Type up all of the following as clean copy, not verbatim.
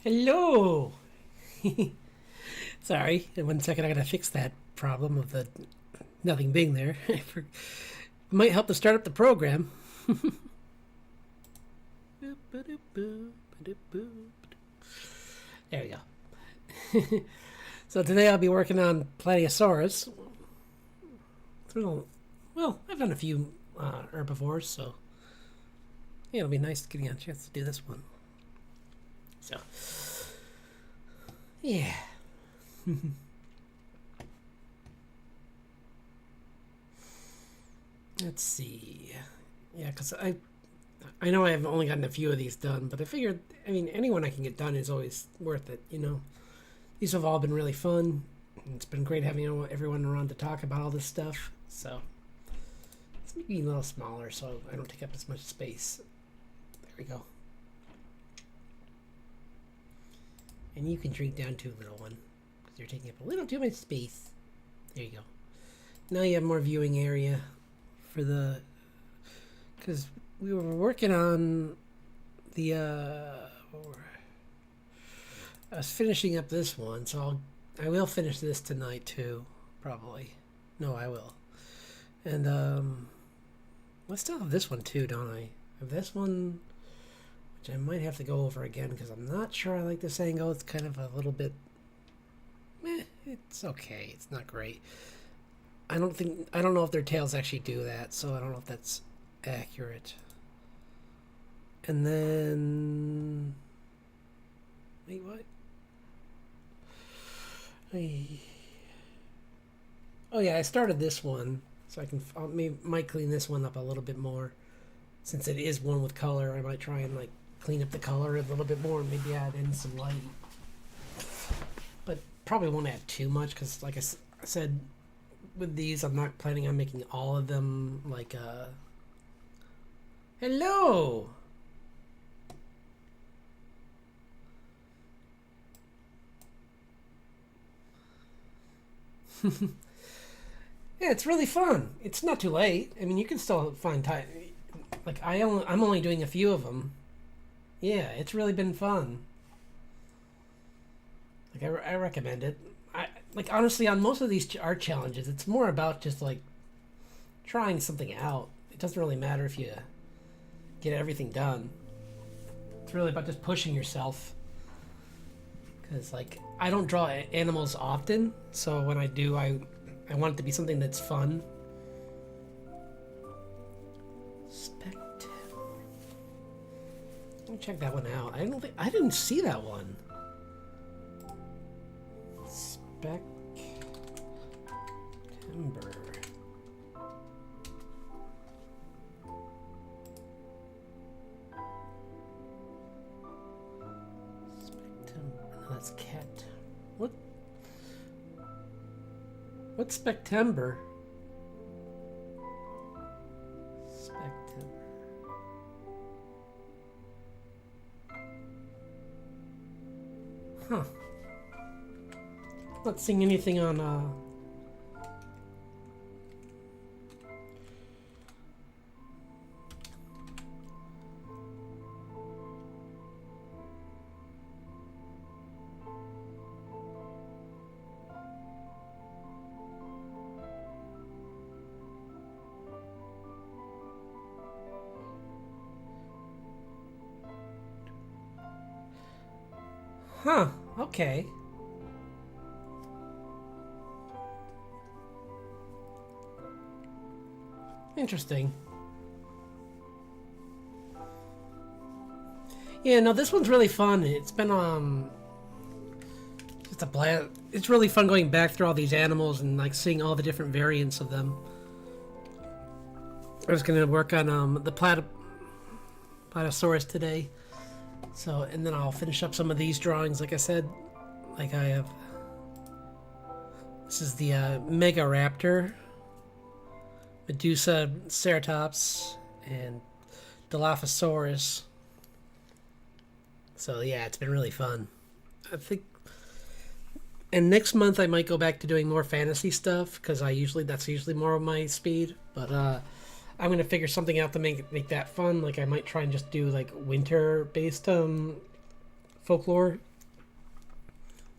Hello! Sorry, in 1 second I gotta fix that problem of the nothing being there. Might help to start up the program. There we go. So today I'll be working on Plateosaurus. Well, I've done a few herbivores, so yeah, it'll be nice getting a chance to do this one. So, yeah. Let's see. Yeah, because I know I've only gotten a few of these done, but I figured, I mean, anyone I can get done is always worth it, you know. These have all been really fun. It's been great having everyone around to talk about all this stuff. So, it's maybe a little smaller so I don't take up as much space. There we go. And you can drink down too, little one, because you're taking up a little too much space. There you go. Now you have more viewing area for the... Because we were working on the... I was finishing up this one, so I will finish this tonight too, probably. No, I will. And I still have this one too, don't I? I have this one, which I might have to go over again because I'm not sure I like this angle. It's kind of a little bit... it's okay. It's not great. I don't know if their tails actually do that, so I don't know if that's accurate. And then... Wait, what? Oh yeah, I started this one, so might clean this one up a little bit more. Since it is one with color, I might try and like clean up the color a little bit more and maybe add in some light. But probably won't add too much because, like I said, with these, I'm not planning on making all of them like Hello! Yeah, it's really fun. It's not too late. I mean, you can still find time. Like I'm only doing a few of them. Yeah, it's really been fun. Like I recommend it. Like honestly, on most of these art challenges, it's more about just like trying something out. It doesn't really matter if you get everything done. It's really about just pushing yourself. Because like I don't draw animals often, so when I do, I want it to be something that's fun. Let me check that one out. I didn't see that one. September. No, that's cat. What? What's Spectember? Spectember. Huh. Not seeing anything on Huh, okay. Interesting. Yeah, no, this one's really fun. It's been just a blast. It's really fun going back through all these animals and like seeing all the different variants of them. I was gonna work on the Plateosaurus today. So, and then I'll finish up some of these drawings, like I said. Like I have... This is the Mega Raptor, Medusa Ceratops, and Dilophosaurus. So yeah, it's been really fun. I think... And next month I might go back to doing more fantasy stuff, because that's usually more of my speed. But I'm gonna figure something out to make that fun. Like I might try and just do like winter based folklore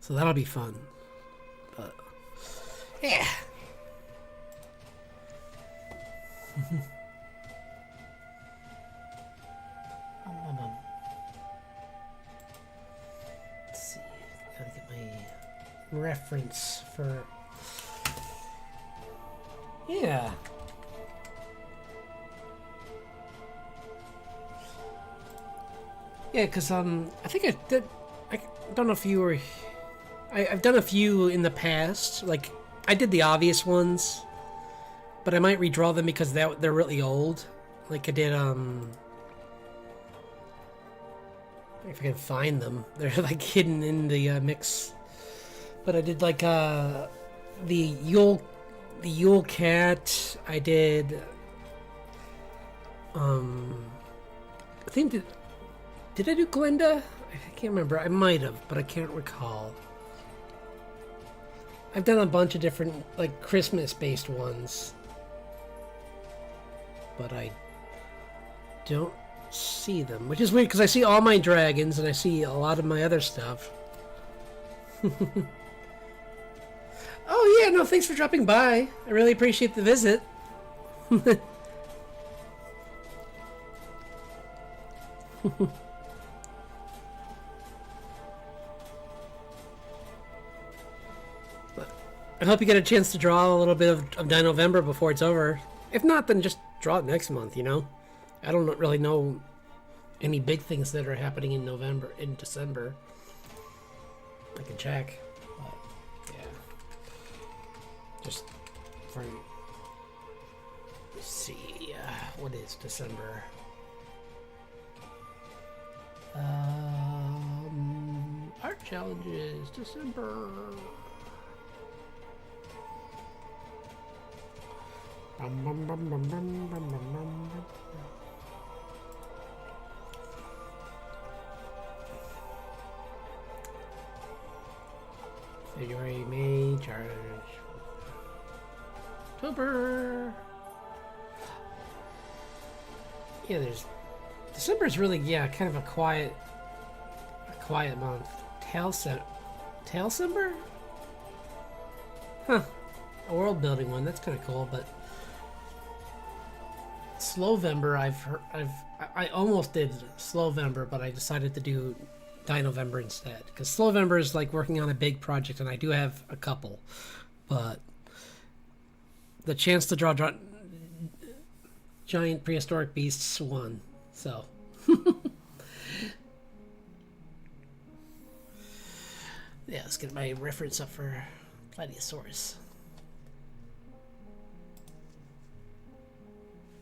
So that'll be fun. But yeah. Let's see. Gotta get my reference for. Yeah. Yeah, because I think I did. I don't know if you were. I've done a few in the past. Like I did the obvious ones, but I might redraw them because they're really old. Like I did if I can find them, they're like hidden in the mix. But I did like the Yule Cat. I did I think did I do Glinda? I can't remember. I might have, but I can't recall. I've done a bunch of different like Christmas-based ones, but I don't see them, which is weird because I see all my dragons and I see a lot of my other stuff. Oh yeah, no, thanks for dropping by. I really appreciate the visit. I hope you get a chance to draw a little bit of Dinovember before it's over. If not, then just draw it next month, you know? I don't really know any big things that are happening in December. I can check. But, yeah. Just for... Let's see. What is December? Art challenges, December. February, May, charge. October. Yeah, there's December's really kind of a quiet month. Tailsember? Huh. A world building one. That's kind of cool, but Slowvember, I almost did Slowvember, but I decided to do Dinovember instead because Slowvember is like working on a big project, and I do have a couple, but the chance to draw giant prehistoric beasts won. So yeah, let's get my reference up for Plateosaurus.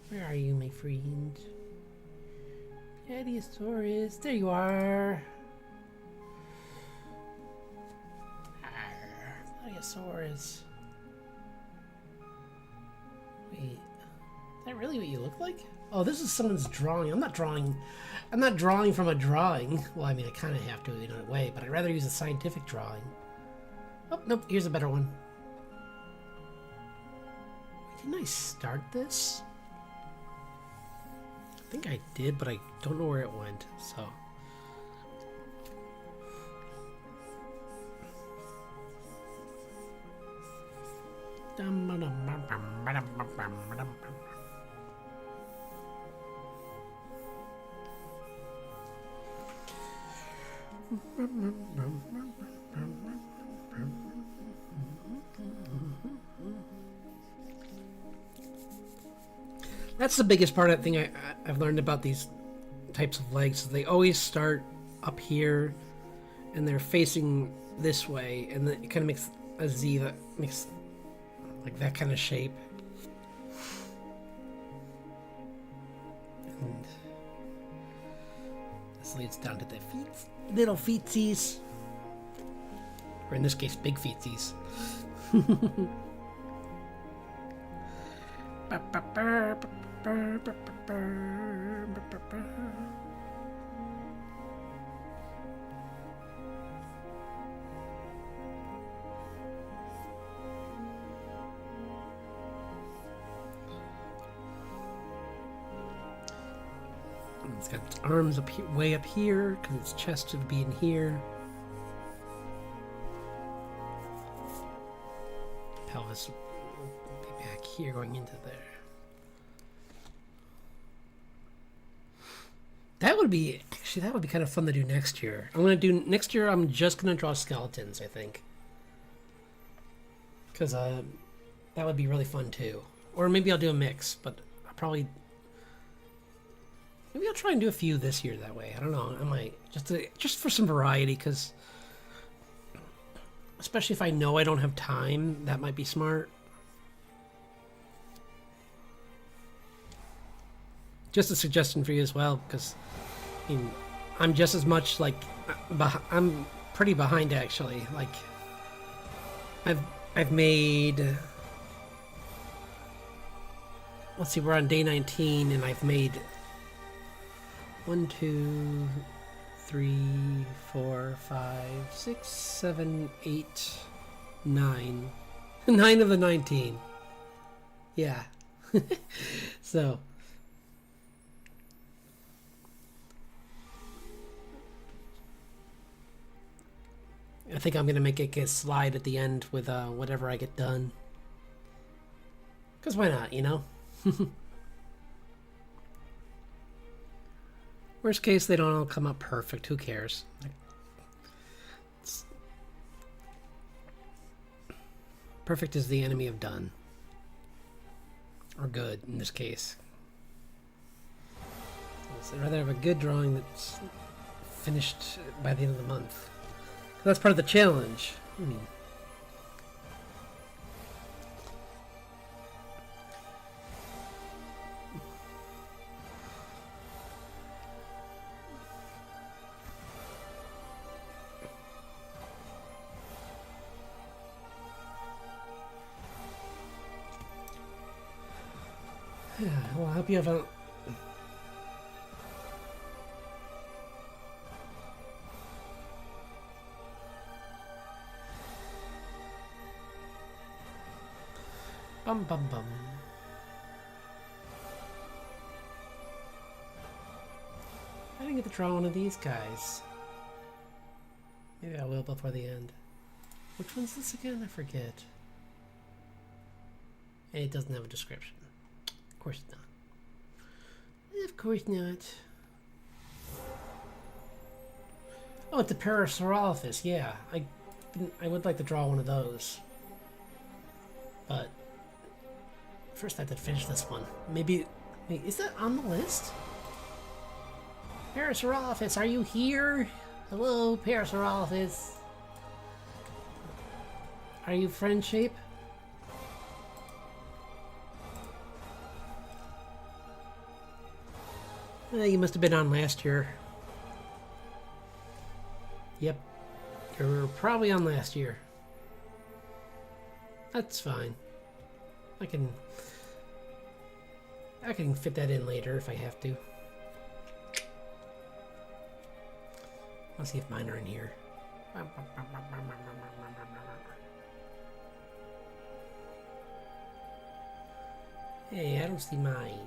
Where are you, my friend? Plateosaurus, there you are. Plateosaurus. Wait, is that really what you look like? Oh, this is someone's drawing. I'm not drawing from a drawing. Well, I mean, I kind of have to in a way, but I'd rather use a scientific drawing. Oh, nope, here's a better one. Didn't I start this? I think I did, but I don't know where it went, so. That's the biggest part of the thing I've learned about these types of legs. They always start up here, and they're facing this way, and then it kind of makes a Z that makes like that kind of shape. And this leads down to the feet, little feetsies, or in this case, big feetsies. It's got its arms up here, way up here, because its chest should be in here. pelvis will be back here going into there. That would be kind of fun to do next year. Next year I'm just gonna draw skeletons, I think. Because that would be really fun too. Or maybe I'll do a mix, but maybe I'll try and do a few this year that way. I don't know. I might just for some variety, because especially if I know I don't have time, that might be smart. Just a suggestion for you as well, because I mean, I'm just as much like I'm pretty behind actually. Like I've made, let's see, we're on day 19 and I've made 1, 2, 3, 4, 5, 6, 7, 8, 9. 9 of the 19. Yeah. So I think I'm gonna make it a slide at the end with whatever I get done. Cause why not, you know? Worst case, they don't all come up perfect. Who cares? Perfect is the enemy of done. Or good, in this case. I'd rather have a good drawing that's finished by the end of the month. That's part of the challenge. Well, I hope you have a... Bum bum bum. I didn't get to draw one of these guys. Maybe I will before the end. Which one's this again? I forget. And it doesn't have a description. Of course not. Of course not. Oh, it's a Parasaurolophus. Yeah, I would like to draw one of those. But first I have to finish this one. Maybe... Wait, is that on the list? Parasaurolophus, are you here? Hello, Parasaurolophus. Are you friend shape? You must have been on last year. Yep. You're probably on last year. That's fine. I can fit that in later if I have to. Let's see if mine are in here. Hey, I don't see mine.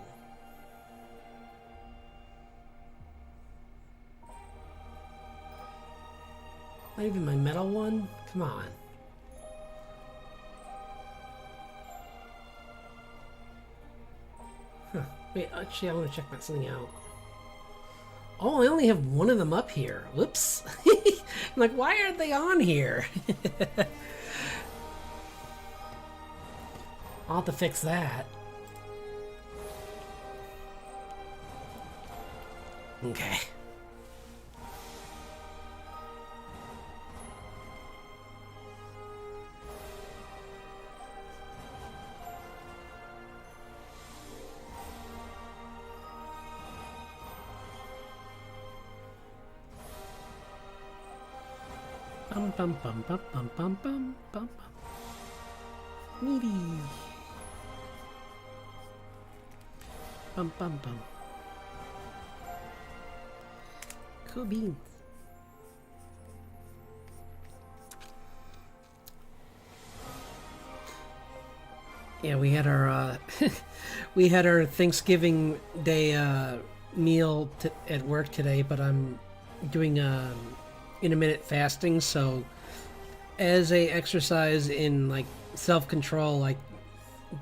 Not even my metal one? Come on. Huh. Wait, actually I want to check something out. Oh, I only have one of them up here. Whoops. I'm like, why aren't they on here? I'll have to fix that. Okay. Bum bum bum bum bum bum bum bum bum. Meaty. Bum bum bum. Cool beans. Yeah, we had our we had our Thanksgiving Day meal at work today, but I'm doing intermittent fasting, so as a exercise in like self-control, I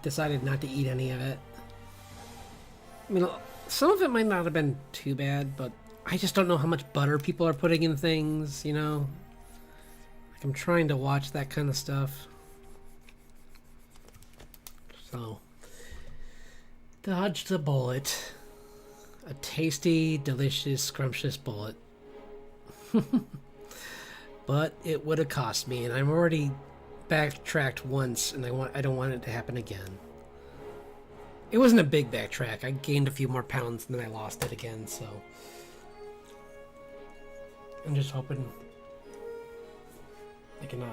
decided not to eat any of it. I mean, some of it might not have been too bad, but I just don't know how much butter people are putting in things, you know? Like, I'm trying to watch that kind of stuff. So, dodged the bullet. A tasty, delicious, scrumptious bullet. But it would have cost me, and I'm already backtracked once, and I don't want it to happen again. It wasn't a big backtrack. I gained a few more pounds, and then I lost it again, so I'm just hoping I can,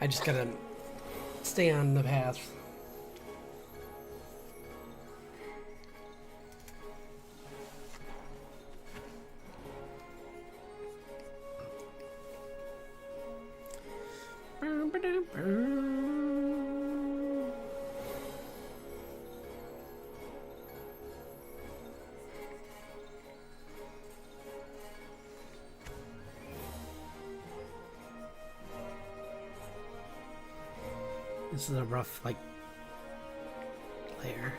I just gotta stay on the path. This is a rough, like, layer.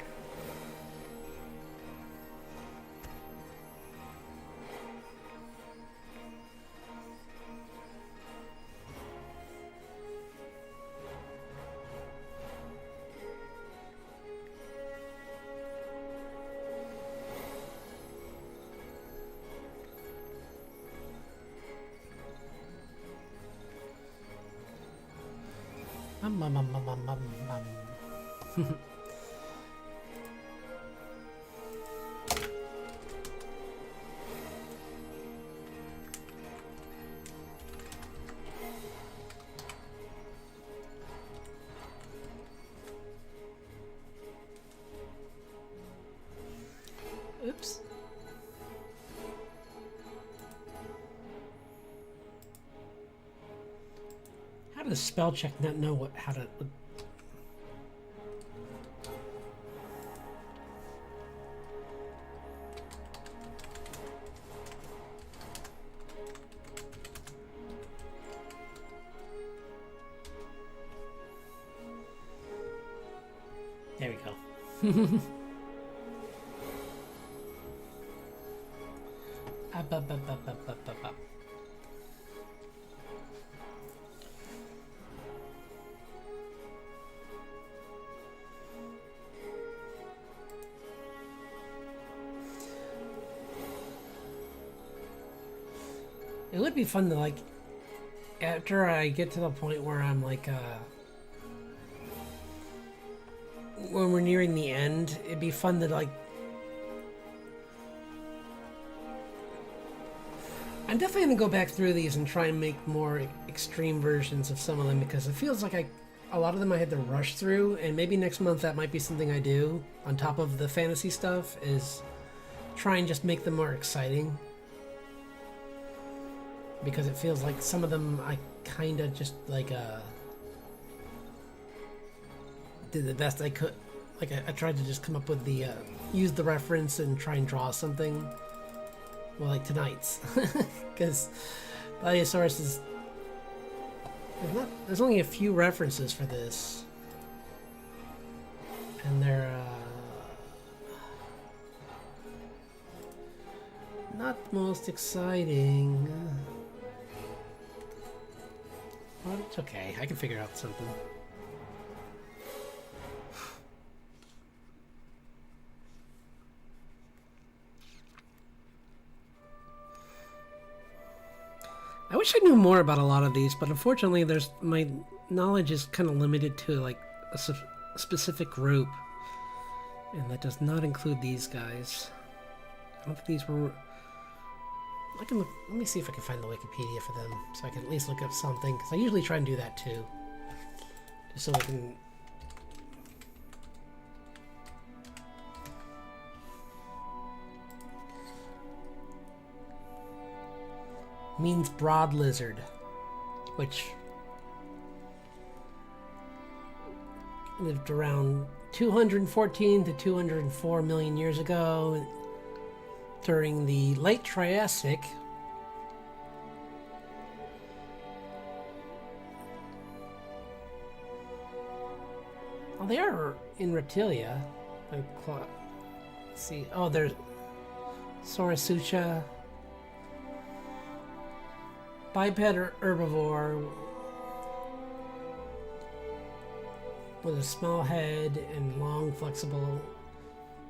Oops. How does spell check not know how to... There we go. Up. It would be fun to, like, after I get to the point where I'm like, when we're nearing the end, it'd be fun to, like, I'm definitely gonna go back through these and try and make more extreme versions of some of them, because it feels like a lot of them I had to rush through, and maybe next month that might be something I do on top of the fantasy stuff, is try and just make them more exciting. Because it feels like some of them I kind of just, like, did the best I could. Like, I tried to just come up with the, use the reference and try and draw something. Well, like tonight's. Because Plateosaurus is... There's only a few references for this. And they're, not the most exciting. Well, it's okay. I can figure out something. I wish I knew more about a lot of these, but unfortunately my knowledge is kind of limited to, like, a specific group. And that does not include these guys. I don't think these were... I can look, let me see if I can find the Wikipedia for them, so I can at least look up something, because I usually try and do that too. Just so I can... Means broad lizard, which lived around 214 to 204 million years ago during the late Triassic. Oh, they are in Reptilia. Let's see. Oh, there's Saurasucha. Biped herbivore with a small head and long, flexible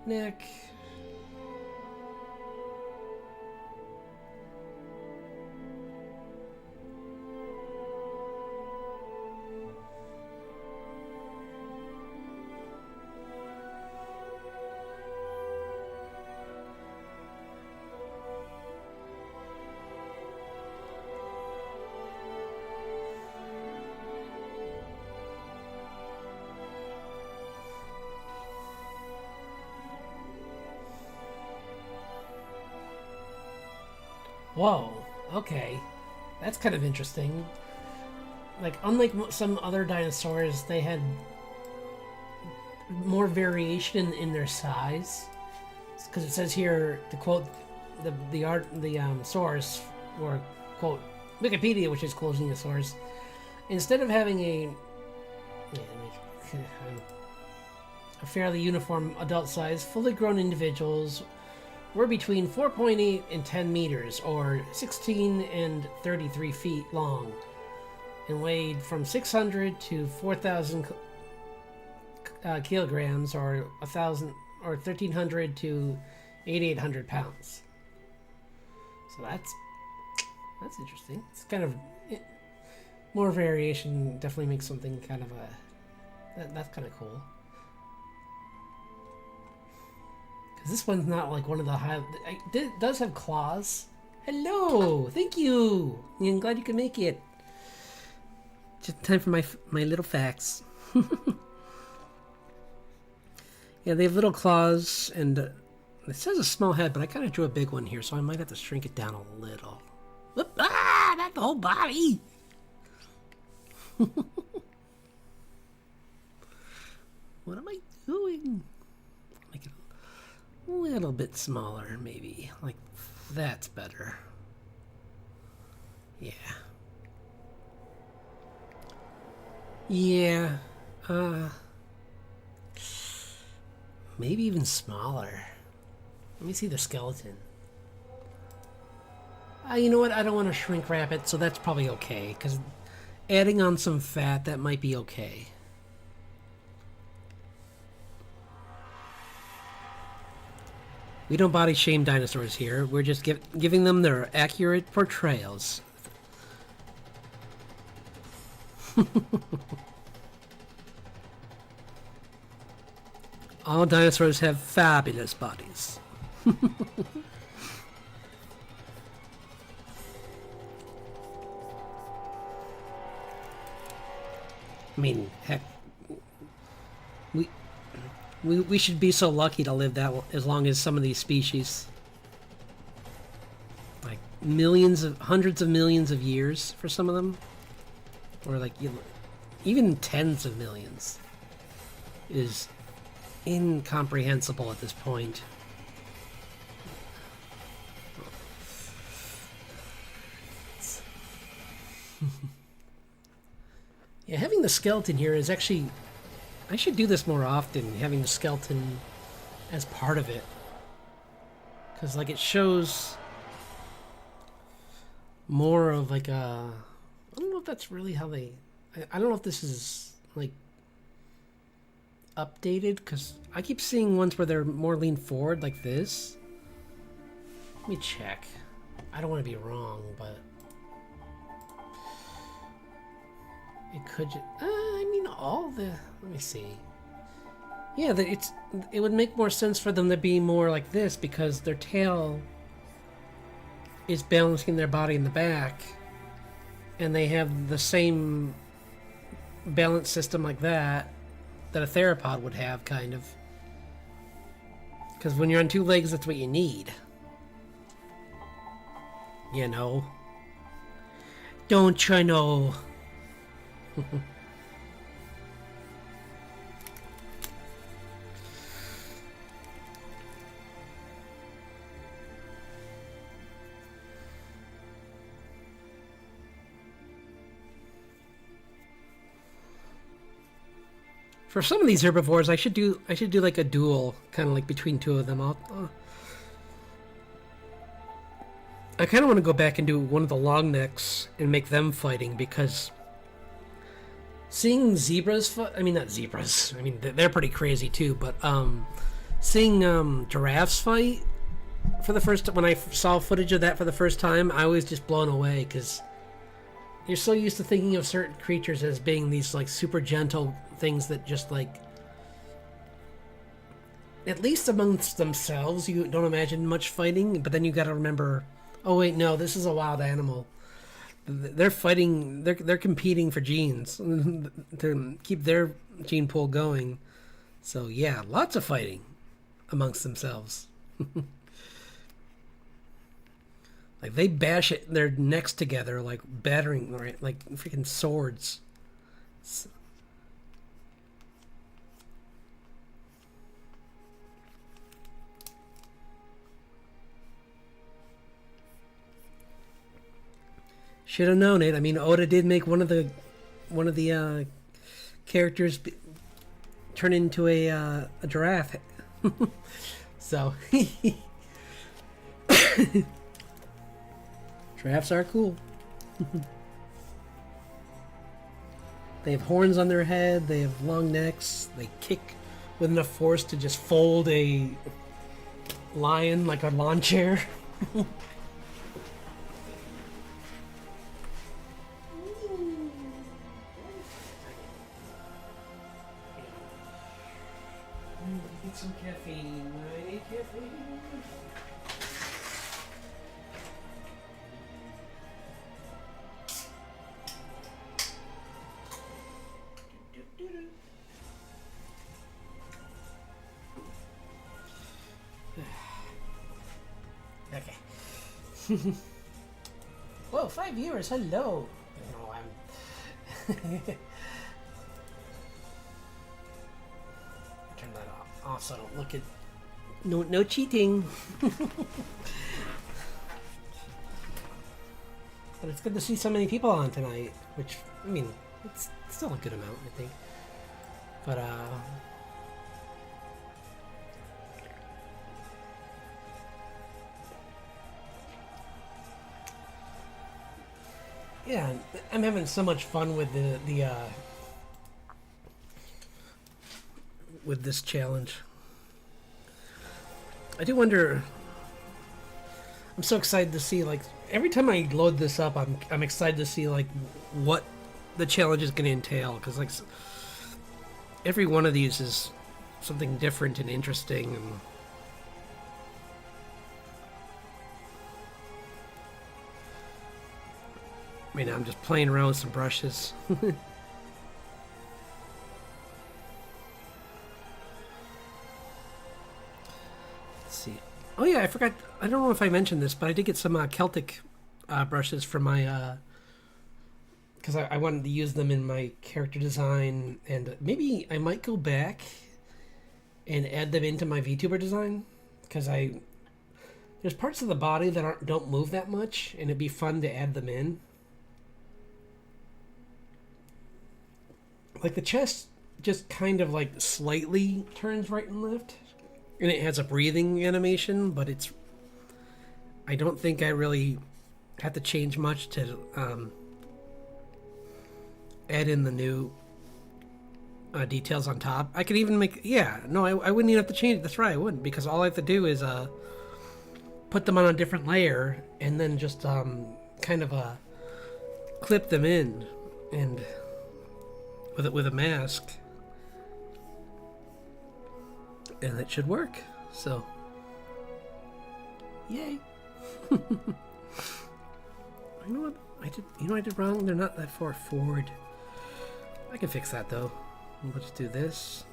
neck. Whoa, okay. That's kind of interesting. Like, unlike some other dinosaurs, they had more variation in their size. Because it says here, to quote the source, or quote Wikipedia, which is closing the source, instead of having a fairly uniform adult size, fully grown individuals were between 4.8 and 10 meters, or 16 and 33 feet long, and weighed from 600 to 4,000 kilograms, or 1,000 or 1,300 to 8,800 pounds. So that's interesting. It's kind of more variation. Definitely makes something kind of that's kind of cool. This one's not like one of the high... It does have claws. Hello! Thank you! I'm glad you could make it. Just time for my little facts. Yeah, they have little claws, and it says a small head, but I kind of drew a big one here, so I might have to shrink it down a little. Whoop, not the whole body! What am I doing? Make it a little bit smaller, maybe. Like, that's better. Yeah. Yeah. Maybe even smaller. Let me see the skeleton. You know what? I don't want to shrink wrap it, so that's probably okay. Because adding on some fat, that might be okay. We don't body shame dinosaurs here. We're just giving them their accurate portrayals. All dinosaurs have fabulous bodies. I mean, heck, we should be so lucky to live that as long as some of these species. Like hundreds of millions of years for some of them, or like even tens of millions is incomprehensible at this point. Yeah, having the skeleton here is actually... I should do this more often, having the skeleton as part of it. Because, like, it shows more of, like, a... I don't know if that's really how they... I don't know if this is, like, updated, because I keep seeing ones where they're more leaned forward, like this. Let me check. I don't want to be wrong, but... It could... I mean, all the... Let me see. Yeah, it would make more sense for them to be more like this, because their tail is balancing their body in the back, and they have the same balance system like that a theropod would have, kind of. Because when you're on two legs, that's what you need. You know? Don't you know? For some of these herbivores, I should do like a duel, kind of like between two of them. I kind of want to go back and do one of the long necks and make them fighting, because seeing zebras fight, I mean, not zebras, I mean, they're pretty crazy too, but seeing giraffes fight for the first, when I saw footage of that for the first time, I was just blown away, because you're so used to thinking of certain creatures as being these like super gentle things that just like, at least amongst themselves, you don't imagine much fighting, but then you got to remember, oh wait, no, this is a wild animal. They're fighting, they're competing for genes to keep their gene pool going. So yeah, lots of fighting amongst themselves. Like they bash their necks together like battering, right? Like freaking swords. Should have known it. I mean, Oda did make one of the characters turn into a giraffe. So giraffes are cool. They have horns on their head. They have long necks. They kick with enough force to just fold a lion like a lawn chair. Get some caffeine. I need caffeine. Okay. Whoa, 5 viewers. Hello. No, I'm. Turn that off so I don't look at. No cheating. But it's good to see so many people on tonight, which, I mean, it's still a good amount, I think. But yeah, I'm having so much fun with the with this challenge. I do wonder. I'm so excited to see, like, every time I load this up, I'm excited to see like what the challenge is going to entail, because like every one of these is something different and interesting. And right now I'm just playing around with some brushes. Let's see. Oh yeah, I forgot. I don't know if I mentioned this, but I did get some Celtic brushes for my, because I wanted to use them in my character design, and maybe I might go back and add them into my VTuber design, because there's parts of the body that don't move that much, and it'd be fun to add them in. Like the chest just kind of like slightly turns right and left, and it has a breathing animation, but I don't think I really have to change much to add in the new details on top. I could even make, I wouldn't even have to change it. That's right, I wouldn't, because all I have to do is put them on a different layer and then just kind of clip them in, and with a mask, and it should work. So yay. You know what I did wrong? They're not that far forward. I can fix that though. We'll just do this.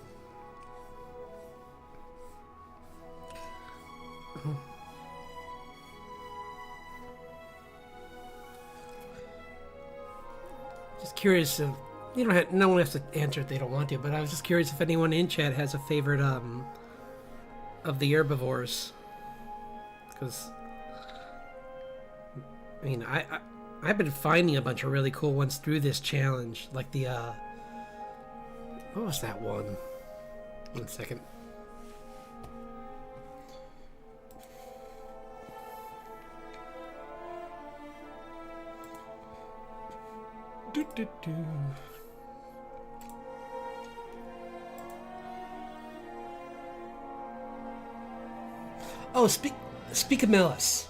Just curious if you don't have, no one has to answer if they don't want to, but I was just curious if anyone in chat has a favorite of the herbivores, because I mean I've been finding a bunch of really cool ones through this challenge, like the What was that one? 1 second. Do, do, do. Oh, Speakamellis.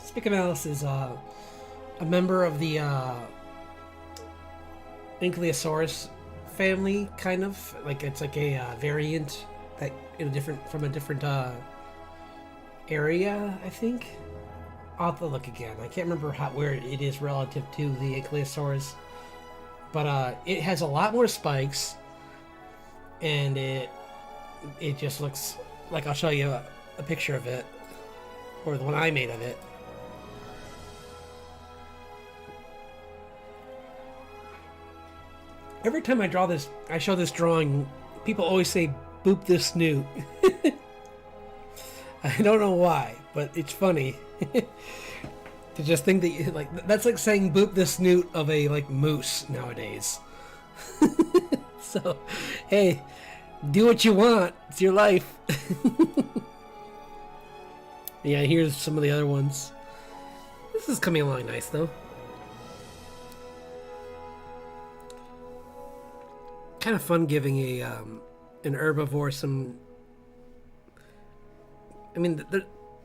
Speakamellis is a member of the Ankylosaurus family, kind of. Like it's like a variant that from a different area, I think. I'll have to look again. I can't remember where it is relative to the Ankylosaurus, but it has a lot more spikes, and it just looks like, I'll show you a picture of it, or the one I made of it. Every time I show this drawing, people always say, "Boop this snoot." I don't know why, but it's funny to just think that that's like saying "boop the snoot" of a moose nowadays. So, hey, do what you want. It's your life. Yeah, here's some of the other ones. This is coming along nice, though. Kind of fun giving an herbivore some. I mean,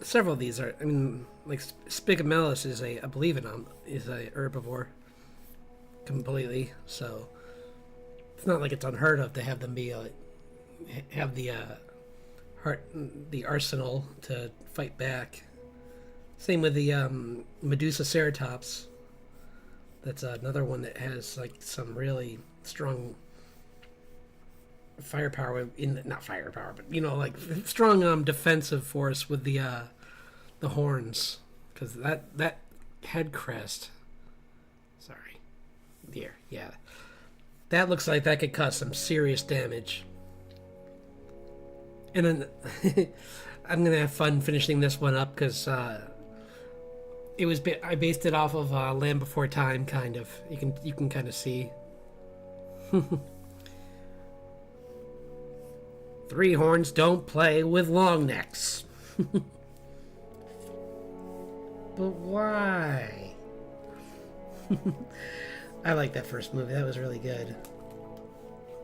several of these are. I mean, like Spigamellis is I believe it is a herbivore. Completely. So it's not like it's unheard of to have them be have the arsenal to fight back. Same with the Medusa ceratops. That's another one that has some really strong firepower not firepower, but strong defensive force with the horns, because that head crest. Sorry, here, yeah, that looks like that could cause some serious damage. And then I'm gonna have fun finishing this one up because I based it off of Land Before Time, kind of. You can kind of see. 3 horns don't play with long necks. But why? I like that first movie. That was really good.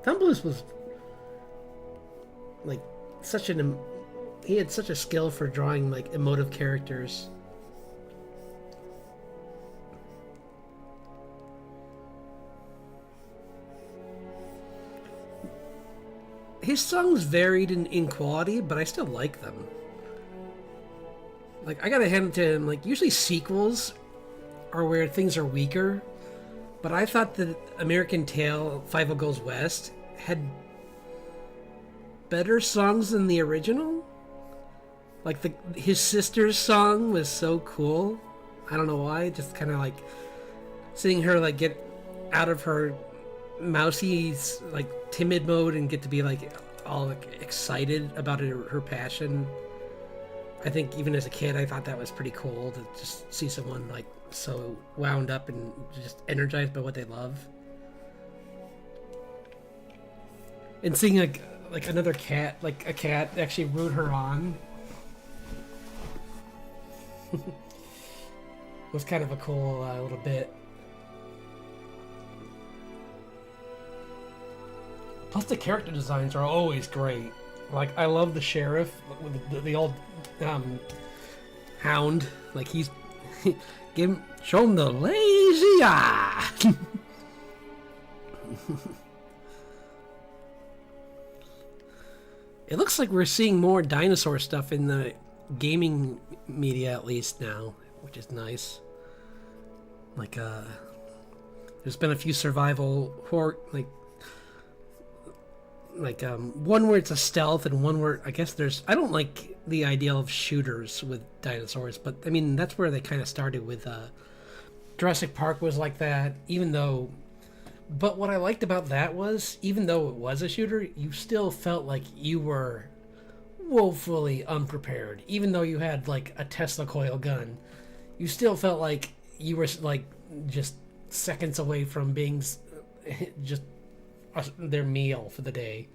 Tom Bluth was he had such a skill for drawing emotive characters. His songs varied in quality, but I still like them. I gotta hand it to him, usually sequels are where things are weaker, but I thought that American Tail, Five-O Goes West, had better songs than the original. His sister's song was so cool. I don't know why, just kind of seeing her get out of her mousy timid mode and get to be all excited about her passion. I think even as a kid I thought that was pretty cool to just see someone so wound up and just energized by what they love. And seeing another cat, a cat actually root her on was kind of a cool little bit. Plus, the character designs are always great. I love the sheriff with the old hound. He's show him the lazy eye. It looks like we're seeing more dinosaur stuff in the gaming media, at least now, which is nice. There's been a few survival horror, one where it's a stealth and one where I guess I don't like the idea of shooters with dinosaurs, but I mean that's where they kind of started with Jurassic Park was like that, but what I liked about that was, even though it was a shooter, you still felt like you were woefully unprepared. Even though you had a Tesla coil gun, you still felt like you were just seconds away from being just their meal for the day.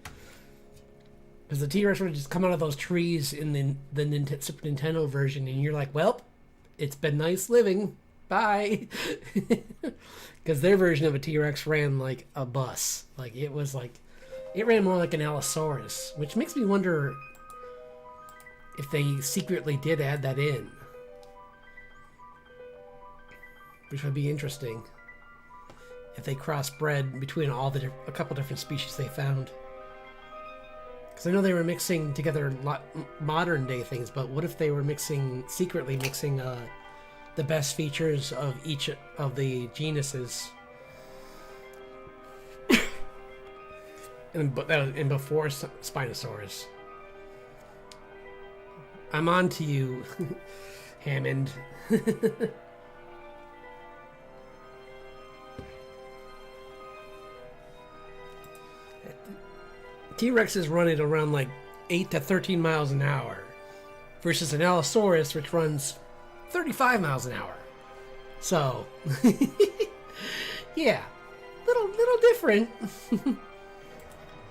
Because the T-Rex would just come out of those trees in the Super Nintendo version, and you're like, well, it's been nice living. Bye. Because their version of a T-Rex ran like a bus. Like, it ran more like an Allosaurus, which makes me wonder if they secretly did add that in. Which would be interesting. If they crossbred between a couple different species they found. Because I know they were mixing together modern day things, but what if they were secretly mixing the best features of each of the genuses? and before Spinosaurus. I'm on to you, Hammond. T-Rexes run at around like 8 to 13 miles an hour versus an Allosaurus which runs 35 miles an hour. So, yeah, little different.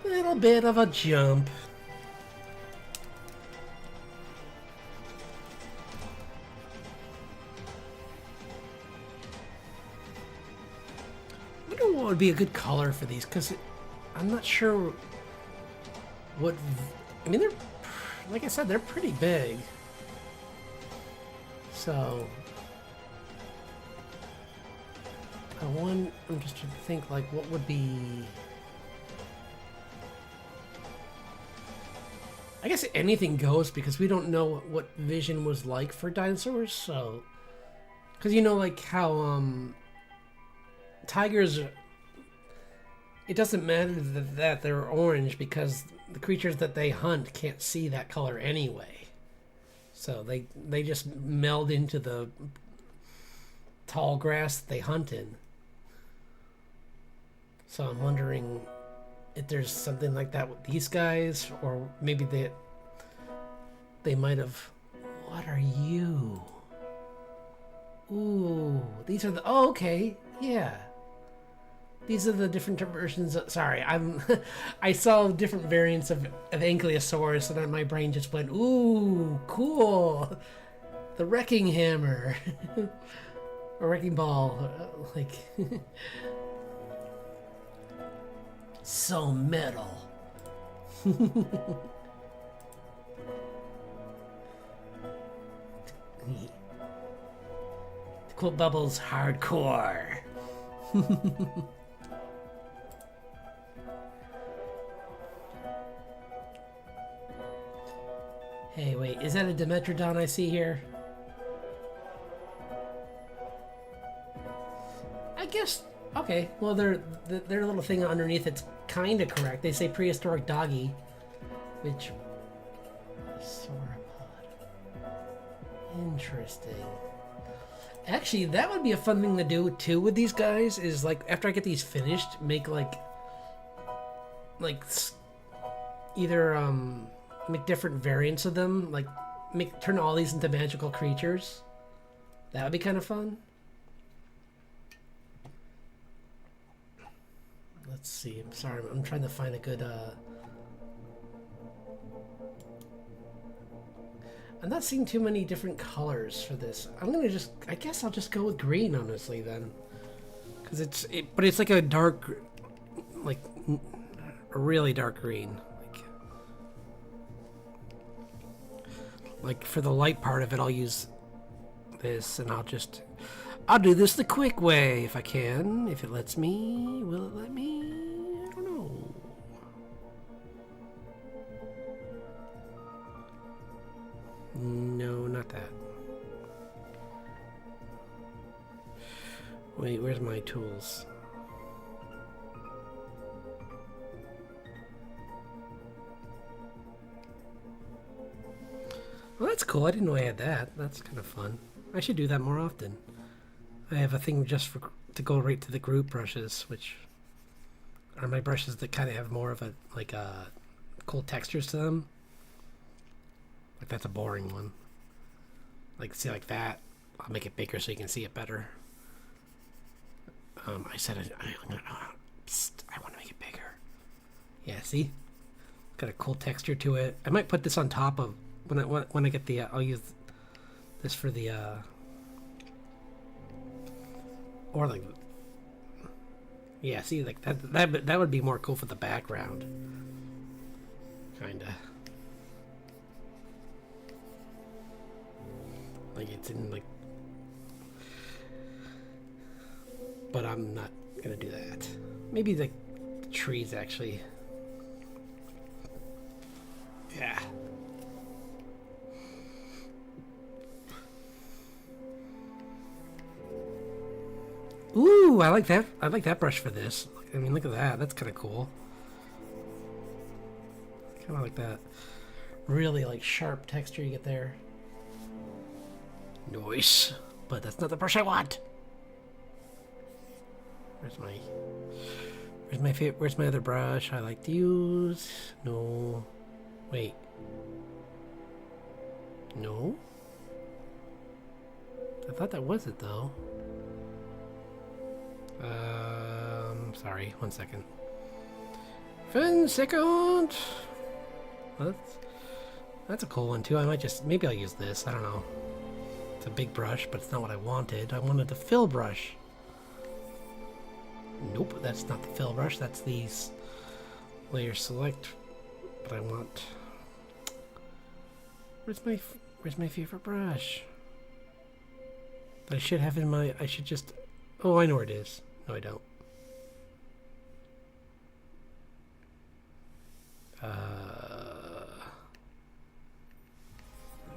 Little bit of a jump. I wonder what would be a good color for these, because I'm not sure what... I mean, they're... Like I said, they're pretty big. So... I'm just trying to think, like, what would be... I guess anything goes, because we don't know what vision was like for dinosaurs, so... Because you know, like, how, tigers... It doesn't matter that they're orange, because the creatures that they hunt can't see that color anyway. So they just meld into the tall grass that they hunt in. So I'm wondering if there's something like that with these guys, or maybe they might have... What are you? Ooh, these are the... Oh, okay, yeah. These are the different versions of... Sorry, I saw different variants of Ankylosaurus, and then my brain just went, ooh, cool. The wrecking hammer. Or wrecking ball. Like... So metal. Quote bubbles hardcore. Hey, wait, is that a Dimetrodon I see here? I guess, okay, well, their little thing underneath it's kind of correct. They say prehistoric doggy, which... Sauropod. Interesting. Actually, that would be a fun thing to do, too, with these guys, is, like, after I get these finished, make, either, make different variants of them, like, turn all these into magical creatures. That would be kind of fun. Let's see, I'm sorry, I'm trying to find a good, I'm not seeing too many different colors for this. I guess I'll just go with green, honestly, then. Because but it's like a dark, like, a really dark green. Like, for the light part of it, I'll use this, and I'll do this the quick way, if I can. If it lets me. Will it let me? I don't know. No, not that. Wait, where's my tools? Well, that's cool. I didn't know I had that. That's kind of fun. I should do that more often. I have a thing just to go right to the group brushes, which are my brushes that kind of have more of a, like, cool textures to them. Like, that's a boring one. Like, see, like that. I'll make it bigger so you can see it better. I said I want to make it bigger. Yeah, see? Got a cool texture to it. I might put this on top of when I get the I'll use this for the or like, yeah, see, like that would be more cool for the background. Kinda. Like it's in like, but I'm not gonna do that. Maybe the trees actually. Yeah. Ooh, I like that. I like that brush for this. I mean, look at that. That's kind of cool. Kind of like that. Really like sharp texture you get there. Nice. But that's not the brush I want. Where's my other brush I like to use? No. Wait. No? I thought that was it though. Sorry, 1 second. 1 second! That's a cool one too. I might just, maybe I'll use this. I don't know. It's a big brush, but it's not what I wanted. I wanted the fill brush. Nope, that's not the fill brush. That's the layer select. But I want. Where's my favorite brush? I should have in my. I should just. Oh, I know where it is. No, I don't.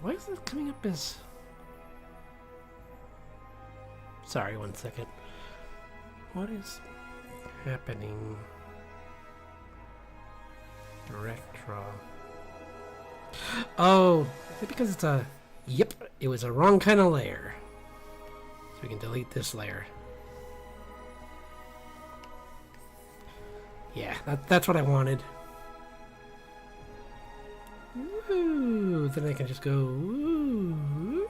Why is this coming up as? Sorry, 1 second. What is happening? Direct draw. Oh, is it because it's a... Yep, it was a wrong kind of layer. So we can delete this layer. Yeah, that's what I wanted. Woo! Then I can just go... Woo!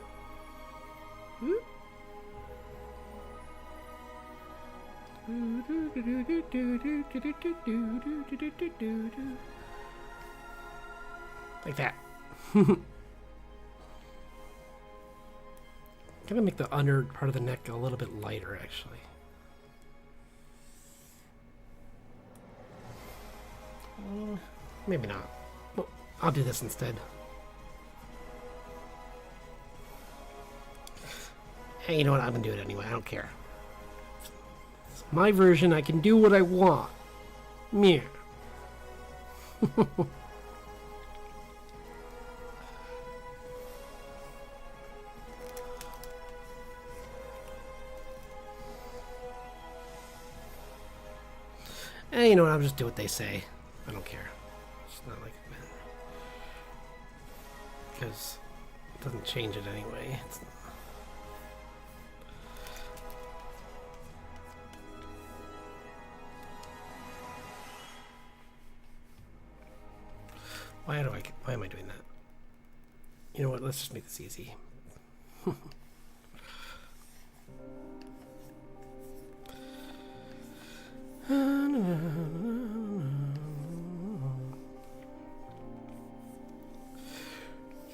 Woo! Like that. Gonna make the under part of the neck a little bit lighter, actually. Maybe not. Well, I'll do this instead. Hey, you know what? I'm gonna do it anyway. I don't care. It's my version. I can do what I want. Meh. Hey, you know what? I'll just do what they say. I don't care. It's not like it matters. Because it doesn't change it anyway. It's not... Why am I doing that? You know what? Let's just make this easy.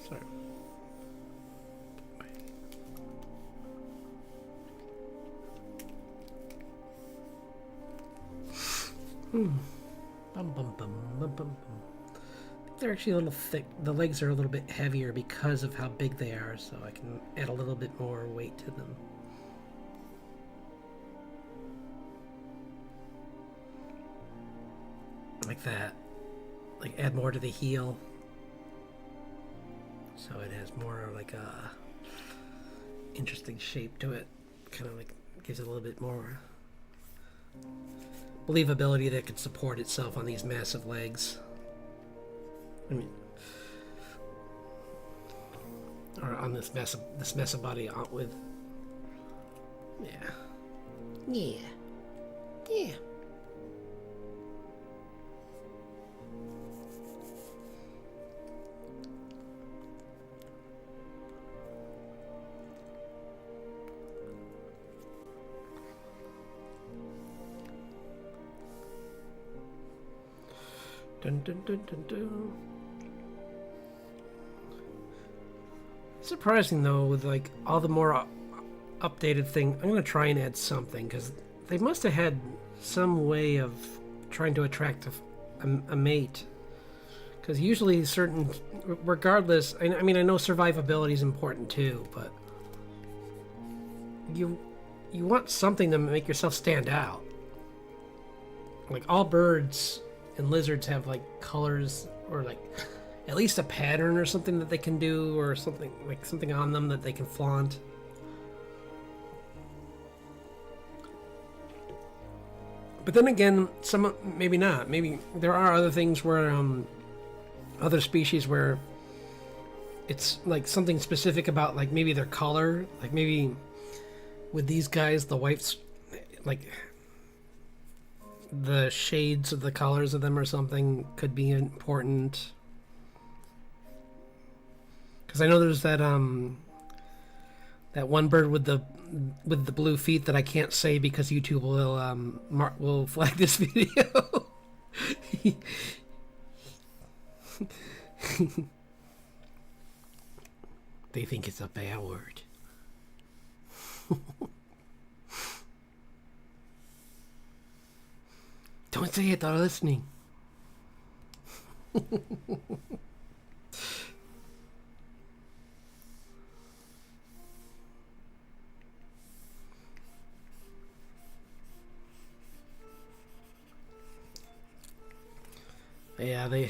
Sorry. Bum, bum, bum, bum, bum, bum. They're actually a little thick. The legs are a little bit heavier because of how big they are, so I can add a little bit more weight to them. Like that. Like add more to the heel. So it has more like a interesting shape to it. Kind of like gives it a little bit more believability that it could support itself on these massive legs. I mean, or on this massive body with, yeah. Dun, dun, dun, dun, dun. Surprising though, with like all the more updated thing, I'm gonna try and add something because they must have had some way of trying to attract a mate. Because usually certain, regardless, I mean, I know survivability is important too, but you want something to make yourself stand out. Like all birds and lizards have like colors or like at least a pattern or something that they can do, or something like something on them that they can flaunt. But then again, some maybe not. Maybe there are other things where other species where it's like something specific about like maybe their color, like maybe with these guys the whites, like the shades of the colors of them or something could be important. Because I know there's that that one bird with the blue feet that I can't say because YouTube will flag this video. They think it's a bad word. Don't say it, they're listening. Yeah, they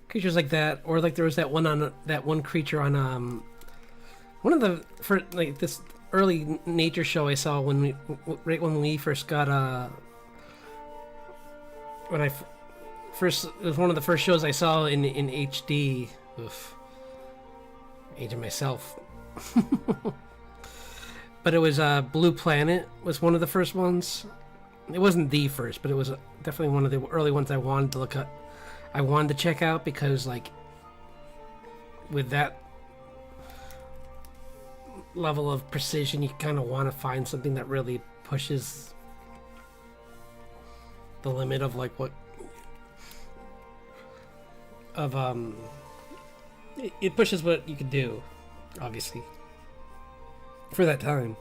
creatures like that, or like there was that one creature on one of the first, like this early nature show I saw right when we first got when I first, it was one of the first shows I saw in HD. Oof, aging myself. But it was Blue Planet was one of the first ones. It wasn't the first, but it was definitely one of the early ones I wanted to look at. I wanted to check out because, like, with that level of precision, you kind of want to find something that really pushes the limit of like what of it pushes what you can do, obviously, for that time.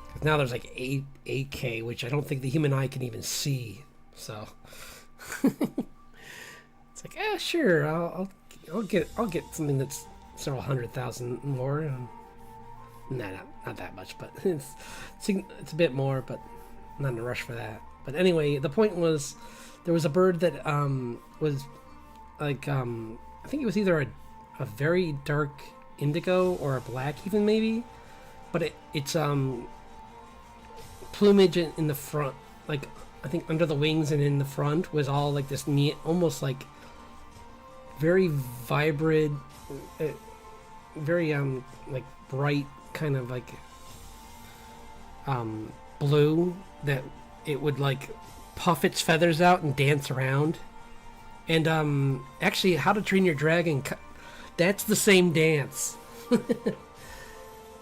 Because now there's like 8K, which I don't think the human eye can even see. So it's like, sure, I'll get something that's several 100,000 more. Nah, not that much, but it's a bit more, but not in a rush for that. But anyway, the point was, there was a bird that was like I think it was either a very dark indigo or a black even maybe, but it's plumage in the front, like I think under the wings and in the front was all like this neat, almost like very vibrant, very like bright kind of like blue that it would like puff its feathers out and dance around. And actually, How to Train Your Dragon, that's the same dance.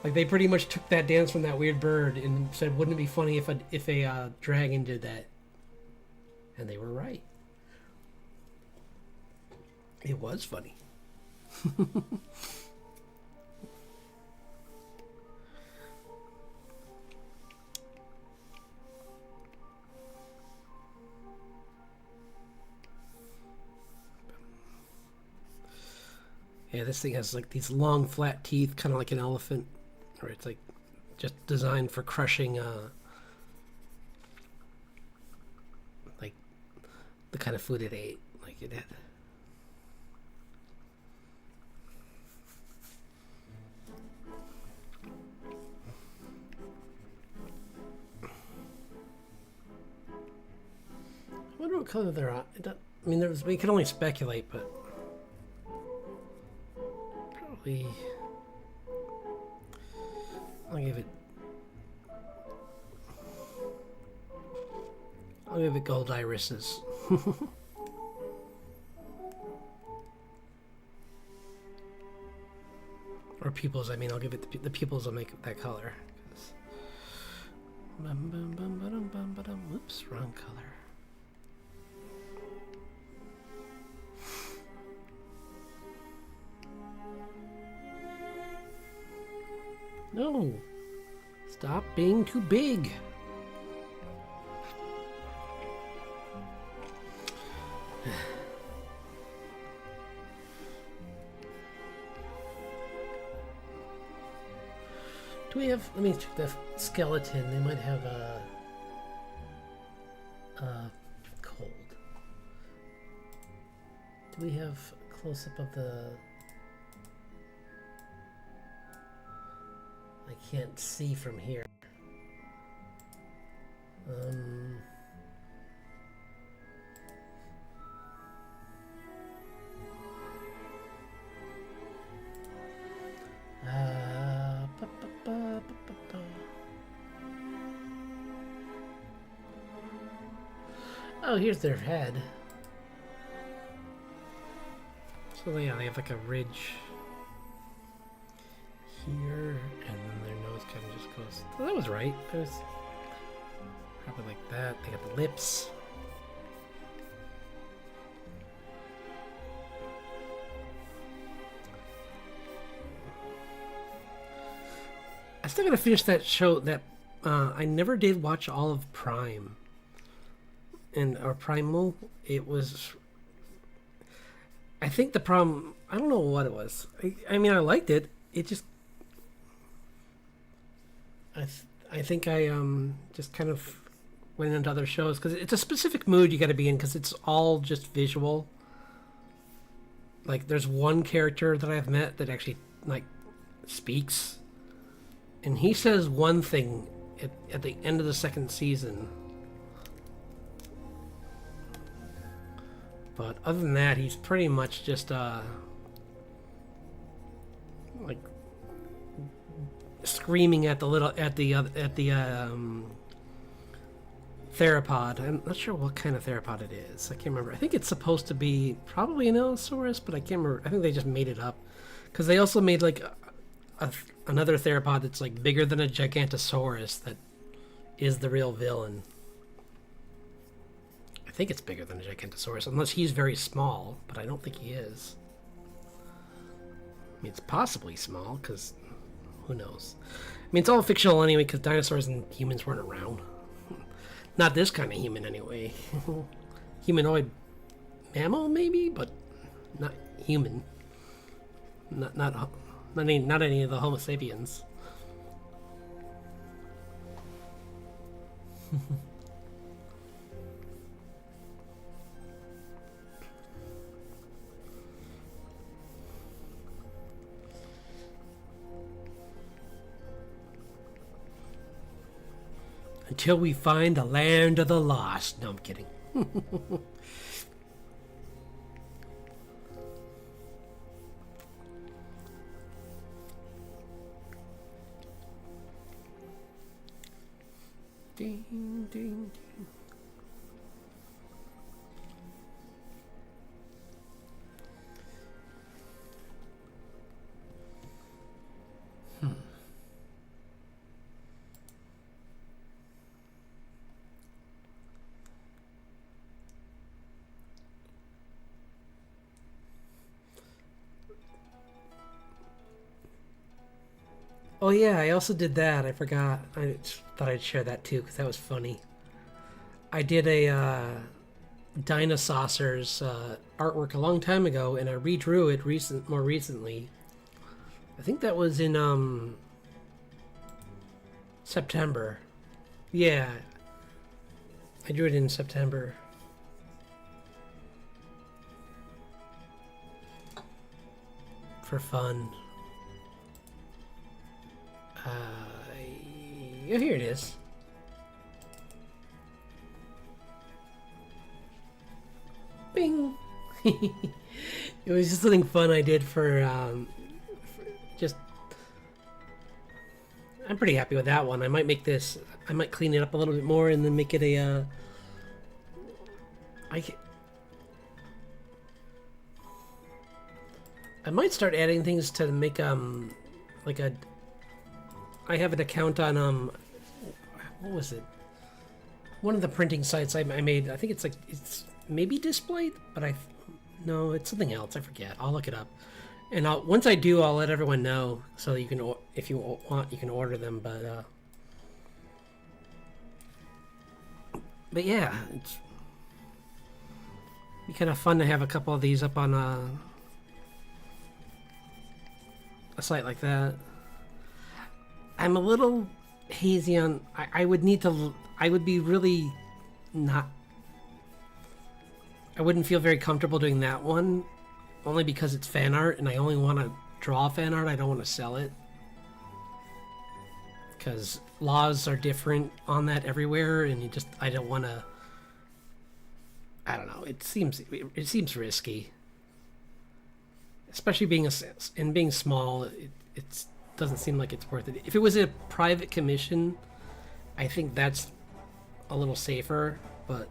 Like they pretty much took that dance from that weird bird and said, wouldn't it be funny if a dragon did that? And they were right. It was funny. Yeah, this thing has like these long flat teeth, kind of like an elephant, or it's like just designed for crushing like the kind of food it ate, like it had. I wonder what color they're on. I mean, we can only speculate, but probably I'll give it gold irises. Or pupils. I mean, I'll give it the pupils will make that color. Whoops, wrong color. No! Stop being too big! Do we have... Let me check the skeleton. They might have a cold. Do we have a close-up of the... I can't see from here. Oh, here's their head. So yeah, they have like a ridge here, and then their nose kind of just goes. Oh, that was right. It was probably like that. They got the lips. I still gotta finish that show. That I never did watch all of Prime or Primal. It was. I think the problem. I don't know what it was. I mean, I liked it. It just. I think I just kind of went into other shows because it's a specific mood you got to be in because it's all just visual. Like there's one character that I've met that actually like speaks, and he says one thing at the end of the second season. But other than that, he's pretty much just like screaming at the theropod. I'm not sure what kind of theropod it is. I can't remember. I think it's supposed to be probably an Allosaurus, but I can't remember. I think they just made it up because they also made like another theropod that's like bigger than a Gigantosaurus that is the real villain. I think it's bigger than a Gigantosaurus, unless he's very small, but I don't think he is. I mean, it's possibly small, because who knows? I mean, it's all fictional anyway, because dinosaurs and humans weren't around. Not this kind of human, anyway. Humanoid mammal, maybe, but not human. Not any of the Homo sapiens. Until we find the land of the lost. No, I'm kidding. Ding, ding, ding. Oh yeah, I also did that. I forgot. I thought I'd share that too because that was funny. I did a dinosaurs artwork a long time ago, and I redrew it more recently. I think that was in September. Yeah, I drew it in September. For fun. Yeah, here it is. Bing! It was just something fun I did for just... I'm pretty happy with that one. I might make this... I might clean it up a little bit more and then make it a... I might start adding things to make like a... I have an account on what was it? One of the printing sites I made. I think it's maybe Displayed, but no, it's something else. I forget. I'll look it up. And once I do, I'll let everyone know, so you can, if you want, you can order them. But yeah, it's be kind of fun to have a couple of these up on a site like that. I'm a little hazy on. I would need to. I would be really not. I wouldn't feel very comfortable doing that one. Only because it's fan art, and I only want to draw fan art. I don't want to sell it. Because laws are different on that everywhere, and I don't want to... I don't know. It seems risky. Especially being small, it doesn't seem like it's worth it. If it was a private commission, I think that's a little safer, but...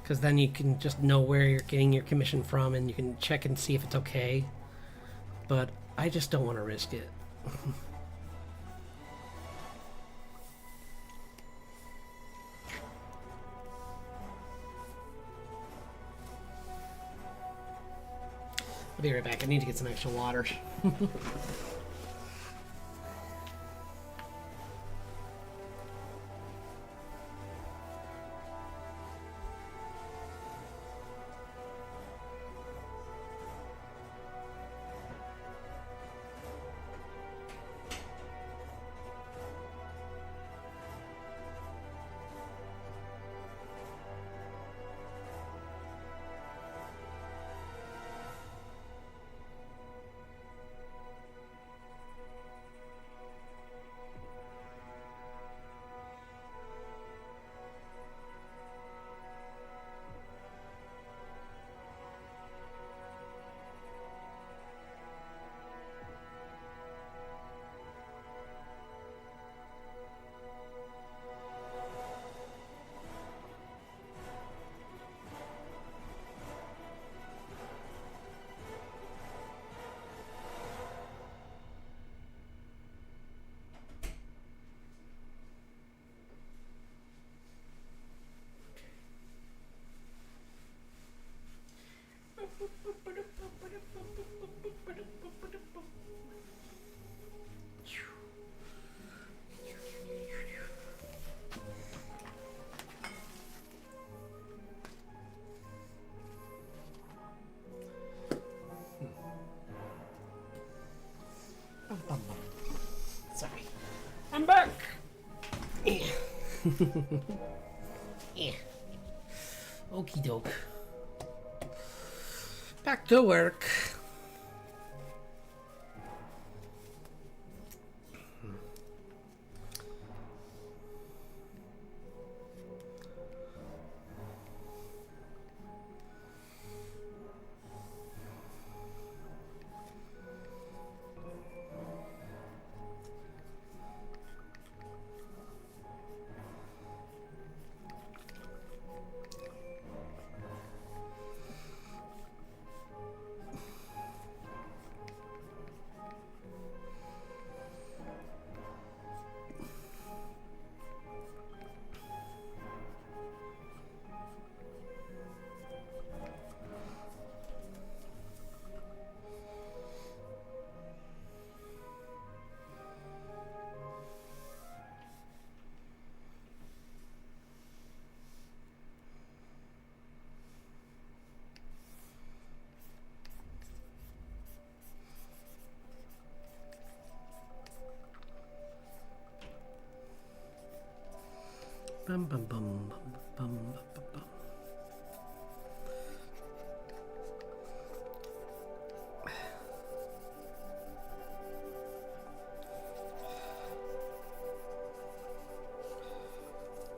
because then you can just know where you're getting your commission from, and you can check and see if it's okay. But I just don't want to risk it. I'll be right back. I need to get some extra water. Sorry. I'm back! Yeah. Yeah. Okie doke. Back to work. Bum, bum, bum, bum, bum, bum, bum.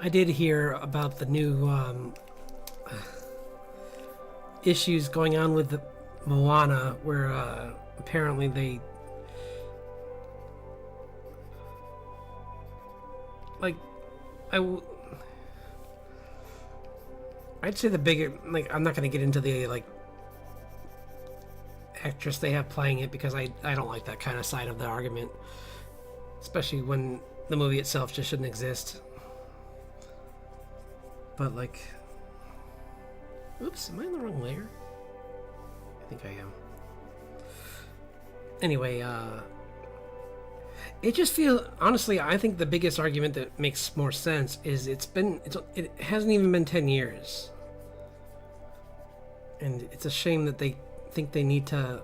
I did hear about the new issues going on with the Moana, where apparently they like I'd say the bigger, like, I'm not going to get into the, like, actress they have playing it, because I don't like that kind of side of the argument. Especially when the movie itself just shouldn't exist. But like, oops, am I in the wrong layer? I think I am. Anyway, it just feels, honestly, I think the biggest argument that makes more sense is it hasn't even been 10 years. And it's a shame that they think they need to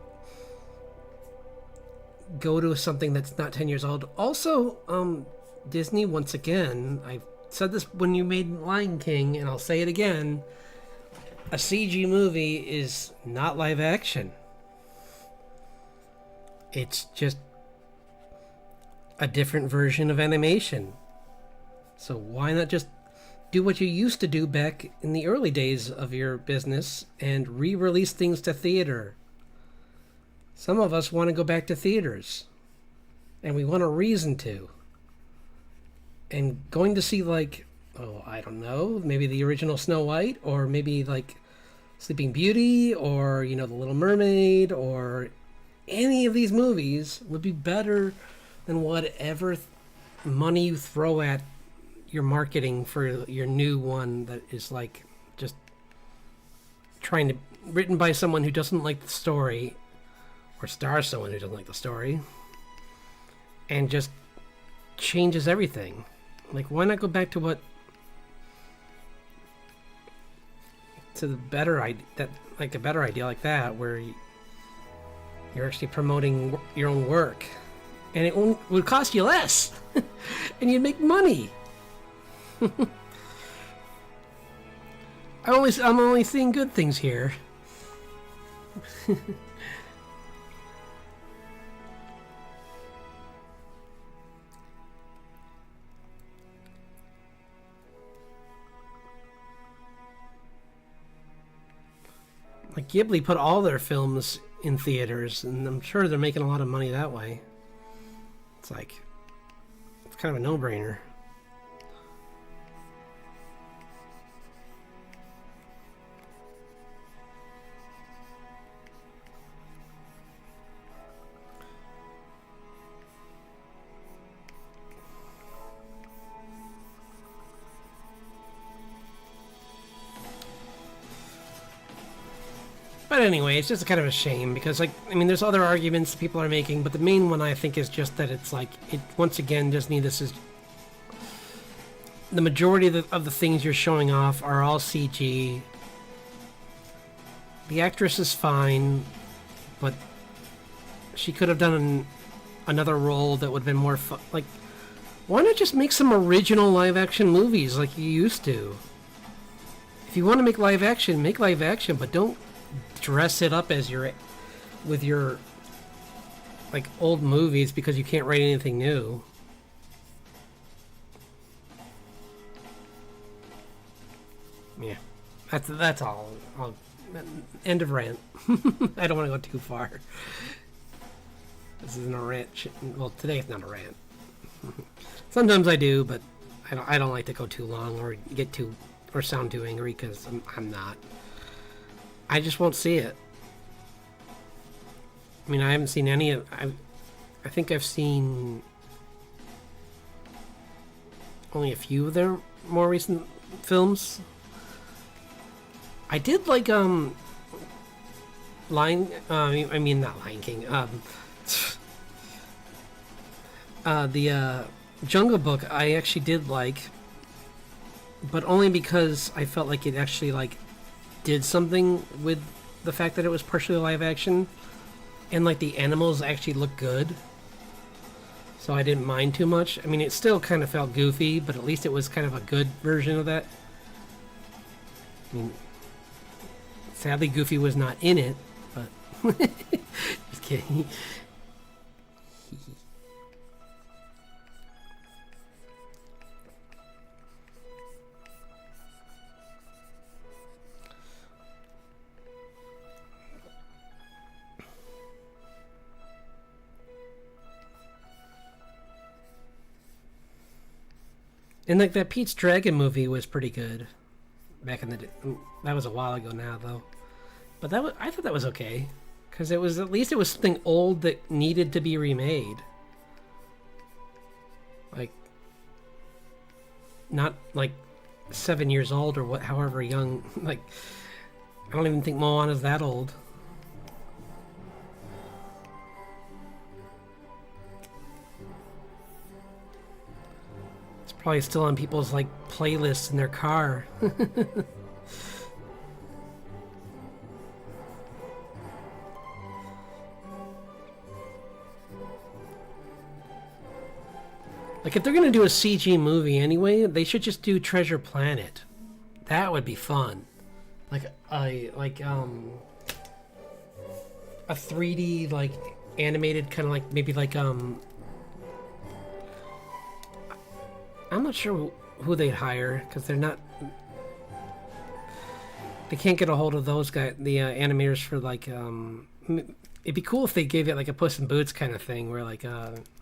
go to something that's not 10 years old. Also, Disney, once again, I said this when you made Lion King, and I'll say it again, a CG movie is not live action. It's just a different version of animation. So why not just do what you used to do back in the early days of your business and re-release things to theater? Some of us want to go back to theaters, and we want a reason to. And going to see, like, oh, I don't know, maybe the original Snow White, or maybe like Sleeping Beauty, or, you know, The Little Mermaid, or any of these movies would be better than whatever money you throw at your marketing for your new one that is like just written by someone who doesn't like the story, or stars someone who doesn't like the story, and just changes everything. Like, why not go back to the better idea, a better idea like that, where you're actually promoting your own work, and it would cost you less, and you'd make money. I'm only seeing good things here. Like, Ghibli put all their films in theaters, and I'm sure they're making a lot of money that way. It's like, it's kind of a no-brainer. But anyway, it's just kind of a shame because, like, I mean, there's other arguments people are making, but the main one I think is just that it's like, once again, Disney, this is the majority of the things you're showing off are all CG. The actress is fine, but she could have done another role that would have been more fun. Like, why not just make some original live action movies like you used to? If you want to make live action, but don't dress it up as with your like old movies because you can't write anything new. Yeah, that's all. End of rant. I don't want to go too far. This isn't a rant. Well, today it's not a rant. Sometimes I do, but I don't like to go too long or sound too angry because I'm not. I just won't see it. I mean, I haven't seen any of... I think I've seen only a few of their more recent films. I did like, not Lion King. The Jungle Book I actually did like, but only because I felt like it actually, like, did something with the fact that it was partially live action, and like the animals actually looked good, so I didn't mind too much. I mean, it still kind of felt goofy, but at least it was kind of a good version of that. I mean, sadly Goofy was not in it, but just kidding. And like that Pete's Dragon movie was pretty good back in the day. That was a while ago now, though. But I thought that was okay because it was, at least it was something old that needed to be remade. Like, not like 7 years old or what, however young. Like, I don't even think Moana's that old. It's probably still on people's like playlists in their car. Like, if they're gonna do a CG movie anyway, they should just do Treasure Planet. That would be fun. Like a 3D like animated kind of like maybe like I'm not sure who they'd hire because they're not. They can't get a hold of those guys, the animators for like it'd be cool if they gave it like a Puss in Boots kind of thing, where like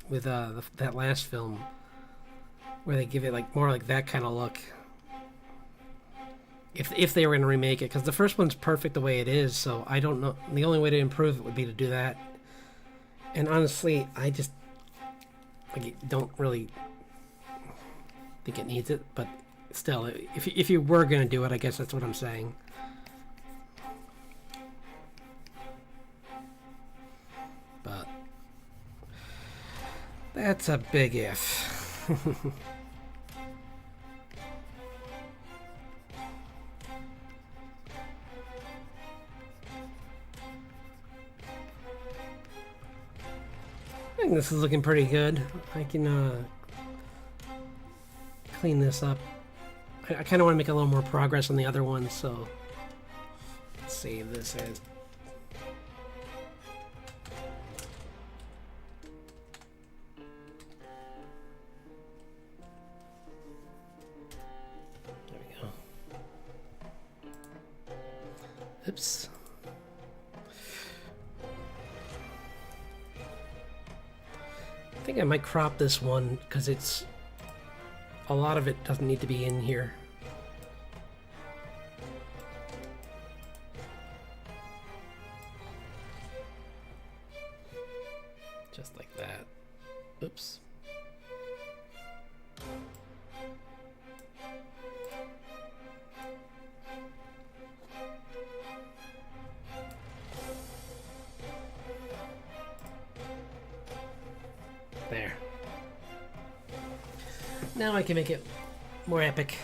with that last film, where they give it like more like that kind of look. If they were going to remake it, because the first one's perfect the way it is, so I don't know. The only way to improve it would be to do that. And honestly, I just don't really think it needs it. But still, if you were going to do it, I guess that's what I'm saying. But that's a big if. I think this is looking pretty good. I can clean this up. I kind of want to make a little more progress on the other one, so let's save this as. There we go. Oops. I think I might crop this one because it's a lot of it doesn't need to be in here. Just like that. Oops. There. Now I can make it more epic.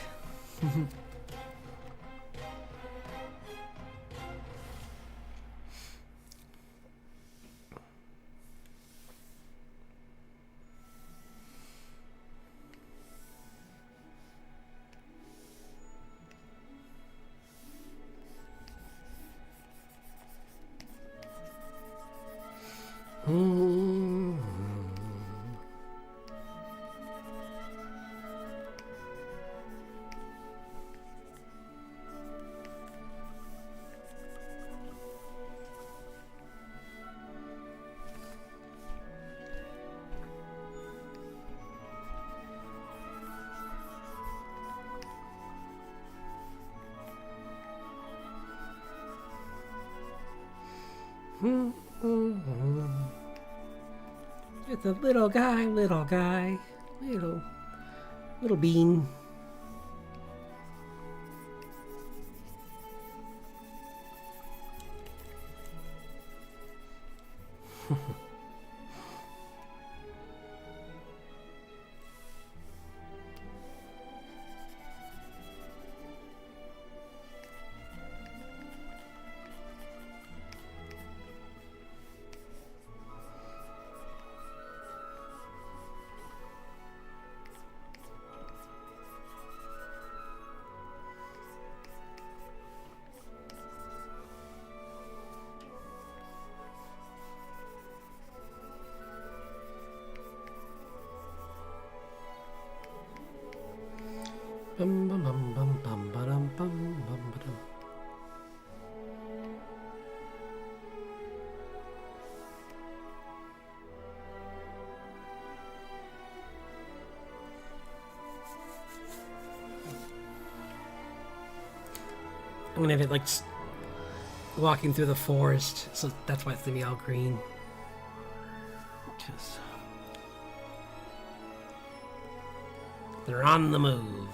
It's a little guy, little bean. Bum, bum, bum, bum, bum, ba-dum, bum, bum, ba-dum. I'm gonna have it like walking through the forest, so that's why it's gonna be all green. Just They're on the move.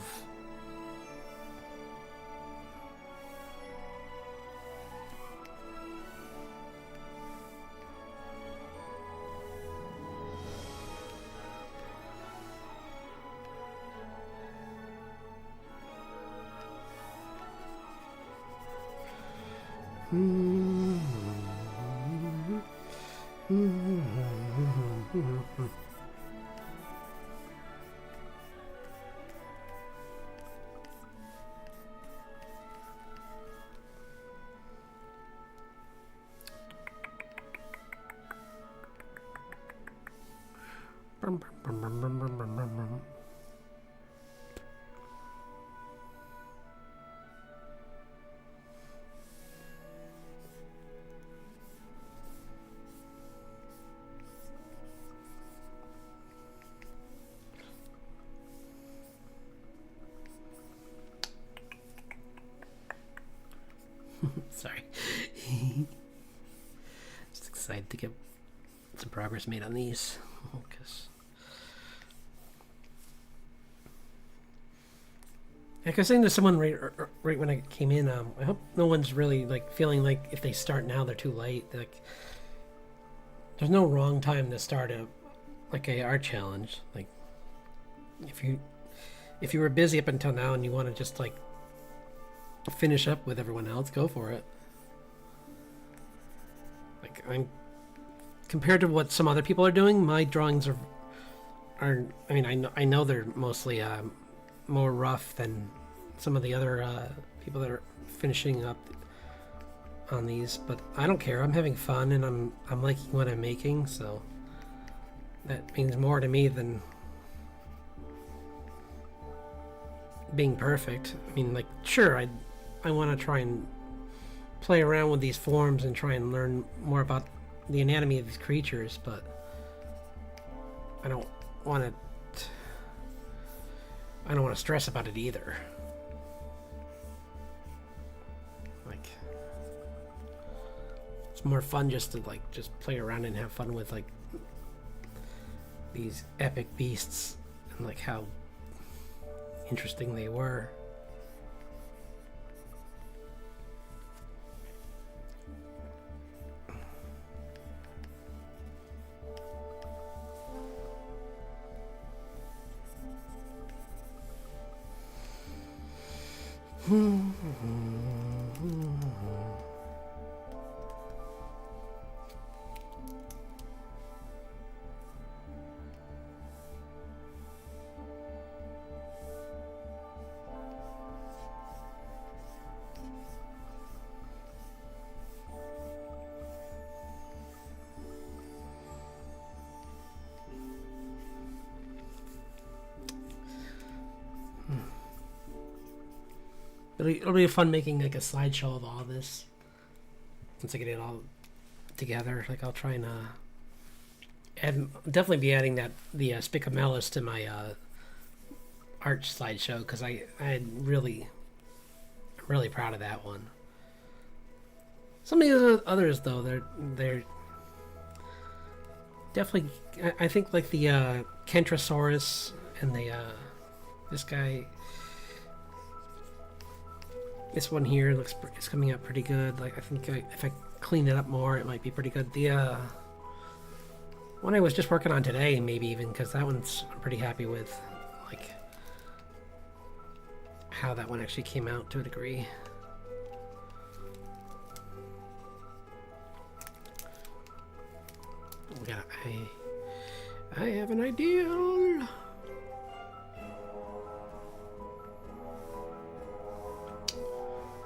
Sorry. Just excited to get some progress made on these. Like I was saying to someone right when I came in, I hope no one's really like feeling like if they start now they're too late. Like, there's no wrong time to start a art challenge. Like, if you were busy up until now and you want to just like finish up with everyone else, go for it. Like, compared to what some other people are doing, my drawings are I mean, I know they're mostly more rough than some of the other people that are finishing up on these, but I don't care. I'm having fun and I'm liking what I'm making, so that means more to me than being perfect. I mean, like, sure, I want to try and play around with these forms and try and learn more about the anatomy of these creatures, but I don't want to stress about it either. Like, it's more fun just to like just play around and have fun with like these epic beasts and like how interesting they were. It'll be fun making like a slideshow of all this once I get it all together. Like, I'll try and definitely be adding the Spicamellis to my art slideshow, because I'm really proud of that one. Some of the others though, they're definitely, I think, like the Kentrosaurus and the this guy. This one here it's coming out pretty good. Like, I think if I clean it up more, it might be pretty good. The one I was just working on today, maybe even, because that one's I'm pretty happy with, like, how that one actually came out to a degree. Yeah, I have an ideal.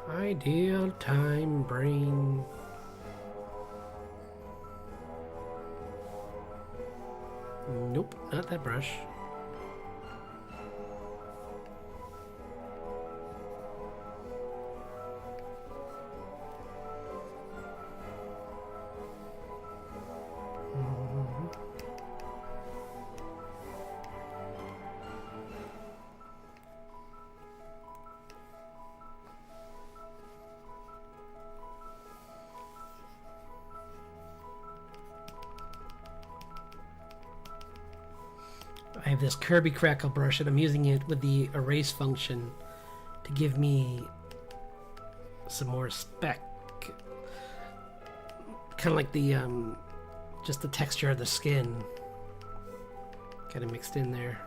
Ideal time brain. Nope, not that brush. I have this Kirby Crackle brush and I'm using it with the erase function to give me some more speck. Kind of like the, just the texture of the skin. Kind of mixed in there.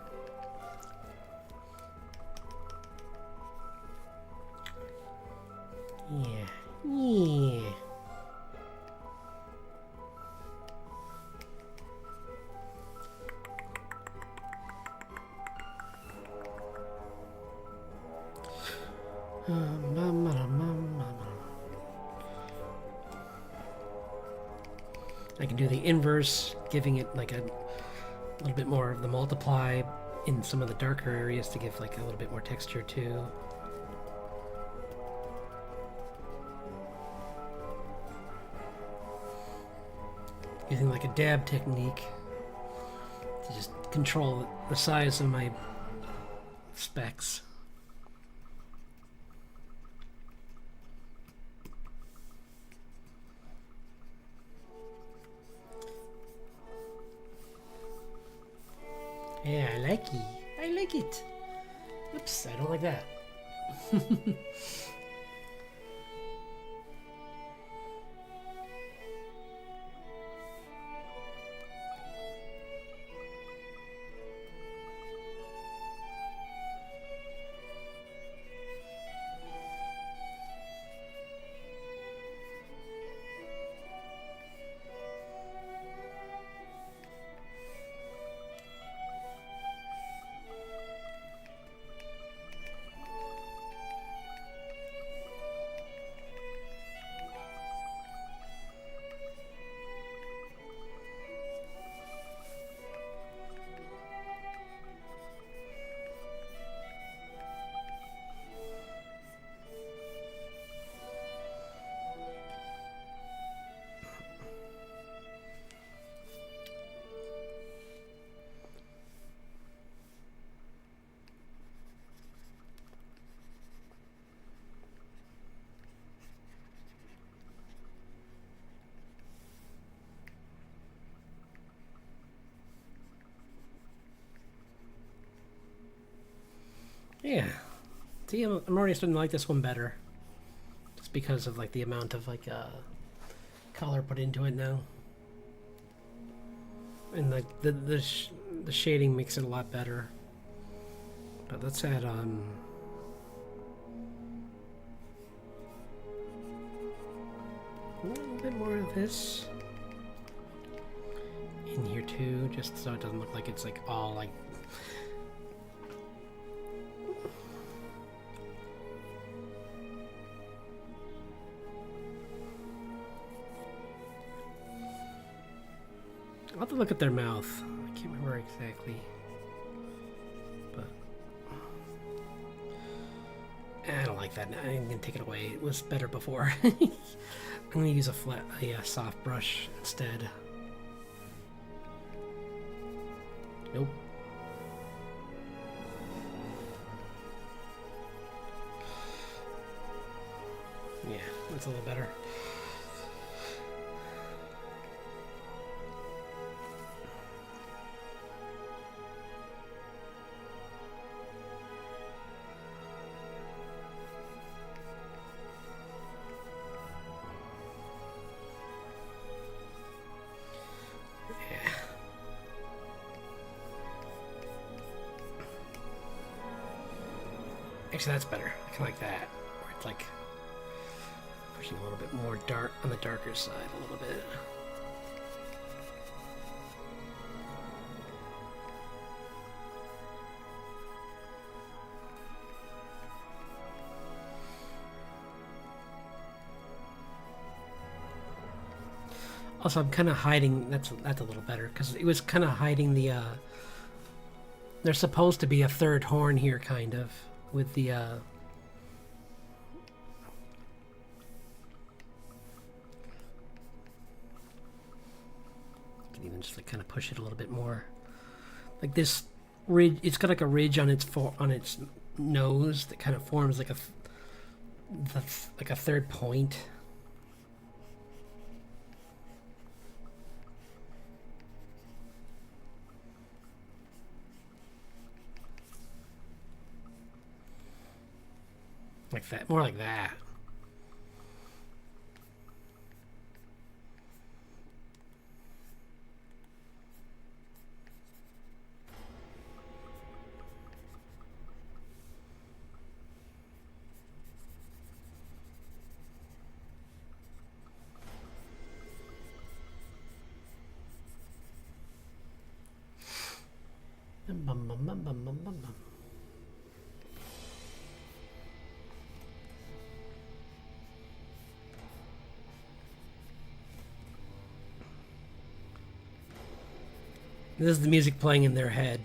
Yeah. Yeah. I can do the inverse, giving it like a little bit more of the multiply in some of the darker areas to give like a little bit more texture too. Using like a dab technique to just control the size of my specks. Yeah, I like it. I like it. Oops, I don't like that. Yeah. See, I'm already starting to like this one better. Just because of like the amount of like color put into it now. And like the shading makes it a lot better. But let's add a little bit more of this in here too, just so it doesn't look like it's like all like I'll have to look at their mouth. I can't remember exactly. But I don't like that. I'm going to take it away. It was better before. I'm going to use a soft brush instead. Nope. Yeah, that's a little better. Actually, that's better. I kind of like that. Where it's like pushing a little bit more dark on the darker side a little bit. Also, I'm kind of hiding. That's a little better because it was kind of hiding the. There's supposed to be a third horn here, kind of. With the can even just like kind of push it a little bit more, like this ridge. It's got like a ridge on its nose that kind of forms like like a third point. Like that. More like that. Bum, bum, bum, bum, bum, bum, bum. This is the music playing in their head.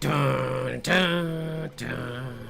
Dun, dun, dun.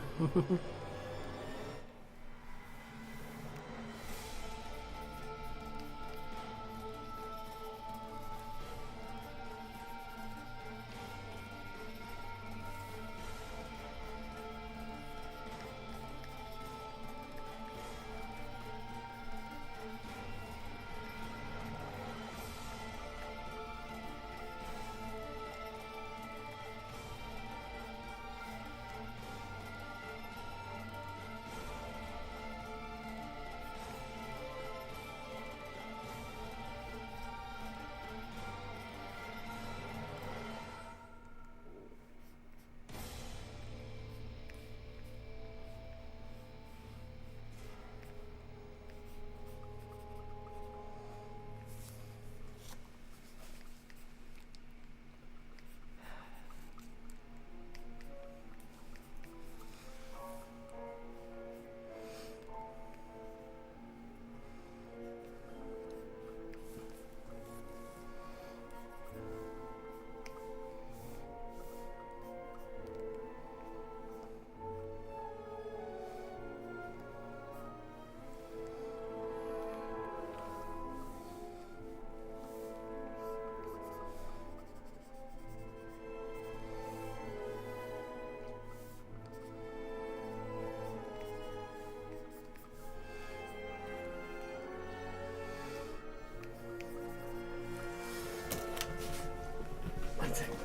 One second.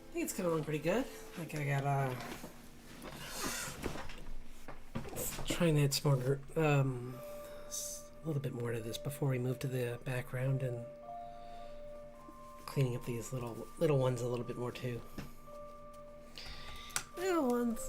I think it's coming along pretty good. Like I got trying to add some more, a little bit more to this before we move to the background, and cleaning up these little ones a little bit more too. Little ones.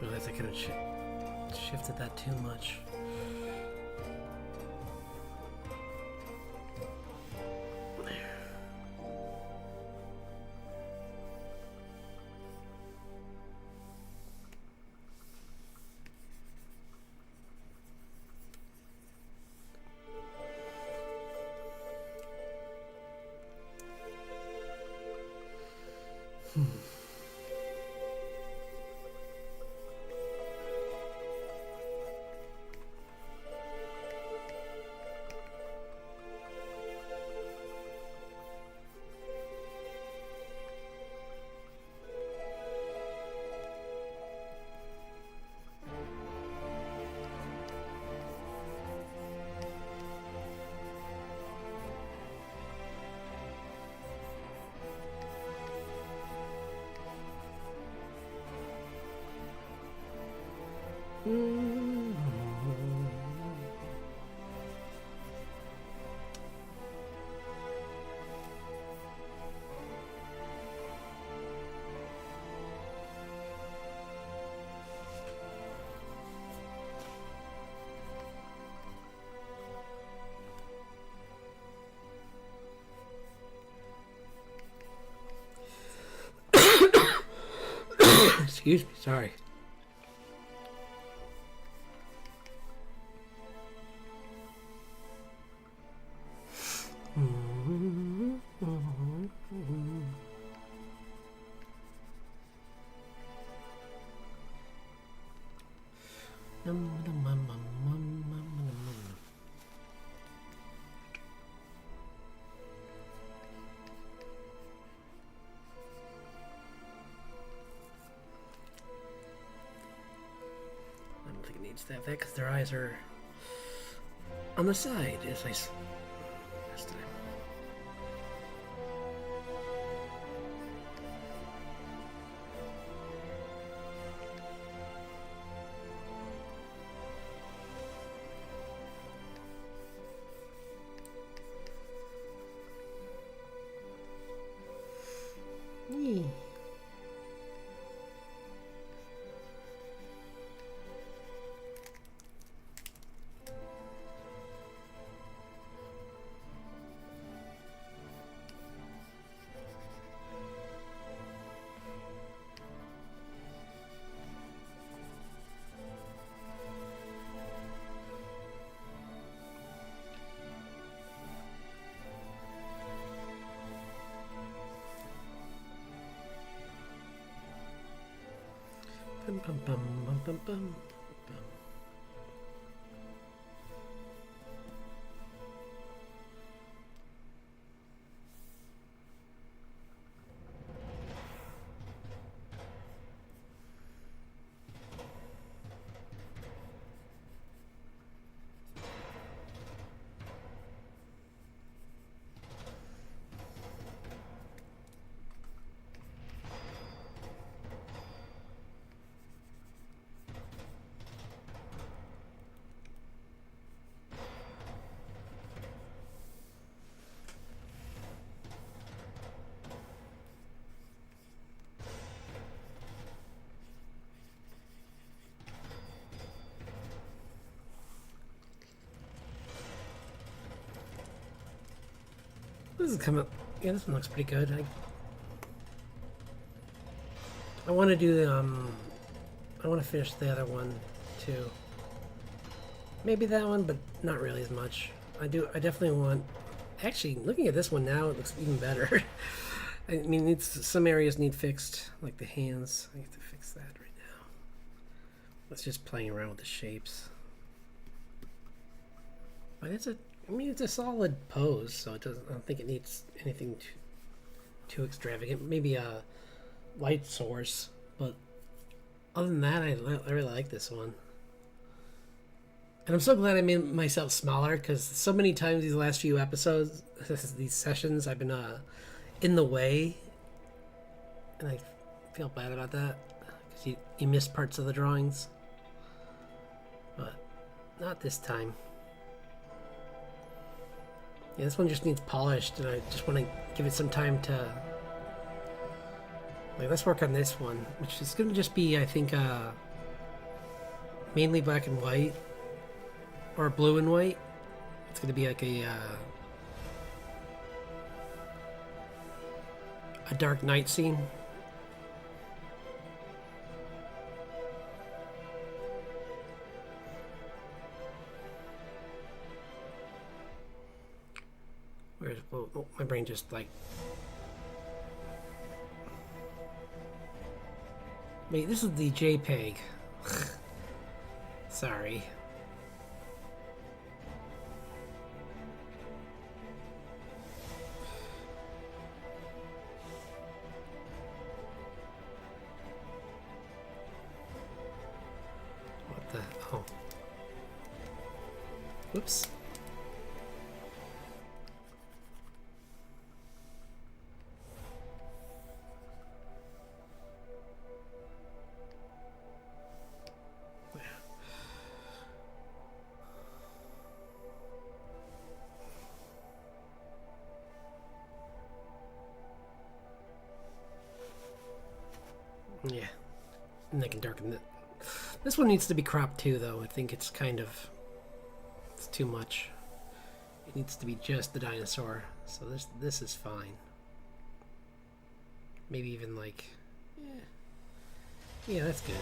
realize I could have shifted that too much. Excuse me, sorry. That because their eyes are on the side, as I last time. Bum, bum, bum, bum, bum, bum. This is coming. Yeah, this one looks pretty good. I want to do the I want to finish the other one too. Maybe that one, but not really as much. I definitely want. Actually, looking at this one now, it looks even better. I mean, some areas need fixed, like the hands. I have to fix that right now. It's just playing around with the shapes. But it's a solid pose, so it doesn't. I don't think it needs anything too extravagant. Maybe a light source, but other than that, I really like this one. And I'm so glad I made myself smaller because so many times these last few episodes, these sessions, I've been in the way, and I feel bad about that because you miss parts of the drawings, but not this time. Yeah, this one just needs polished, and I just want to give it some time to. Like, let's work on this one, which is going to just be, I think, mainly black and white, or blue and white. It's going to be like a dark night scene. Where's my brain just like. Wait, this is the JPEG. Sorry. What the? Oh. Whoops. Yeah, and I can darken it. This one needs to be cropped too, though. I think it's kind of, it's too much. It needs to be just the dinosaur. So this is fine. Maybe even like, yeah, that's good.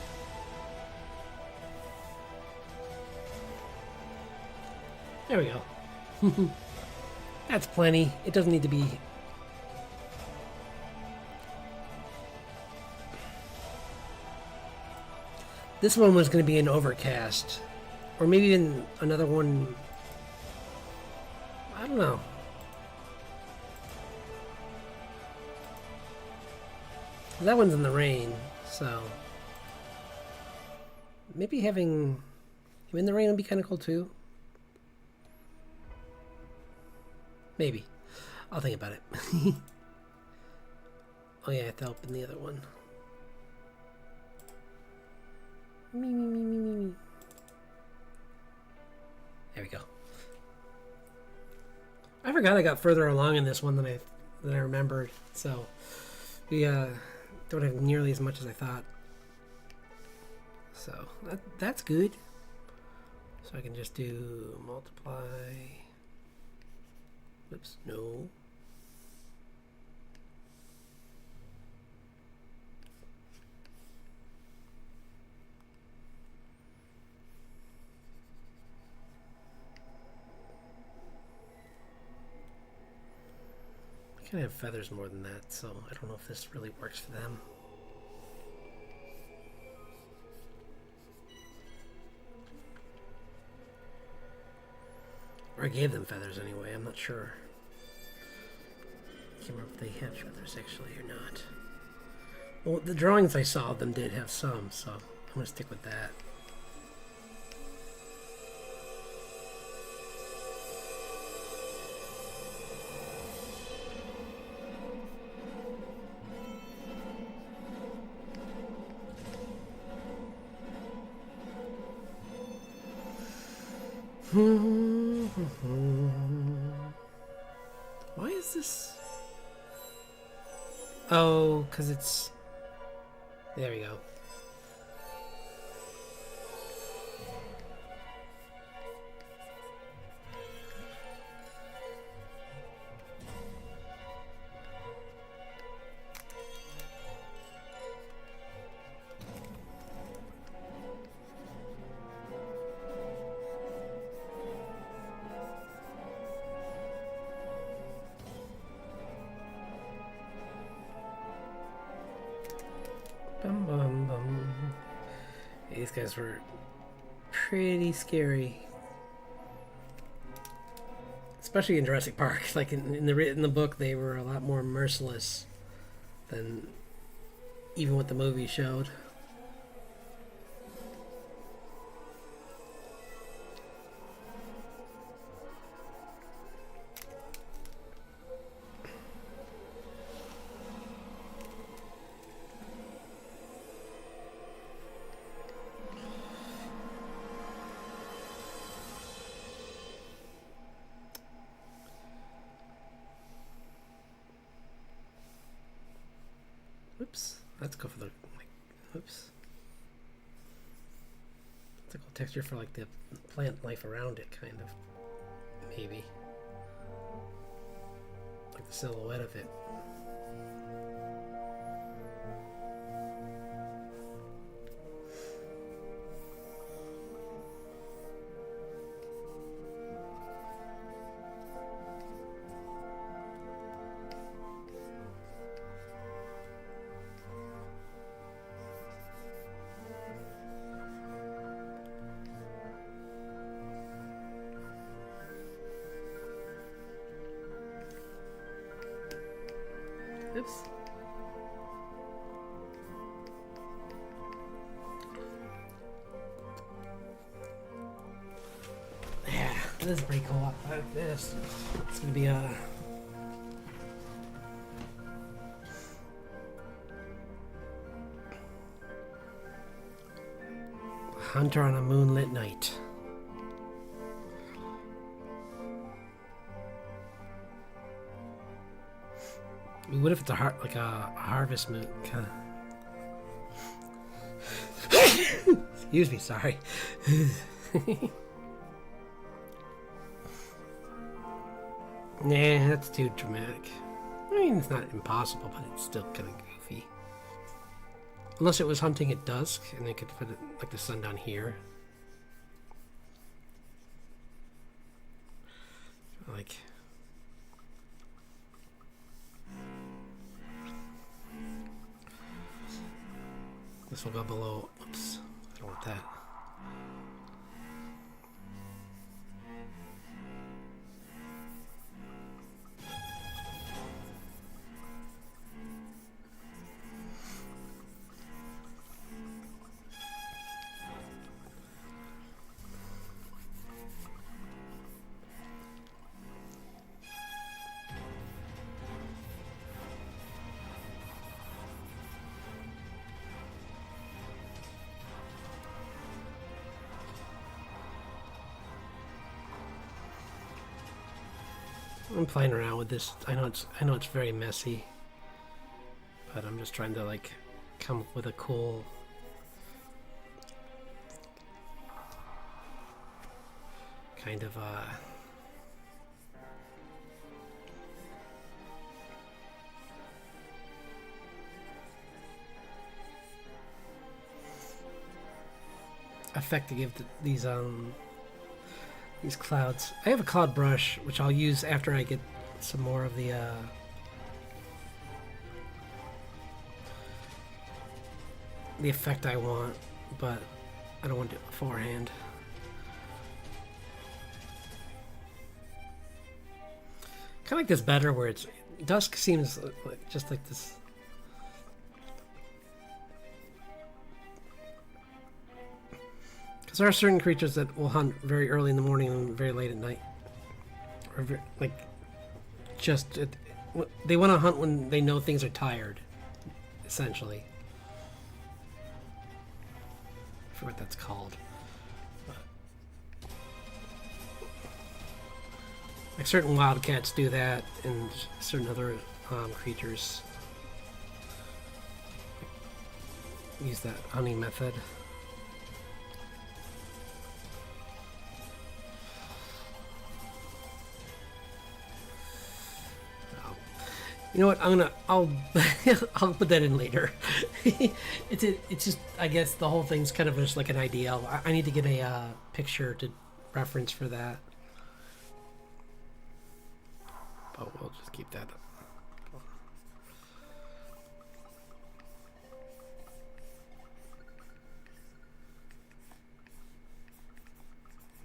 There we go. That's plenty. It doesn't need to be. This one was going to be an overcast. Or maybe even another one. I don't know. That one's in the rain, so. Maybe having him in the rain would be kind of cool too. Maybe. I'll think about it. Oh yeah, I have to open the other one. Me. There we go. I forgot I got further along in this one than I remembered. So we don't have nearly as much as I thought. So that's good. So I can just do multiply. Whoops, no. I have feathers more than that, so I don't know if this really works for them. Or I gave them feathers anyway, I'm not sure. I can't remember if they have feathers actually or not. Well, the drawings I saw of them did have some, so I'm going to stick with that. Why is this? Oh, because it's... There we go. These guys were pretty scary, especially in Jurassic Park. Like in the book, they were a lot more merciless than even what the movie showed. let's go for the, like, oops. It's a cool texture for like the plant life around it, kind of. Maybe. Like the silhouette of it. Oops. Yeah, this is pretty cool. I like this. It's gonna be a hunter on a moonlit night. What if it's a like a harvest moon? Kind of. Excuse me, sorry. Nah, that's too dramatic. I mean, it's not impossible, but it's still kind of goofy. Unless it was hunting at dusk, and they could put it like the sun down here. Like. This will go below. Oops, I don't want that. I'm playing around with this. I know it's very messy, but I'm just trying to like come up with a cool kind of effect to give these clouds. I have a cloud brush, which I'll use after I get some more of the effect I want, but I don't want to do it beforehand. Kind of like this better, where it's dusk seems like just like this. Because there are certain creatures that will hunt very early in the morning and very late at night. Or very, like, just... they want to hunt when they know things are tired, essentially. I forget what that's called. But, like, certain wildcats do that, and certain other creatures use that hunting method. You know what? I'll I'll put that in later. It's just, I guess the whole thing's kind of just like an idea. I need to get a picture to reference for that. But we'll just keep that up.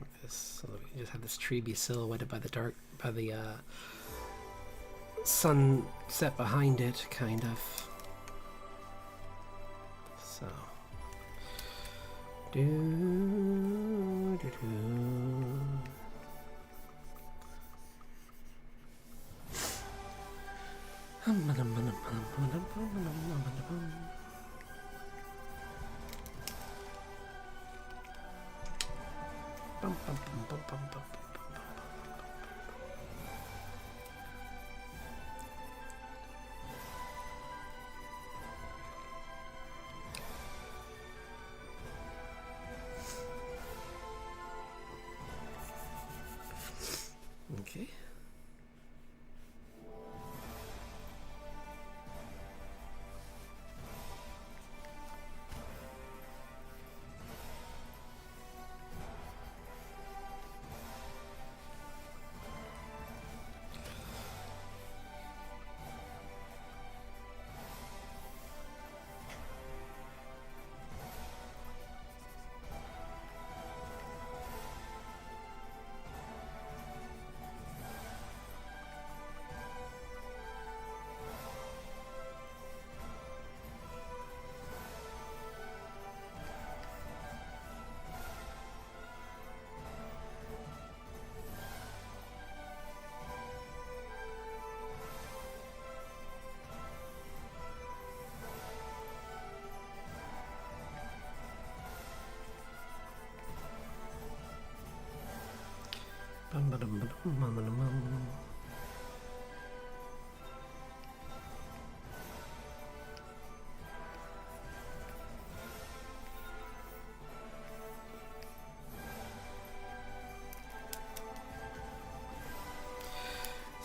Like this, so that we just have this tree be silhouetted by the sun set behind it, kind of. So,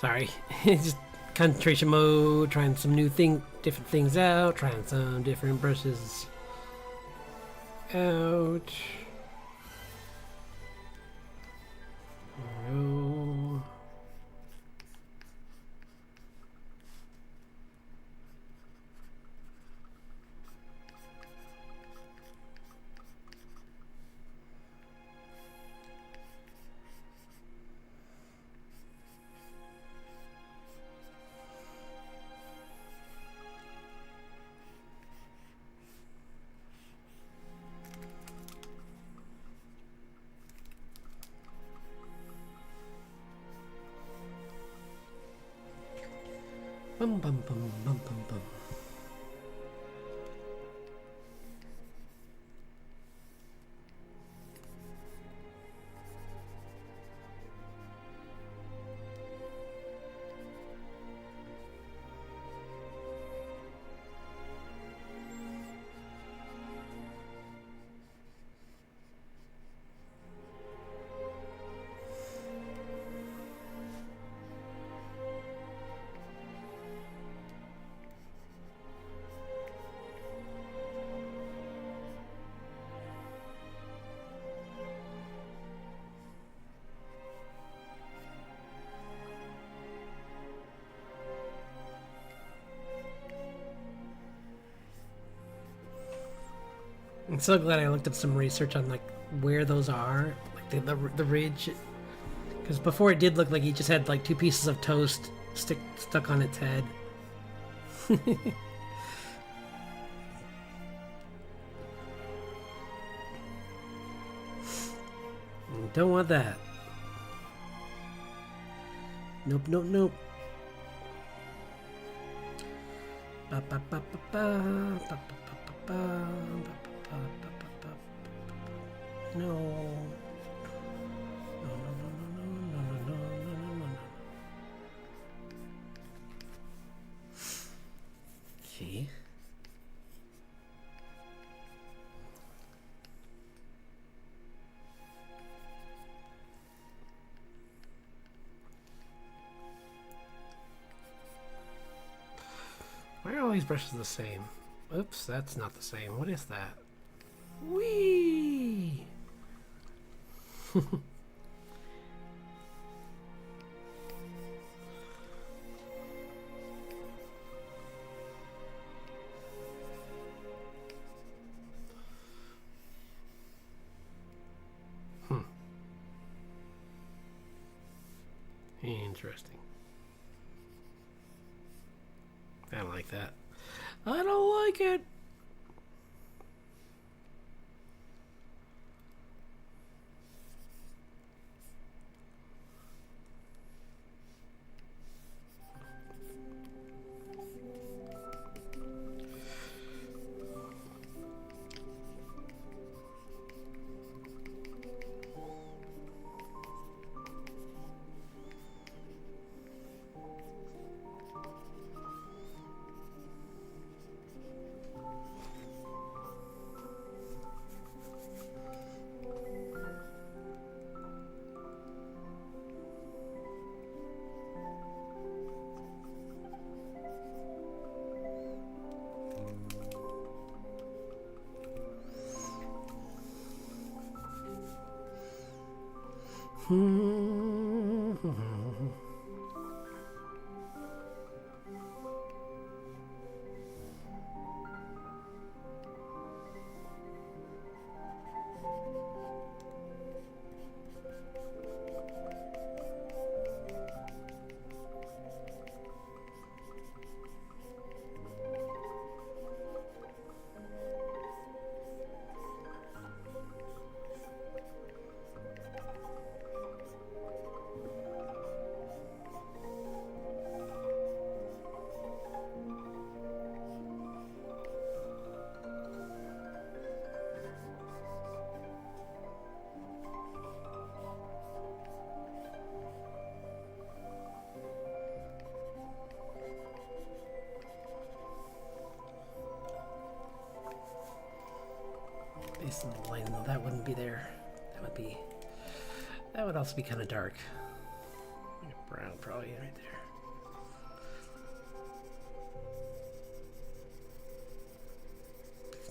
Sorry. Just concentration mode, trying some different things out, trying some different brushes out. Oh. Bum bum bum bum bum bum. I'm so glad I looked up some research on like where those are, like the ridge, because before it did look like he just had like two pieces of toast stuck on its head. Don't want that. Nope, nope, nope. Ba, ba, ba, ba, ba, ba, ba, ba, ba, ba. No. No, no, no, no, no, no, no, no, no, no. Okay. Why are all these brushes the same? Oops, that's not the same. What is that? Whee! Interesting. I don't like that. I don't like it. Based on the light, no, that wouldn't be there. That would also be kind of dark. Brown. background, probably right there.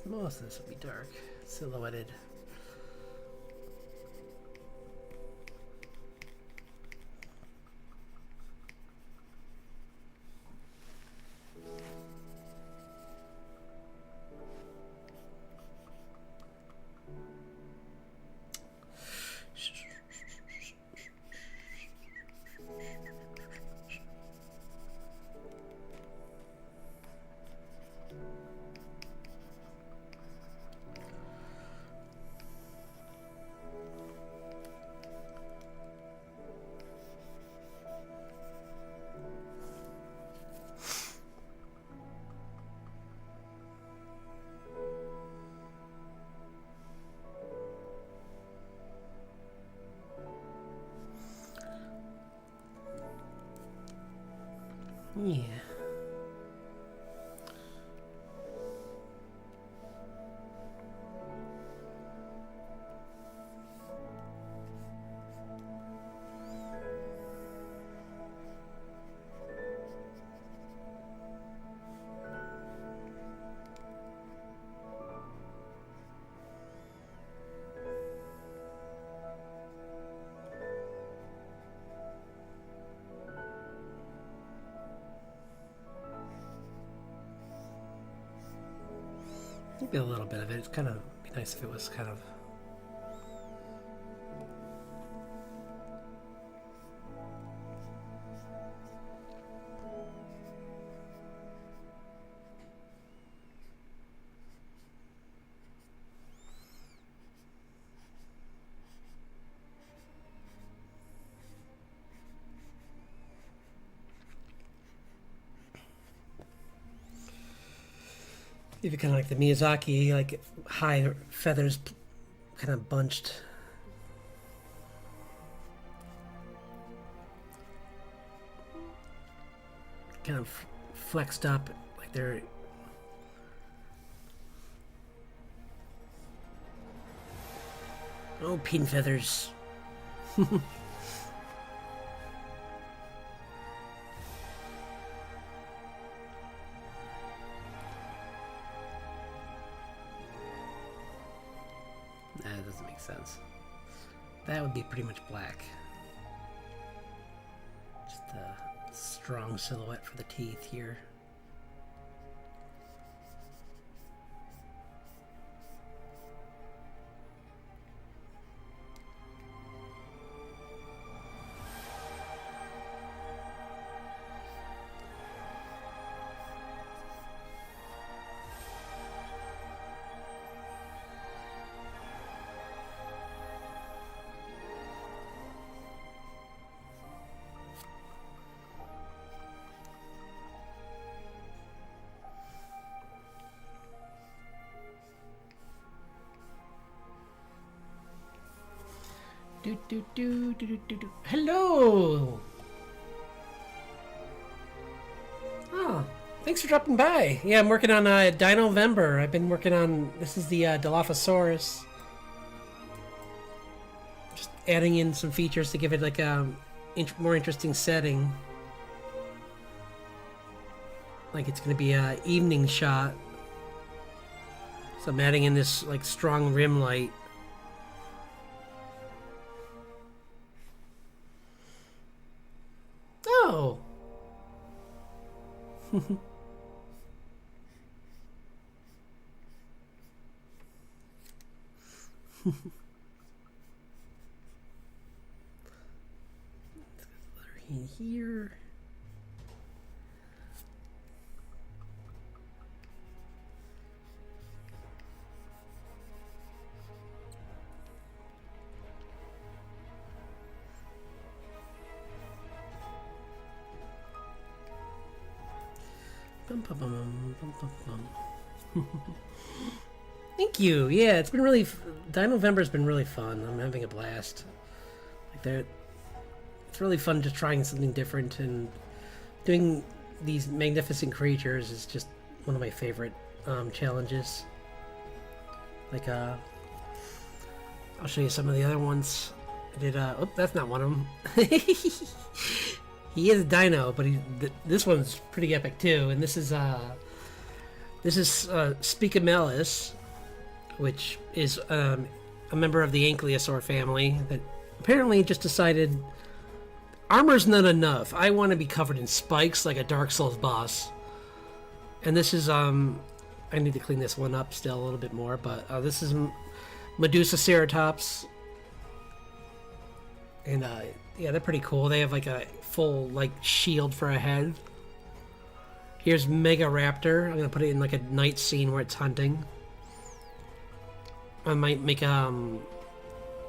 Most of this will be dark, silhouetted. Yeah. Maybe a little bit of it. It's kind of be nice if it was kind of. If you kind of like the Miyazaki, like high feathers, kind of bunched. Kind of flexed up, like they're. Oh, pin feathers. That doesn't make sense. That would be pretty much black. Just a strong silhouette for the teeth here. Hello! Oh, thanks for dropping by. Yeah, I'm working on Dinovember. I've been working on... This is the Dilophosaurus. Just adding in some features to give it like a more interesting setting. Like it's going to be a evening shot. So I'm adding in this like strong rim light. Oh. In here. Thank you. Yeah, it's been really. Dinovember's been really fun. I'm having a blast. Like it's really fun just trying something different, and doing these magnificent creatures is just one of my favorite challenges. Like I'll show you some of the other ones. I did. Oh, that's not one of them. He is a dino, but this one's pretty epic too. And this is Spicamellis, which is a member of the Ankylosaur family that apparently just decided armor's not enough. I want to be covered in spikes like a Dark Souls boss. And this is I need to clean this one up still a little bit more, but this is Medusa Ceratops. And yeah, they're pretty cool. They have like a full like shield for a head. Here's Mega Raptor. I'm gonna put it in like a night scene where it's hunting. I might make and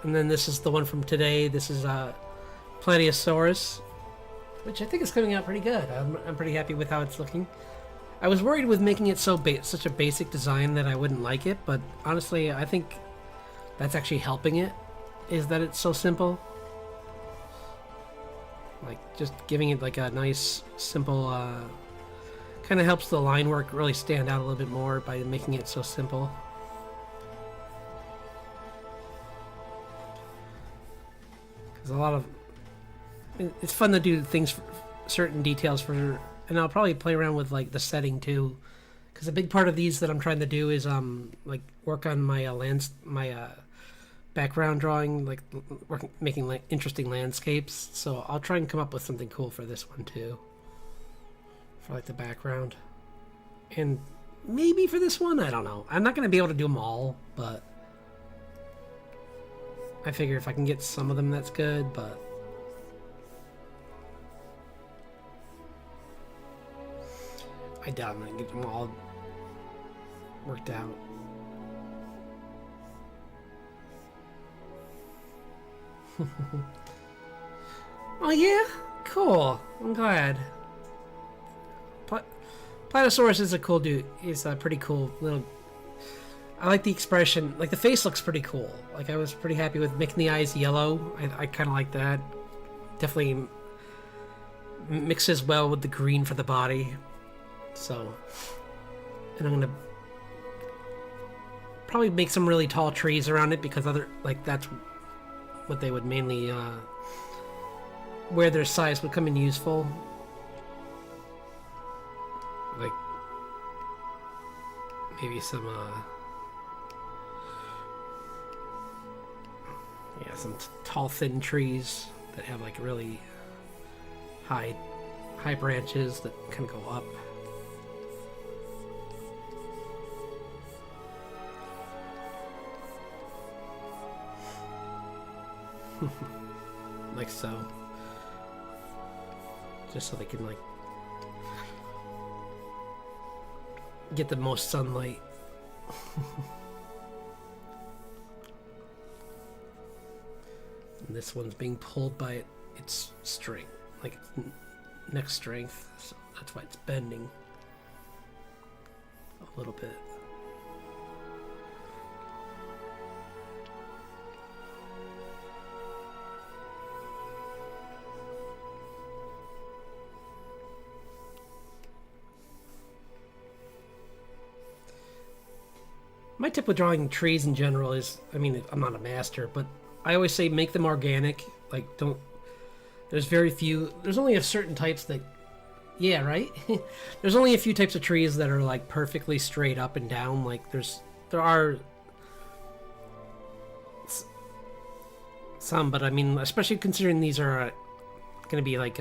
then this is the one from today. This is Plateosaurus, which I think is coming out pretty good. I'm pretty happy with how it's looking. I was worried with making it such a basic design that I wouldn't like it, but honestly, I think that's actually helping it. Is that it's so simple. Like just giving it like a nice, simple. Kind of helps the line work really stand out a little bit more by making it so simple. Because a lot of it's fun to do things for certain details for, and I'll probably play around with like the setting too. Because a big part of these that I'm trying to do is like work on my background drawing, like making like interesting landscapes. So I'll try and come up with something cool for this one too. For like the background, and maybe for this one, I don't know. I'm not gonna be able to do them all, but I figure if I can get some of them, that's good. But I doubt I'm gonna get them all worked out. Oh yeah, cool. I'm glad. Plateosaurus is a cool dude. He's a pretty cool little. I like the expression. Like the face looks pretty cool. Like I was pretty happy with making the eyes yellow. I kind of like that. Definitely mixes well with the green for the body. So, and I'm gonna probably make some really tall trees around it because that's what they would mainly where their size would come in useful. Like maybe some some tall thin trees that have like really high branches that kind of go up. Like so, just so they can like get the most sunlight. And this one's being pulled by its strength, like its neck strength, so that's why it's bending a little bit. My tip with drawing trees in general is, I mean, I'm not a master, but I always say make them organic. Like, there's only a certain types that, yeah, right? There's only a few types of trees that are like perfectly straight up and down. Like, there are some, but I mean, especially considering these are going to be like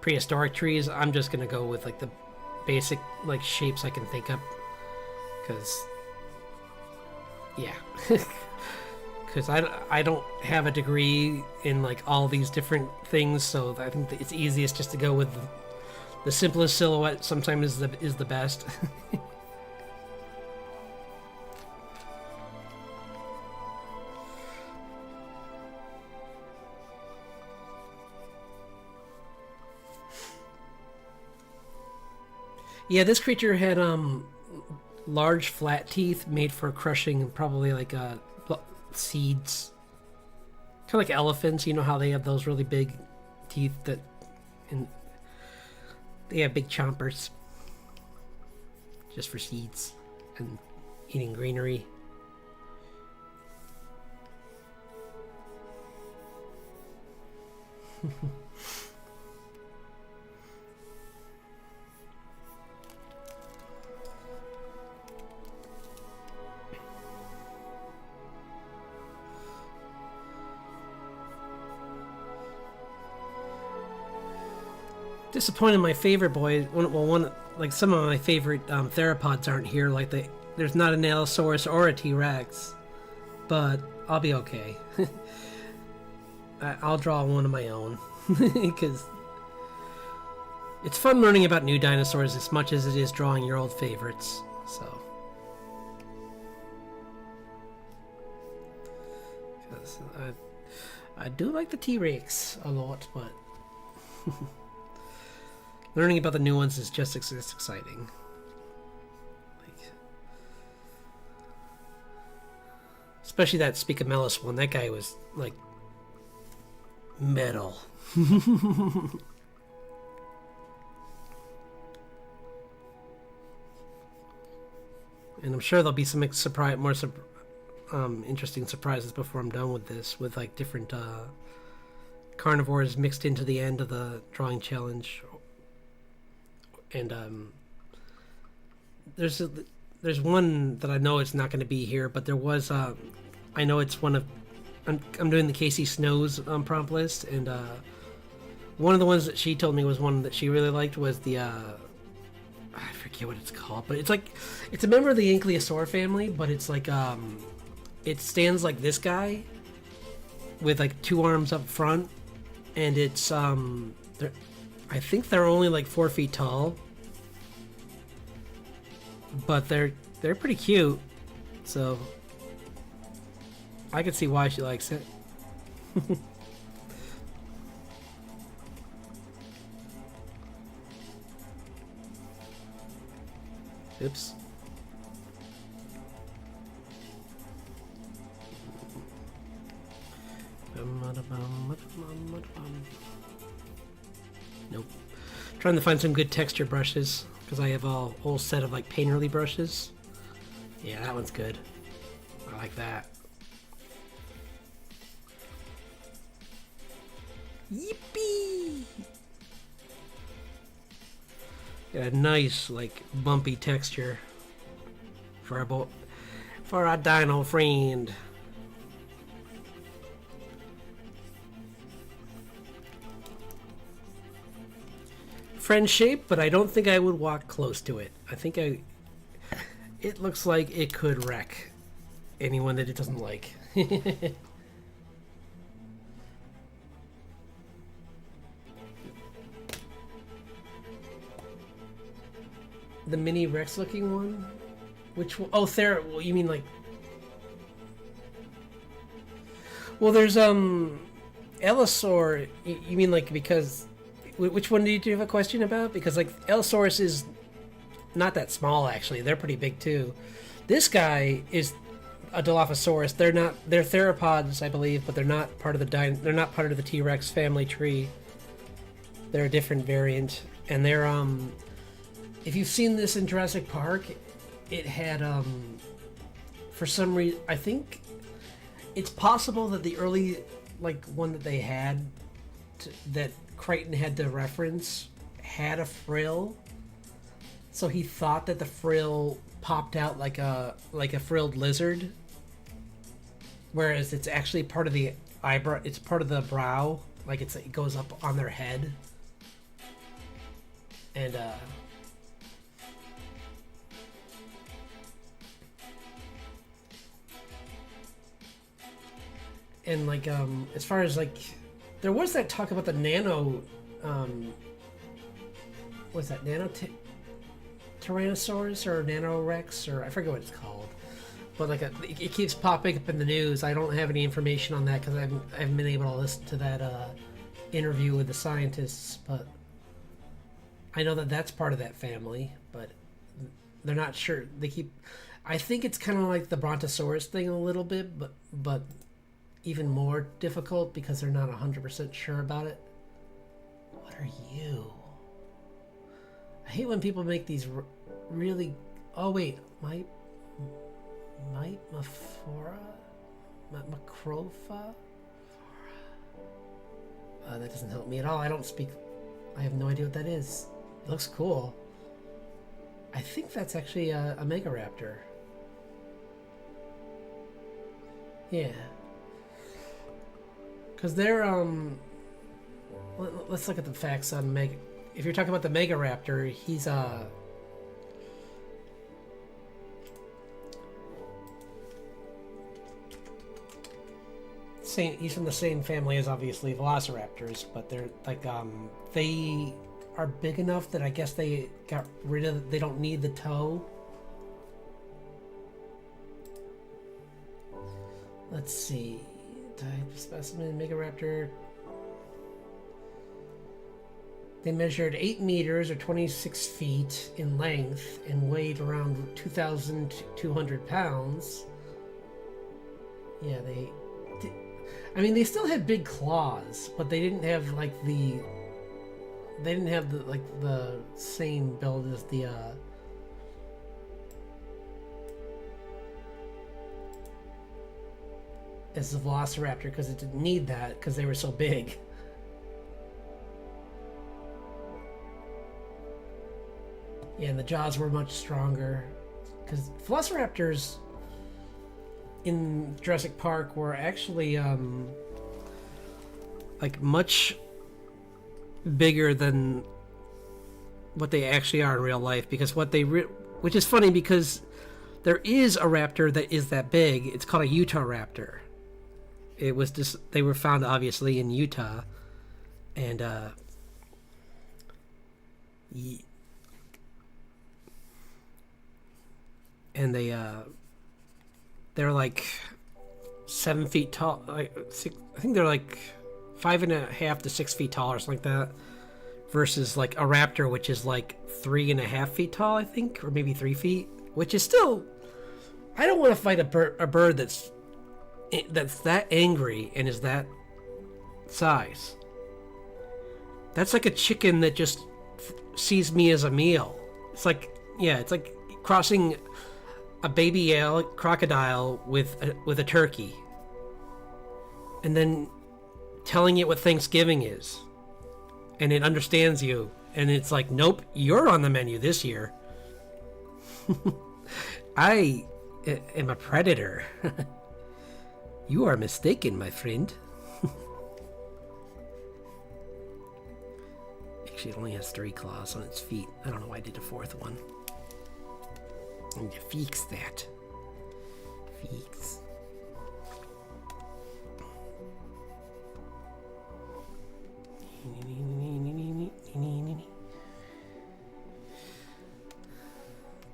prehistoric trees, I'm just going to go with like the basic like shapes I can think of. Because, yeah. Because I don't have a degree in like all these different things, so I think that it's easiest just to go with the simplest silhouette. Sometimes is the best. Yeah, this creature had large flat teeth made for crushing probably like seeds. Kind of like elephants, you know how they have those really big teeth and they have big chompers just for seeds and eating greenery. Disappointed my favorite boy. One like some of my favorite theropods aren't here. Like there's not an Allosaurus or a T-Rex, but I'll be okay. I'll draw one of my own because it's fun learning about new dinosaurs as much as it is drawing your old favorites. So, because I do like the T-Rex a lot, but learning about the new ones is just as exciting. Like, especially that Spicamellis one. That guy was like metal. And I'm sure there'll be some interesting surprises before I'm done with this, with like different carnivores mixed into the end of the drawing challenge. And there's one that I know it's not going to be here, but there was I know it's one of I'm doing the Casey Snow's prompt list, and one of the ones that she told me was one that she really liked was the I forget what it's called, but it's like it's a member of the Ankylosaur family, but it's like it stands like this guy with like two arms up front, and it's I think they're only like 4 feet tall, but they're pretty cute, so I can see why she likes it. Oops. Nope. Trying to find some good texture brushes because I have a whole set of like painterly brushes. Yeah, that one's good. I like that. Yippee! Got a nice like bumpy texture for our dino friend. Friend shape, but I don't think I would walk close to it. I think it looks like it could wreck anyone that it doesn't like. The mini Rex looking one? Which one? Oh, well, you mean like... Well, there's, Allosaur, you mean like because... Which one do you have a question about? Because like Allosaurus is not that small actually. They're pretty big too. This guy is a Dilophosaurus. They're theropods, I believe, but they're not part of the T-Rex family tree. They're a different variant, and they're if you've seen this in Jurassic Park, it had for some reason, I think it's possible that the early like one that they had that Crichton had to reference had a frill, so he thought that the frill popped out like a frilled lizard, whereas it's actually part of the eyebrow. It's part of the brow, like it goes up on their head, and like as far as like. There was that talk about the nano, what's that, Tyrannosaurus or Nanorex, or I forget what it's called. But like it keeps popping up in the news. I don't have any information on that because I haven't been able to listen to that interview with the scientists. But I know that that's part of that family, but they're not sure. I think it's kind of like the Brontosaurus thing a little bit, but even more difficult because they're not 100% sure about it. What are you? I hate when people make these really... Oh wait, Macropha? That doesn't help me at all. I don't speak... I have no idea what that is. It looks cool. I think that's actually a Megaraptor. Yeah. Because they're, let's look at the facts on if you're talking about the Megaraptor, he's he's from the same family as obviously Velociraptors, but they're like they are big enough that I guess they got rid of. They don't need the toe. Let's see. Type of specimen, Megaraptor. They measured 8 meters or 26 feet in length and weighed around 2,200 pounds. Yeah, I mean, they still had big claws, but they didn't have like the. They didn't have the same build as the. As the Velociraptor, because it didn't need that because they were so big. Yeah, and the jaws were much stronger because Velociraptors in Jurassic Park were actually like much bigger than what they actually are in real life, because which is funny because there is a raptor that is that big. It's called a Utah raptor. It was just they were found obviously in Utah, and they're like 7 feet tall. I think they're like 5.5 to 6 feet tall or something like that. Versus like a raptor, which is like 3.5 feet tall, I think, or maybe 3 feet, which is still. I don't want to fight a bird that's that angry and is that size. That's like a chicken that just sees me as a meal. It's like crossing a baby crocodile with a turkey, and then telling it what Thanksgiving is, and it understands you, and it's like, nope, you're on the menu this year. I am a predator. You are mistaken, my friend. Actually, it only has 3 claws on its feet. I don't know why I did a 4th one. I need to fix that. Fix.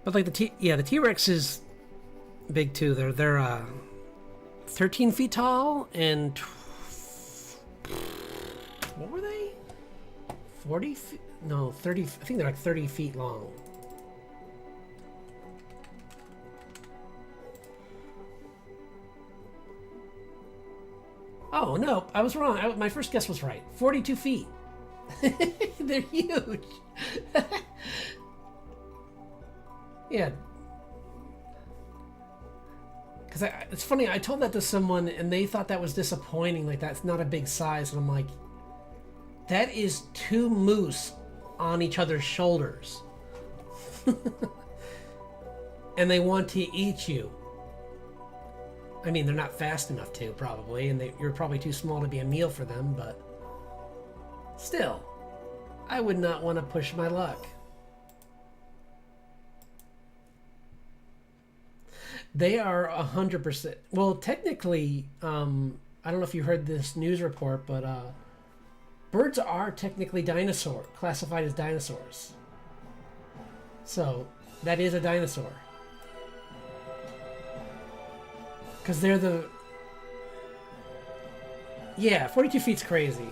But like the T-Rex is big too. They're 13 feet tall and what were they? 40 feet? No, 30. I think they're like 30 feet long. Oh no, I was wrong. My first guess was right. 42 feet. They're huge. Yeah. Because it's funny, I told that to someone and they thought that was disappointing. Like, that's not a big size. And I'm like, that is 2 moose on each other's shoulders. And they want to eat you. I mean, they're not fast enough to, probably. And you're probably too small to be a meal for them. But still, I would not want to push my luck. They are 100%. Well, technically, I don't know if you heard this news report, but birds are technically classified as dinosaurs. So that is a dinosaur. Because they're the. Yeah, 42 feet's crazy.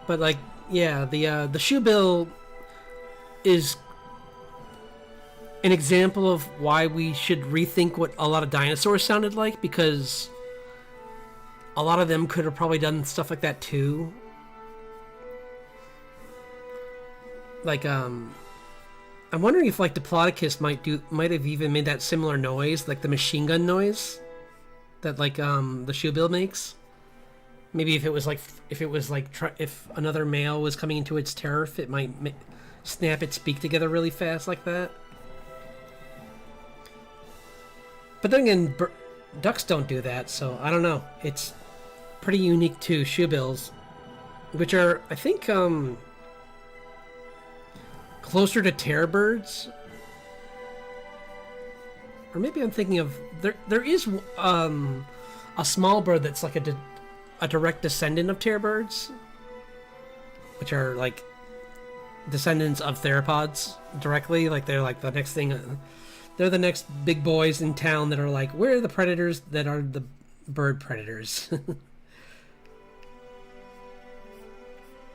But like, yeah, the shoebill is an example of why we should rethink what a lot of dinosaurs sounded like, because a lot of them could have probably done stuff like that too. Like, I'm wondering if like Diplodocus might have even made that similar noise, like the machine gun noise that like the shoebill makes. Maybe if another male was coming into its turf, it might snap its beak together really fast like that. But then again, ducks don't do that, so I don't know. It's pretty unique to shoebills. which are, I think, closer to terror birds. Or maybe I'm thinking of... There is a small bird that's like a direct descendant of terror birds, which are like descendants of theropods directly. Like they're like the next thing... They're the next big boys in town that are like, where are the predators that are the bird predators?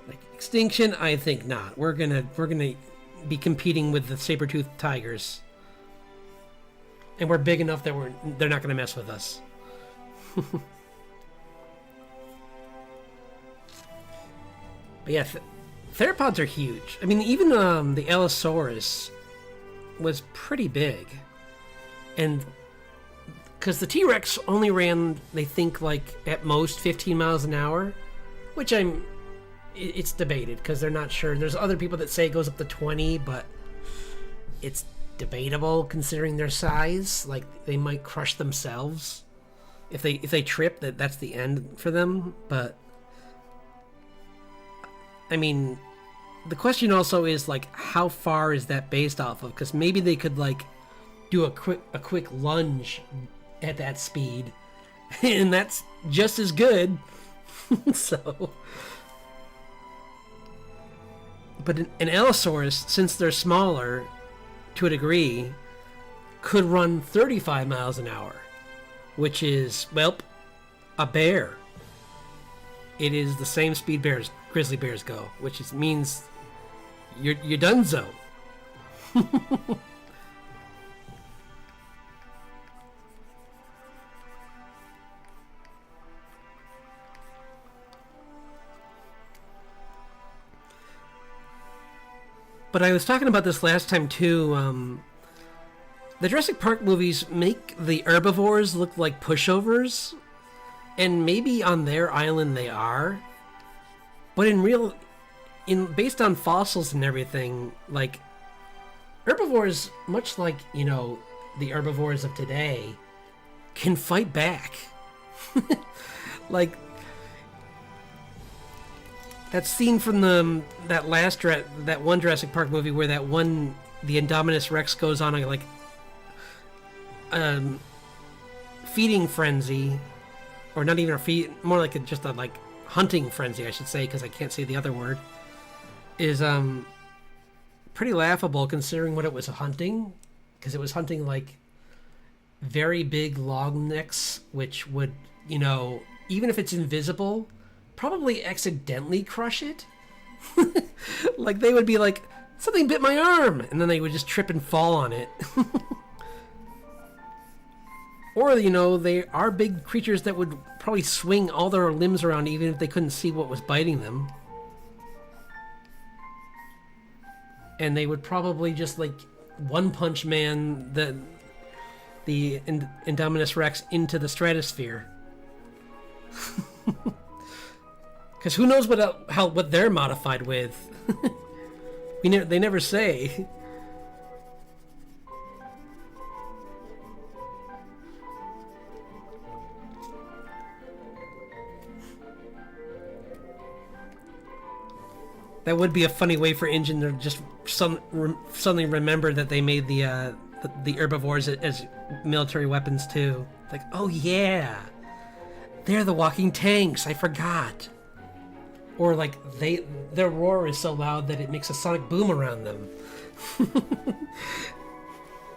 Like extinction, I think not. We're gonna be competing with the saber-toothed tigers. And we're big enough that they're not gonna mess with us. But yeah, theropods are huge. I mean, even the Allosaurus was pretty big. And because the T-Rex only ran, they think, like, at most 15 miles an hour, which it's debated because they're not sure. There's other people that say it goes up to 20, but it's debatable considering their size. Like, they might crush themselves if they trip. That's the end for them. But I mean, the question also is, like, how far is that based off of? Because maybe they could, like, do a quick lunge at that speed, and that's just as good. So, but an Allosaurus, since they're smaller to a degree, could run 35 miles an hour, which is, well, a bear. It is the same speed grizzly bears go, which means you're donezo. But I was talking about this last time too. The Jurassic Park movies make the herbivores look like pushovers, and maybe on their island they are. But based on fossils and everything, like, herbivores, much like, the herbivores of today, can fight back. Like, that scene from that one Jurassic Park movie where the Indominus Rex goes on a, like, feeding frenzy, or not even more like just a, like, hunting frenzy, I should say, because I can't say the other word, is pretty laughable considering what it was hunting, because it was hunting, like, very big long necks, which would, even if it's invisible, probably accidentally crush it. Like, they would be like, something bit my arm, and then they would just trip and fall on it. Or, they are big creatures that would probably swing all their limbs around even if they couldn't see what was biting them. And they would probably just, like, one-punch man the Indominus Rex into the stratosphere. Because who knows what they're modified with? They never say. That would be a funny way for InGen to just suddenly remember that they made the herbivores as military weapons too. Like, oh yeah, they're the walking tanks. I forgot. Or like their roar is so loud that it makes a sonic boom around them.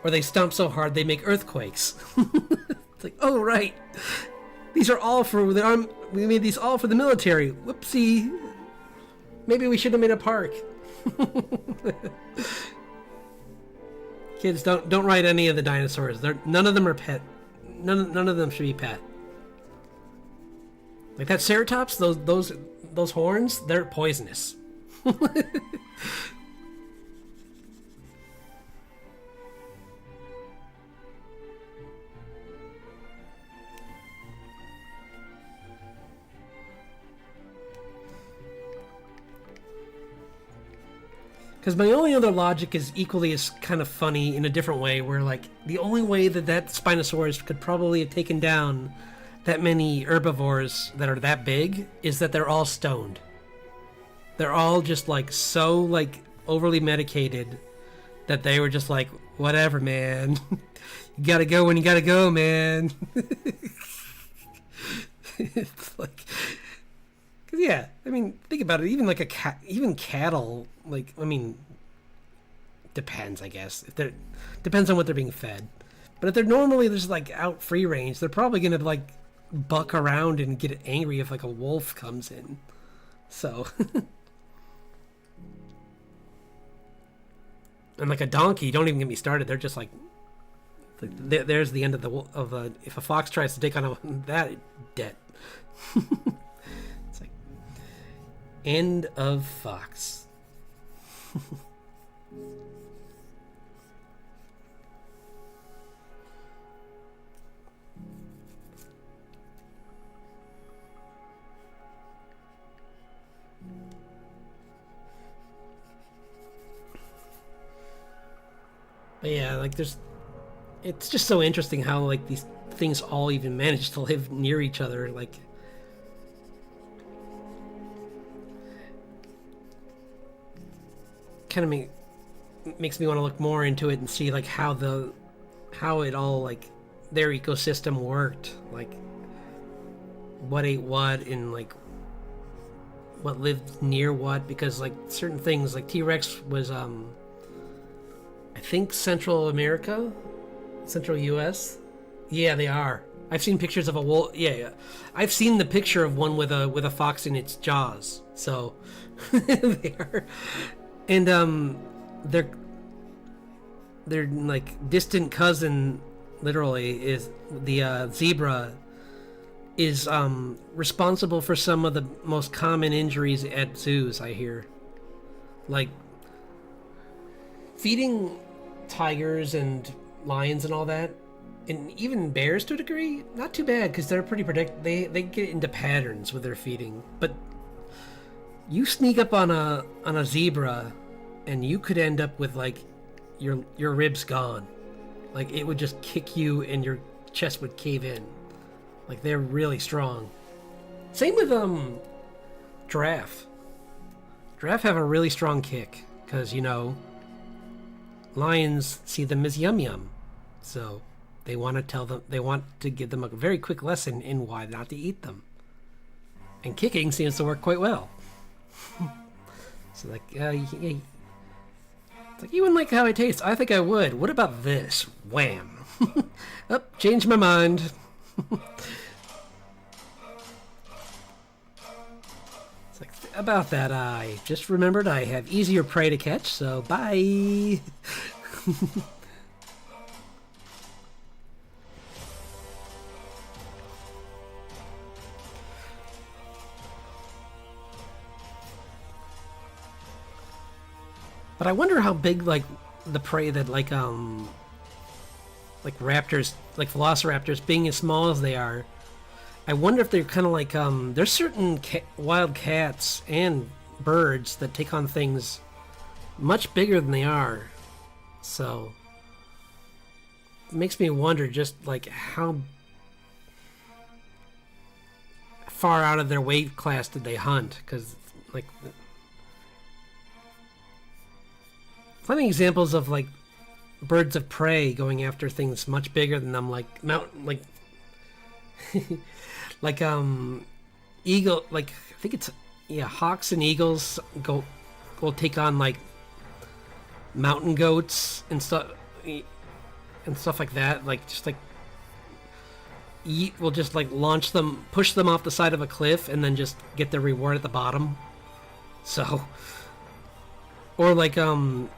Or they stomp so hard they make earthquakes. It's like, oh right, these are all for the arm. We made these all for the military. Whoopsie. Maybe we should have made a park. Kids, don't ride any of the dinosaurs. None of them are pet. None of them should be pet. Like that Ceratops, those horns, they're poisonous. Because my only other logic is equally as kind of funny in a different way, where, like, the only way that Spinosaurus could probably have taken down that many herbivores that are that big is that they're all stoned. They're all just like so like overly medicated that they were just like, whatever, man. You gotta go when you gotta go, man. It's like, cause yeah, I mean, think about it. Even like a cat, even cattle, like I mean, depends, I guess. If they're depends on what they're being fed. But if they're normally just like out free range, they're probably gonna like buck around and get angry if like a wolf comes in. So, and like a donkey, don't even get me started. They're just like, there's the end of if a fox tries to take on that, dead. It's like end of fox. But yeah, like it's just so interesting how like these things all even manage to live near each other. Like, kind of makes me want to look more into it and see like how it all like their ecosystem worked, like what ate what and like what lived near what, because like certain things like T-Rex was I think Central America, Central US. Yeah, they are. I've seen pictures of a wolf. Yeah, yeah. I've seen the picture of one with a fox in its jaws. So they are, and their like distant cousin, literally, is the zebra. Is responsible for some of the most common injuries at zoos. I hear, like feeding tigers and lions and all that, and even bears to a degree, not too bad because they're pretty they get into patterns with their feeding. But you sneak up on a zebra and you could end up with like your ribs gone. Like it would just kick you and your chest would cave in. Like they're really strong. Same with giraffe. Giraffe have a really strong kick because lions see them as yum yum, so they want to give them a very quick lesson in why not to eat them. And kicking seems to work quite well. So like, it's like, you wouldn't like how I taste. I think I would. What about this? Wham! Oh, changed my mind. It's like, about that, I just remembered I have easier prey to catch, so bye. But I wonder how big like the prey that like raptors, like velociraptors, being as small as they are, I wonder if they're kind of like there's certain wild cats and birds that take on things much bigger than they are. So it makes me wonder just like how far out of their weight class did they hunt, because like plenty of examples of like birds of prey going after things much bigger than them, like mountain, like like eagle, like I think it's, yeah, hawks and eagles will take on like mountain goats and stuff like that, like just like will just like launch them, push them off the side of a cliff, and then just get their reward at the bottom. So, or like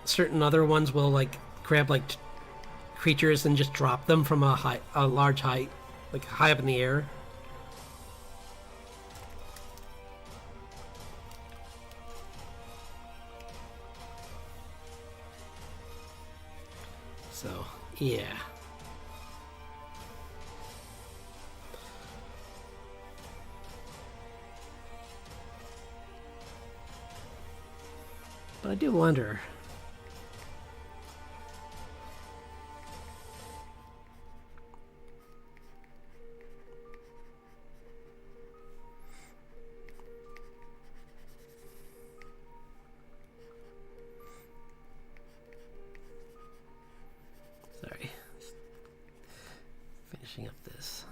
certain other ones will like grab like creatures and just drop them from a large height, like high up in the air. So, yeah. But I do wonder. finishing up this.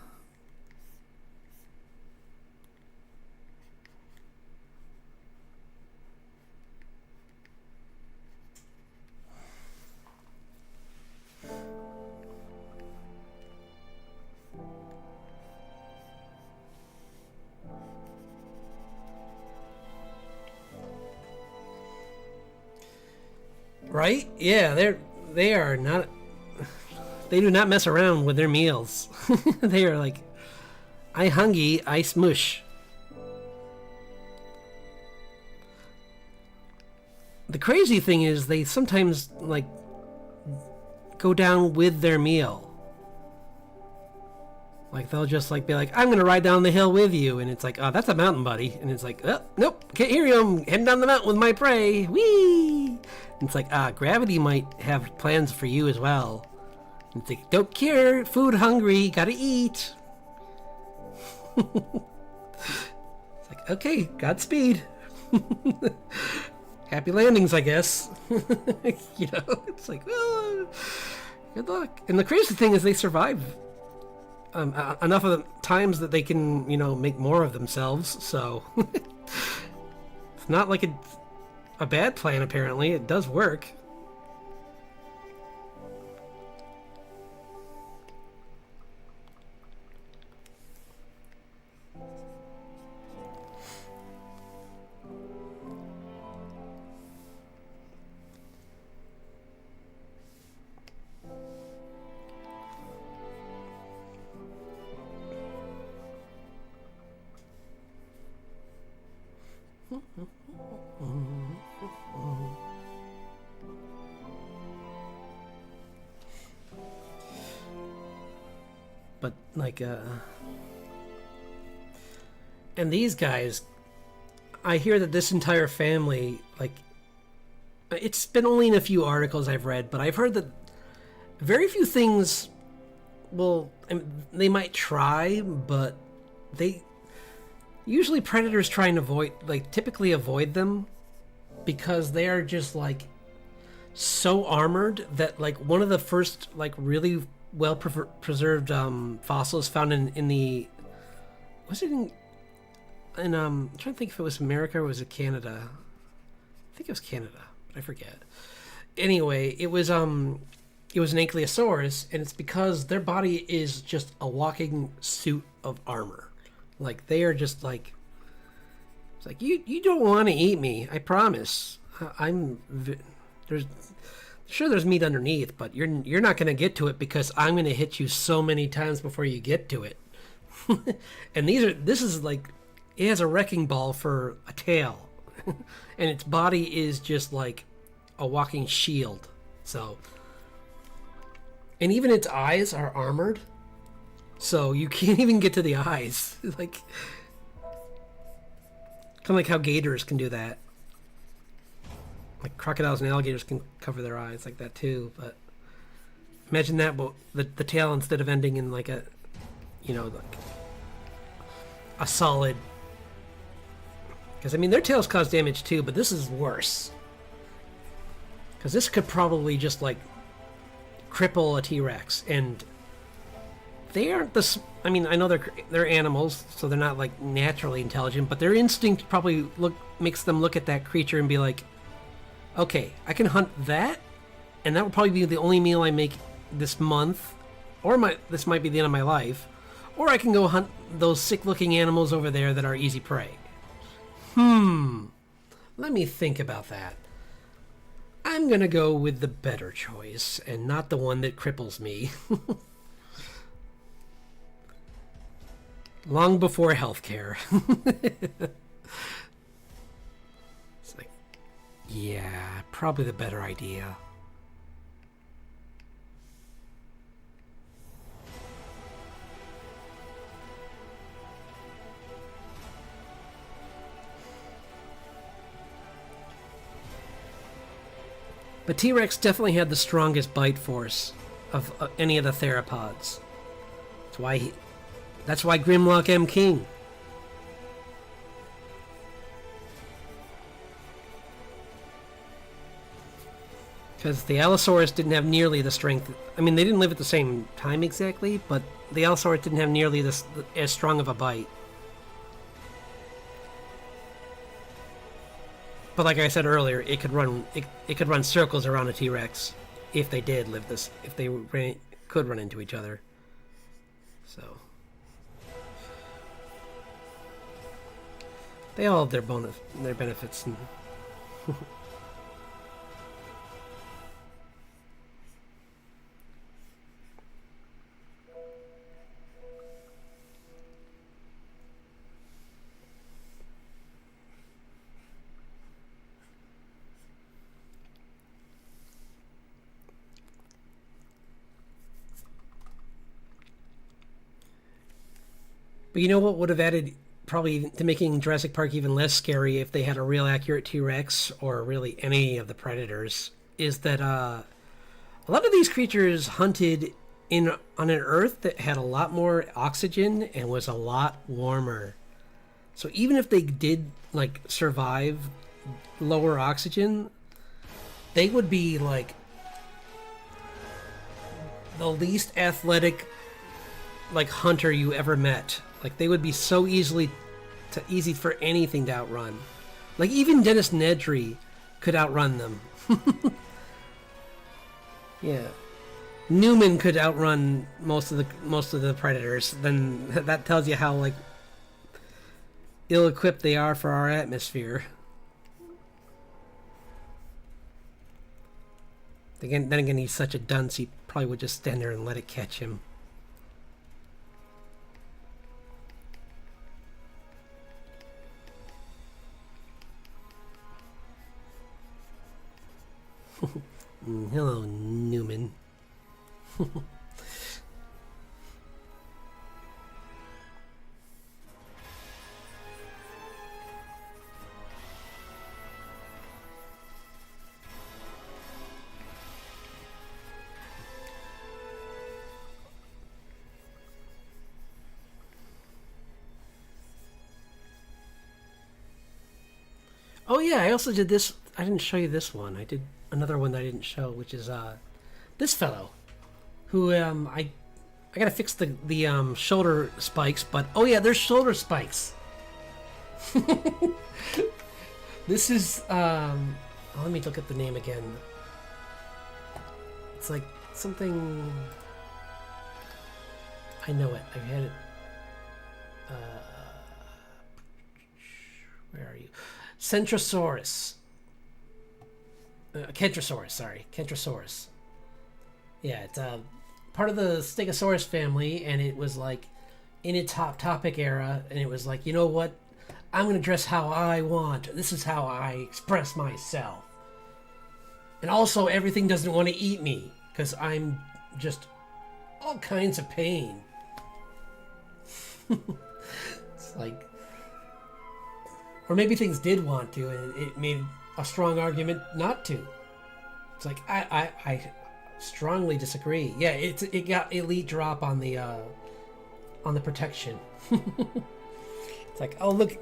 Right? Yeah, they are not. They do not mess around with their meals. They are like, I hungry, I smush. The crazy thing is they sometimes like go down with their meal. Like they'll just like be like, I'm gonna ride down the hill with you, and it's like, oh, that's a mountain, buddy, and it's like, oh, nope, can't hear you. I'm heading down the mountain with my prey. Whee! And it's like, gravity might have plans for you as well. And it's like, don't care, food hungry, gotta eat. It's like, okay, Godspeed. Happy landings, I guess. You know, it's like, well, good luck. And the crazy thing is they survive enough of the times that they can, you know, make more of themselves. So it's not like it's a bad plan. Apparently, it does work. But like and these guys, I hear that this entire family, like, it's been only in a few articles I've read, but I've heard that very few things will, they might try, but they usually, predators try and avoid, like, typically avoid them because they are just like so armored that, like, one of the first, like, really well preserved fossils found in the, was it in I'm trying to think if it was America or was it Canada. I think it was Canada, but I forget. Anyway, it was an Ankylosaurus, and it's because their body is just a walking suit of armor. Like, they are just like, it's like, you don't want to eat me, I promise. There's meat underneath, but you're not going to get to it because I'm going to hit you so many times before you get to it. And this is like, it has a wrecking ball for a tail, and its body is just like a walking shield. So, and even its eyes are armored, so you can't even get to the eyes. Like, kind of like how gators can do that. Like crocodiles and alligators can cover their eyes like that too. But imagine that, but the tail, instead of ending in like a, you know, like a solid. Because, I mean, their tails cause damage too, but this is worse. Because this could probably just, like, cripple a T-Rex. And they aren't the... I mean, I know they're animals, so they're not, like, naturally intelligent, but their instinct probably makes them look at that creature and be like, okay, I can hunt that, and that will probably be the only meal I make this month, or this might be the end of my life, or I can go hunt those sick-looking animals over there that are easy prey. Let me think about that. I'm gonna go with the better choice, and not the one that cripples me. Long before healthcare. It's like, yeah, probably the better idea. But T-Rex definitely had the strongest bite force of any of the theropods. That's why Grimlock M. King. Because the Allosaurus didn't have nearly the strength. I mean, they didn't live at the same time exactly, but the Allosaurus didn't have nearly this as strong of a bite. But like I said earlier, it could run circles around a T-Rex if they did live this. If they could run into each other. So they all have their benefits. And but you know what would have added probably to making Jurassic Park even less scary if they had a real accurate T-Rex or really any of the predators is that a lot of these creatures hunted on an Earth that had a lot more oxygen and was a lot warmer. So even if they did like survive lower oxygen, they would be like the least athletic like hunter you ever met. Like they would be so easy for anything to outrun. Like even Dennis Nedry could outrun them. Yeah. Newman could outrun most of the predators. Then that tells you how like ill-equipped they are for our atmosphere. Then again, he's such a dunce, he probably would just stand there and let it catch him. Hello, Newman. Oh yeah, I also did this. I didn't show you this one. I did another one that I didn't show, which is this fellow, who I gotta fix the shoulder spikes, but oh yeah, there's shoulder spikes. This is let me look at the name again. It's like something. I know it. I've had it. Where are you? Centrosaurus. Kentrosaurus, sorry. Kentrosaurus. Yeah, it's part of the Stegosaurus family, and it was like in its Hot Topic era, and it was like, you know what? I'm going to dress how I want. This is how I express myself. And also, everything doesn't want to eat me, because I'm just all kinds of pain. It's like... Or maybe things did want to, and it made a strong argument not to. It's like, I strongly disagree. Yeah, it got elite drop on the protection. It's like, oh look,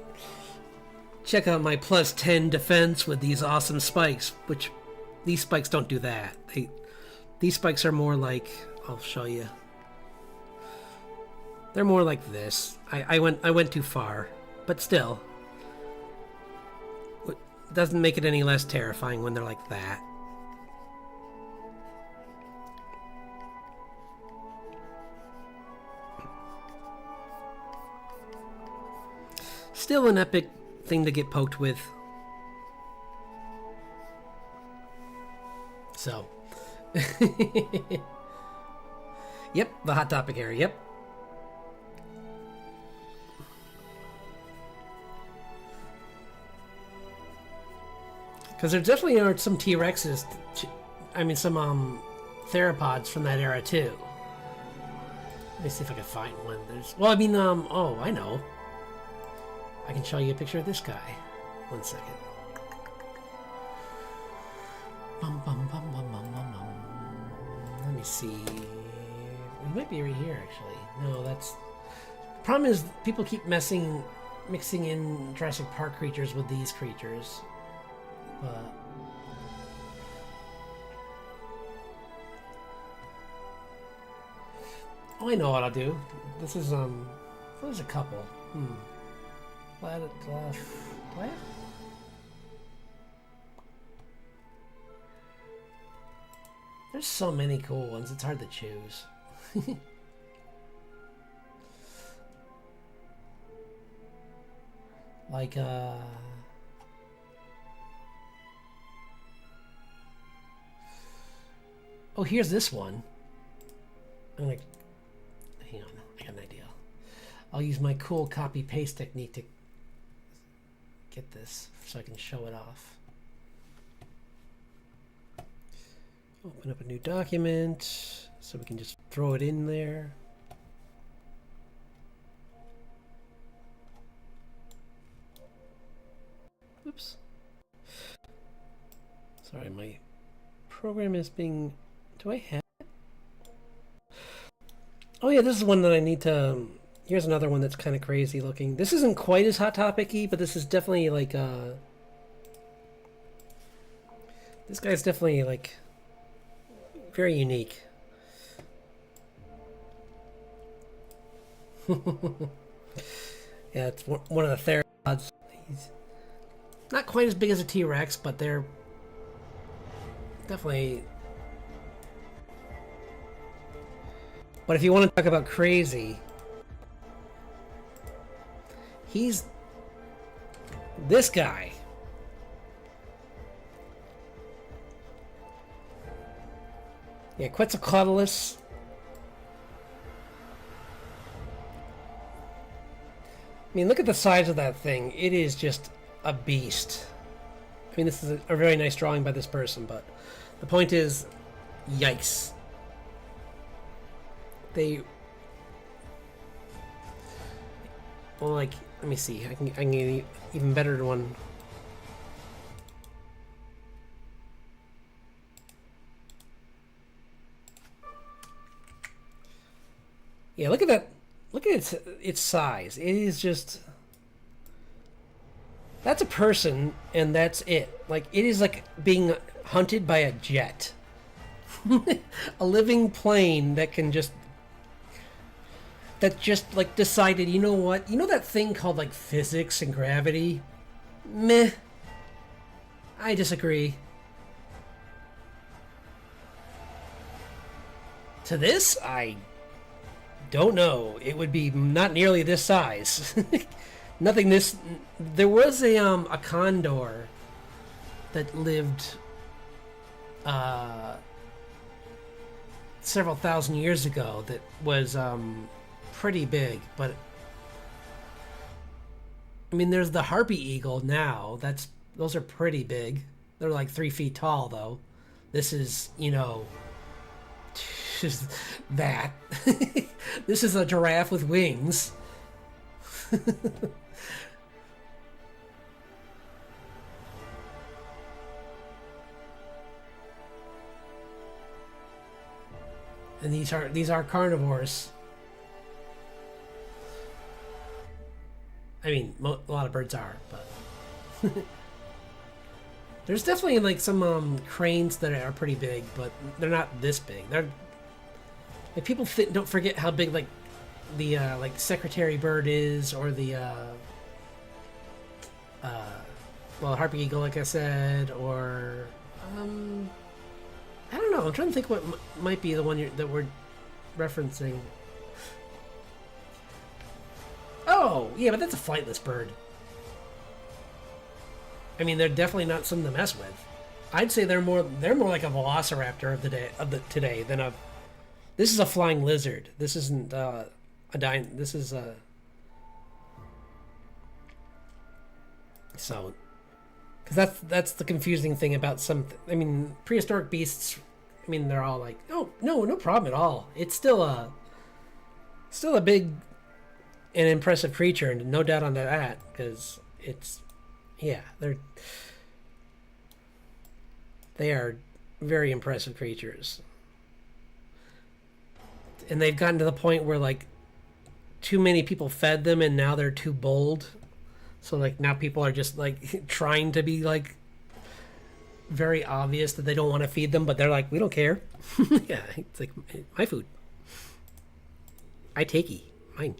check out my plus 10 defense with these awesome spikes, which these spikes don't do that. These spikes are more like, I'll show you. They're more like this. I went too far, but still. Doesn't make it any less terrifying when they're like that. Still an epic thing to get poked with. So. Yep, the Hot Topic area, yep. Because there definitely are some T-Rexes, I mean some theropods from that era too. Let me see if I can find one. Well, I mean, oh, I know. I can show you a picture of this guy. 1 second. Let me see. It might be right here, actually. No, that's... The problem is people keep mixing in Jurassic Park creatures with these creatures. But Oh, I know what I'll do. This is, there's a couple. Planet, Planet? There's so many cool ones, it's hard to choose. Like, oh, here's this one. I'm gonna... Hang on, I got an idea. I'll use my cool copy-paste technique to get this so I can show it off. Open up a new document so we can just throw it in there. Oops. Sorry, my program is being... Do I have it? Oh yeah, this is one that I need to... Here's another one that's kind of crazy looking. This isn't quite as Hot Topic-y, but this is definitely like... This guy's definitely like... very unique. Yeah, it's one of the theropods. He's not quite as big as a T-Rex, but they're definitely... But if you want to talk about crazy, he's this guy. Yeah, Quetzalcoatlus. I mean, look at the size of that thing. It is just a beast. I mean, this is a very nice drawing by this person, but the point is, yikes. They... Well, like, let me see. I can get an even better one. Yeah, look at that. Look at its size. It is just... That's a person, and that's it. Like, it is like being hunted by a jet. A living plane that can just... That just, like, decided, you know what? You know that thing called, like, physics and gravity? Meh. I disagree. To this, I don't know. It would be not nearly this size. Nothing this... There was a condor that lived several thousand years ago that was pretty big, but I mean, there's the harpy eagle now. Those are pretty big. They're like 3 feet tall, though. This is, you know, just that. This is a giraffe with wings. And these are carnivores. I mean, a lot of birds are, but there's definitely like some cranes that are pretty big, but they're not this big. They're like, people don't forget how big like the like secretary bird is, or the well, harpy eagle, like I said, or I don't know. I'm trying to think what might be the one that we're referencing. Oh, yeah, but that's a flightless bird. I mean, they're definitely not something to mess with. I'd say they're more like a velociraptor of the today than a... This is a flying lizard. This isn't this is a... So, because that's the confusing thing about some... I mean, prehistoric beasts, I mean, they're all like, oh, no problem at all. It's still a big and impressive creature, and no doubt on that, because it's... Yeah, they are very impressive creatures. And they've gotten to the point where, like, too many people fed them, and now they're too bold. So, like, now people are just, like, trying to be, like, very obvious that they don't want to feed them, but they're like, we don't care. Yeah, it's like, my food. I takey. Mine.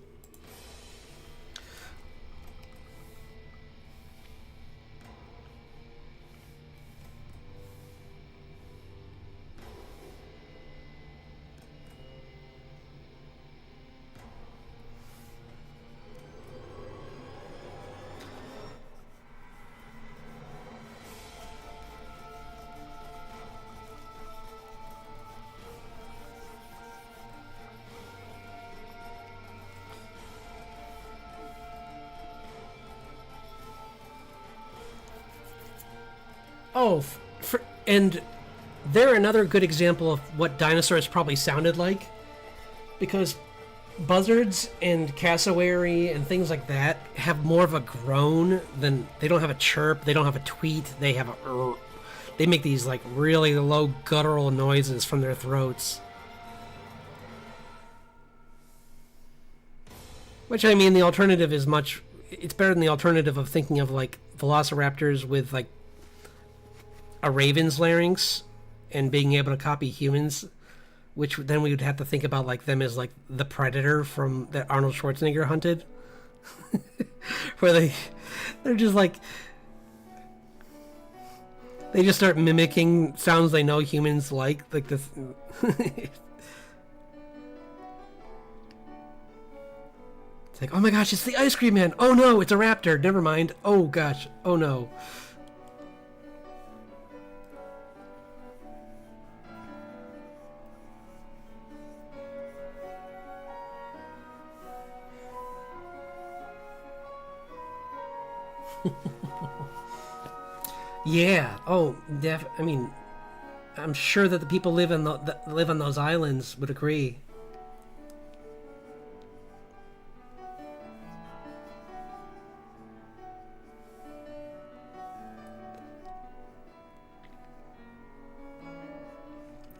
Oh, and they're another good example of what dinosaurs probably sounded like, because buzzards and cassowary and things like that have more of a groan than they don't have a chirp, they don't have a tweet, they have a they make these like really low guttural noises from their throats. Which, I mean, the alternative is much it's better than the alternative of thinking of like velociraptors with like a raven's larynx and being able to copy humans, which then we would have to think about like them as like the predator from that Arnold Schwarzenegger hunted, where they're just like they just start mimicking sounds they know humans like this. It's like, oh my gosh, it's the ice cream man. Oh no, it's a raptor. Never mind. Oh gosh. Oh no. Yeah. Oh, I mean, I'm sure that the people that live on those islands would agree.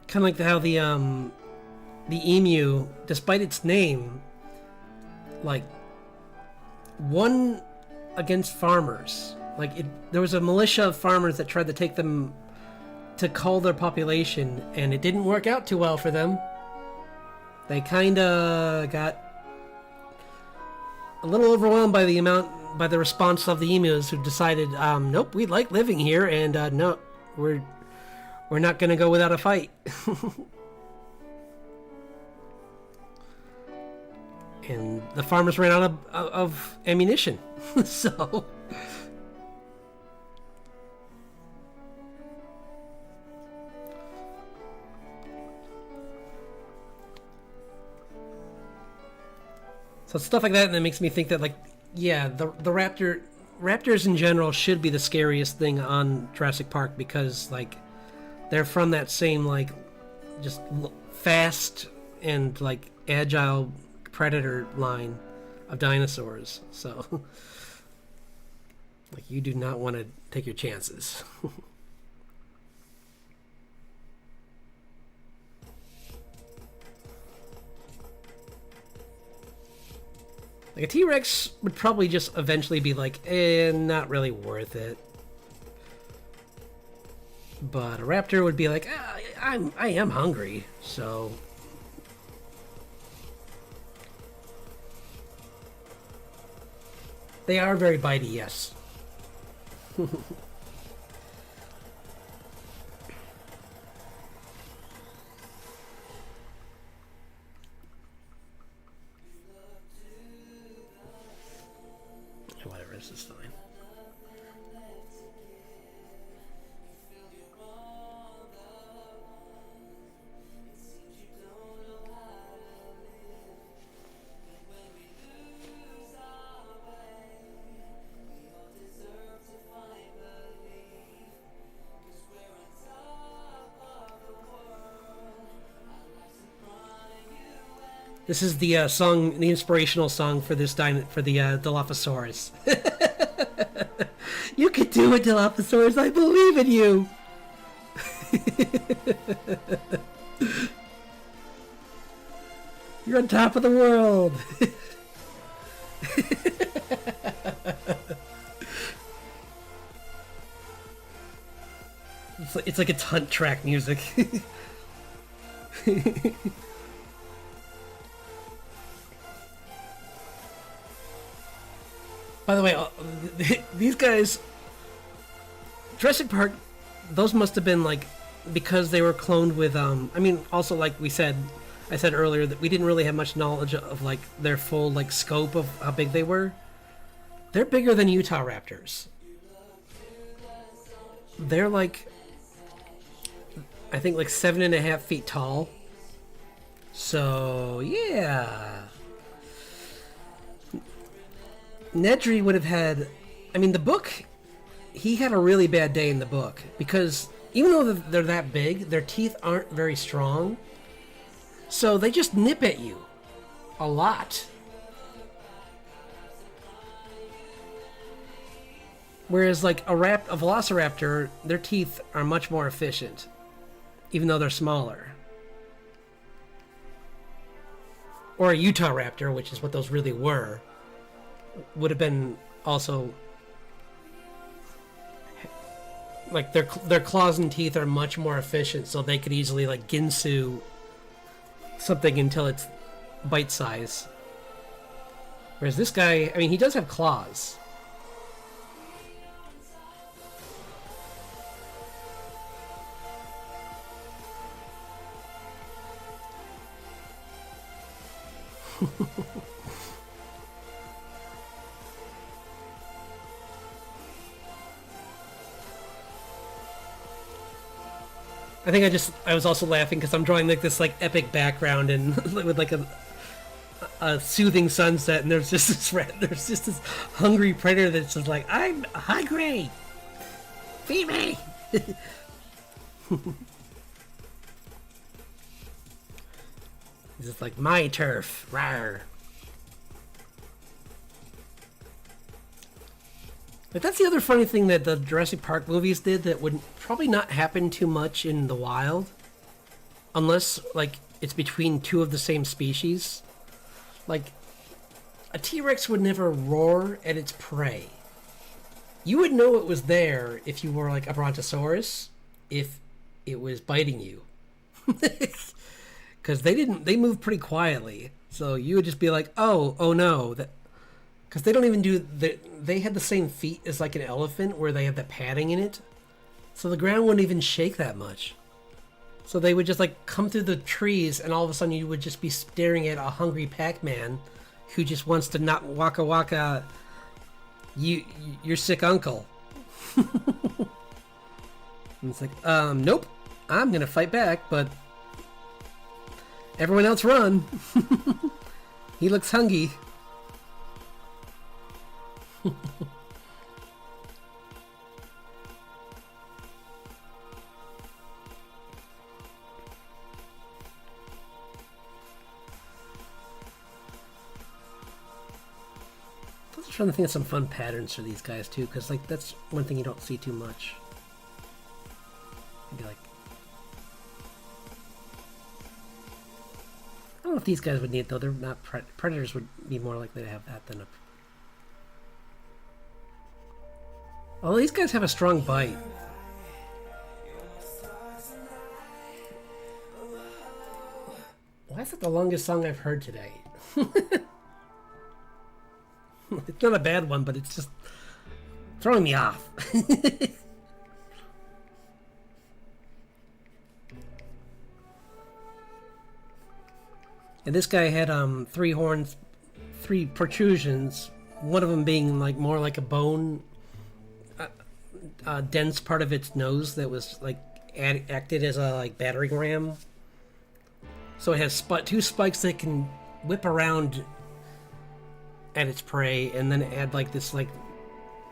Kind of like how the emu, despite its name, like won against farmers. Like there was a militia of farmers that tried to take them to cull their population, and it didn't work out too well for them. They kind of got a little overwhelmed by the response of the emus, who decided, nope, we like living here, and no, we're not going to go without a fight. And the farmers ran out of ammunition. So stuff like that makes me think that, like, yeah, the raptors in general should be the scariest thing on Jurassic Park, because like they're from that same like just fast and like agile predator line of dinosaurs. So like you do not want to take your chances. Like a T-Rex would probably just eventually be like, not really worth it. But a raptor would be like, I am hungry, so. They are very bitey, yes. Whatever, this is fine. This is the song, the inspirational song for this for the Dilophosaurus. You can do it, Dilophosaurus. I believe in you. You're on top of the world. It's like it's hunt track music. By the way, these guys, Jurassic Park, those must have been like because they were cloned with. I mean, also like I said earlier that we didn't really have much knowledge of like their full like scope of how big they were. They're bigger than Utah Raptors. They're like, I think like 7.5 feet tall. So yeah. Nedry would have had, I mean, the book, he had a really bad day in the book because even though they're that big, their teeth aren't very strong. So they just nip at you a lot. Whereas like a velociraptor, their teeth are much more efficient, even though they're smaller. Or a Utah raptor, which is what those really were, would have been also like their claws and teeth are much more efficient, so they could easily like ginsu something until it's bite size. Whereas this guy, I mean, he does have claws. I think I was also laughing because I'm drawing like this like epic background and with like a soothing sunset, and there's just this hungry predator that's just like, I'm hungry, feed me. He's just like, my turf, rawr. But that's the other funny thing that the Jurassic Park movies did that would probably not happen too much in the wild. Unless, like, it's between two of the same species. Like, a T-Rex would never roar at its prey. You would know it was there if you were, like, a Brontosaurus, if it was biting you. Because they move pretty quietly. So you would just be like, oh no, that... Because they don't even do... They had the same feet as like an elephant where they have the padding in it. So the ground wouldn't even shake that much. So they would just like come through the trees and all of a sudden you would just be staring at a hungry Pac-Man who just wants to not waka waka your sick uncle. And it's like, nope, I'm going to fight back, but everyone else run. He looks hungry. I was trying to think of some fun patterns for these guys too, because like that's one thing you don't see too much. Maybe like, I don't know if these guys would need it though. They're not predators would be more likely to have that than a. Well, these guys have a strong bite. Why is it the longest song I've heard today? It's not a bad one, but it's just throwing me off. And this guy had 3 horns, 3 protrusions, one of them being like more like a bone, dense part of its nose that was like acted as a like battering ram. So it has 2 spikes that can whip around at its prey, and then it had like this like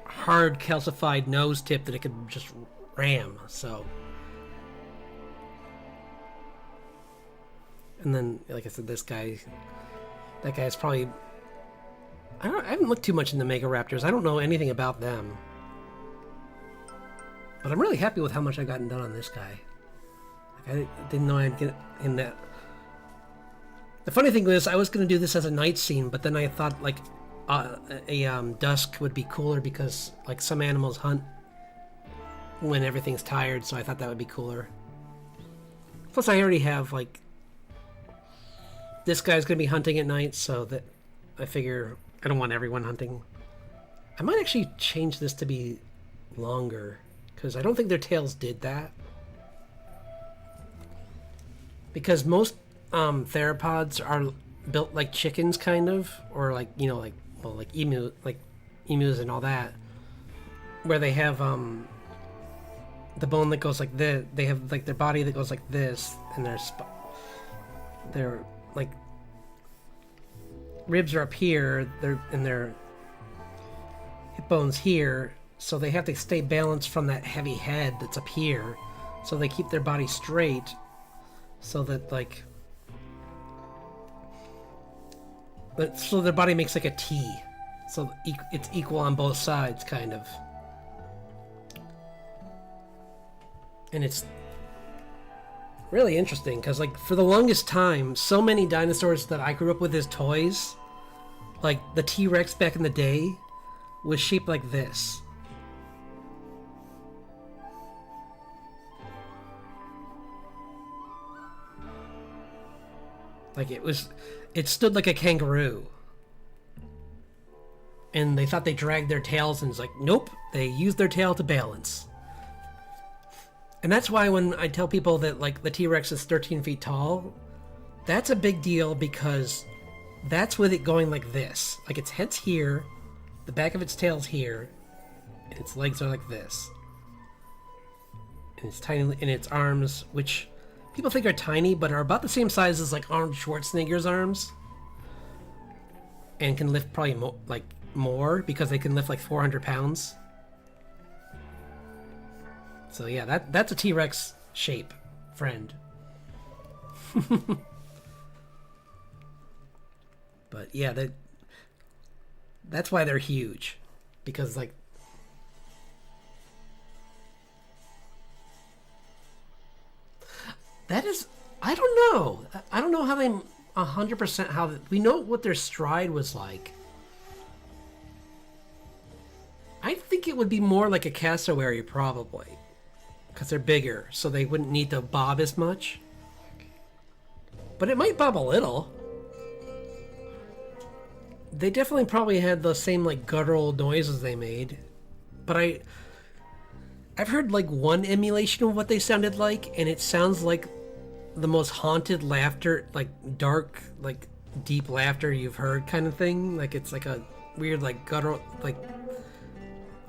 hard calcified nose tip that it could just ram. So, and then like I said, that guy is probably. I haven't looked too much into Megaraptors. I don't know anything about them. But I'm really happy with how much I've gotten done on this guy. Like, I didn't know I'd get him that. The funny thing was, I was going to do this as a night scene, but then I thought, like, dusk would be cooler because, like, some animals hunt when everything's tired, so I thought that would be cooler. Plus, I already have, like, this guy's going to be hunting at night, so that I figure I don't want everyone hunting. I might actually change this to be longer, because I don't think their tails did that. Because most theropods are built like chickens, kind of, or like, you know, like, well, like emus and all that, where they have the bone that goes like this. They have like their body that goes like this, and their like ribs are up here. Their hip bones here, so they have to stay balanced from that heavy head that's up here. So they keep their body straight, so that like, so their body makes like a T, so it's equal on both sides, kind of. And it's really interesting because, like, for the longest time, so many dinosaurs that I grew up with as toys, like the T-Rex back in the day, was shaped like this. Like it stood like a kangaroo. And they thought they dragged their tails, and it's like, nope, they used their tail to balance. And that's why when I tell people that, like, the T-Rex is 13 feet tall, that's a big deal, because that's with it going like this. Like, its head's here, the back of its tail's here, and its legs are like this. And its tiny, and its arms, which people think are tiny, but are about the same size as, like, Arnold Schwarzenegger's arms. And can lift probably more, because they can lift like 400 pounds. So yeah, that's a T-Rex shape, friend. But yeah, that's why they're huge, because like that is, I don't know how they 100% how we know what their stride was like. I think it would be more like a cassowary, probably, because they're bigger, so they wouldn't need to bob as much. But it might bob a little. They definitely probably had the same like guttural noises they made. But I've heard like one emulation of what they sounded like, and it sounds like the most haunted laughter, like dark, like deep laughter you've heard, kind of thing. Like it's like a weird like guttural, like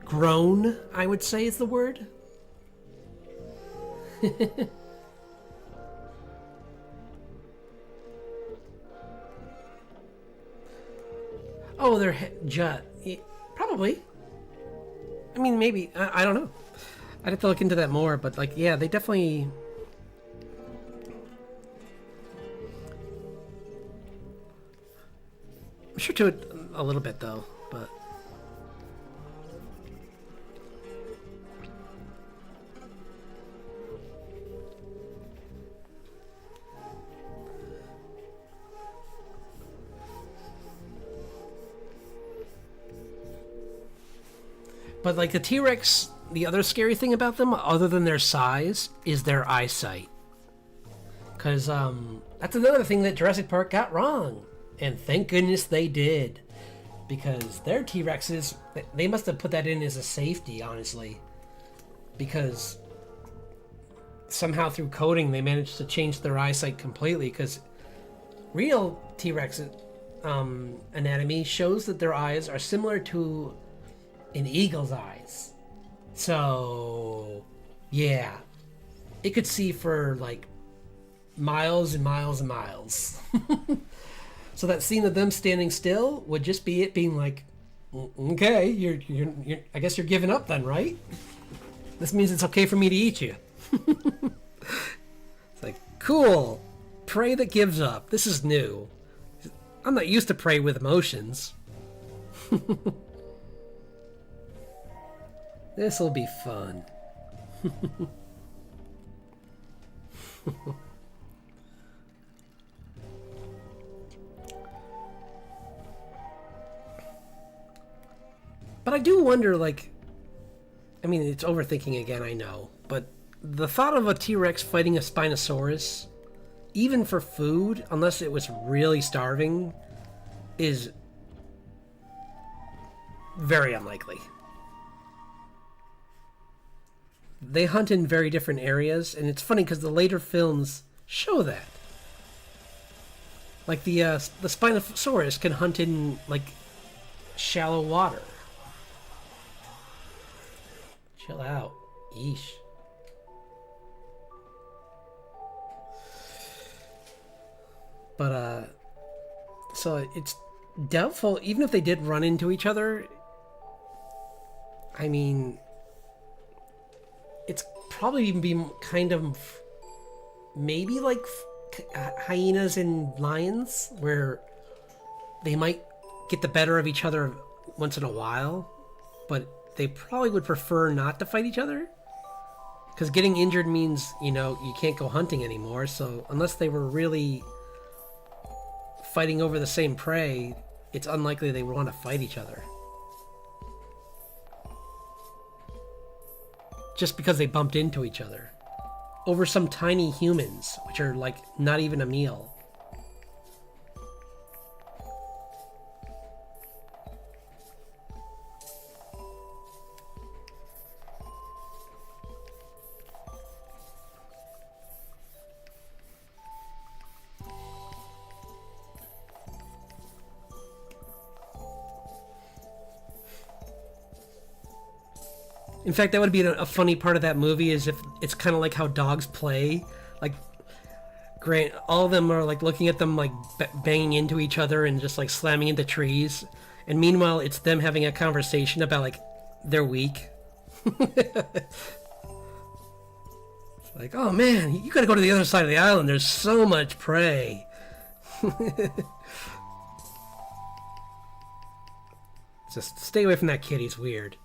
groan, I would say is the word. Oh, they're probably. I mean, maybe. I don't know. I'd have to look into that more, but like, yeah, they definitely. I'm sure to it a little bit though, but. But like the T-Rex, the other scary thing about them, other than their size, is their eyesight. Because that's another thing that Jurassic Park got wrong. And thank goodness they did. Because their T-Rexes, they must have put that in as a safety, honestly. Because somehow through coding, they managed to change their eyesight completely. Because real T-Rex anatomy shows that their eyes are similar to an eagle's eyes. So yeah, it could see for like miles and miles and miles. So that scene of them standing still would just be it being like, okay, you're I guess you're giving up then, right? This means it's okay for me to eat you. It's like, cool, prey that gives up. This is new. I'm not used to prey with emotions. This'll be fun. But I do wonder, like, I mean, it's overthinking again, I know, but the thought of a T-Rex fighting a Spinosaurus, even for food, unless it was really starving, is very unlikely. They hunt in very different areas, and it's funny because the later films show that. Like the Spinosaurus can hunt in like shallow water. Chill out. Yeesh. But so it's doubtful, even if they did run into each other. I mean, it's probably even be kind of maybe like hyenas and lions, where they might get the better of each other once in a while, but they probably would prefer not to fight each other, because getting injured means, you know, you can't go hunting anymore. So unless they were really fighting over the same prey, it's unlikely they would want to fight each other. Just because they bumped into each other over some tiny humans, which are like not even a meal. In fact, that would be a funny part of that movie, is if it's kind of like how dogs play. Like, Grant, all of them are like looking at them like banging into each other and just like slamming into trees. And meanwhile, it's them having a conversation about like they're weak. It's like, oh man, you gotta go to the other side of the island. There's so much prey. Just stay away from that kid. He's weird.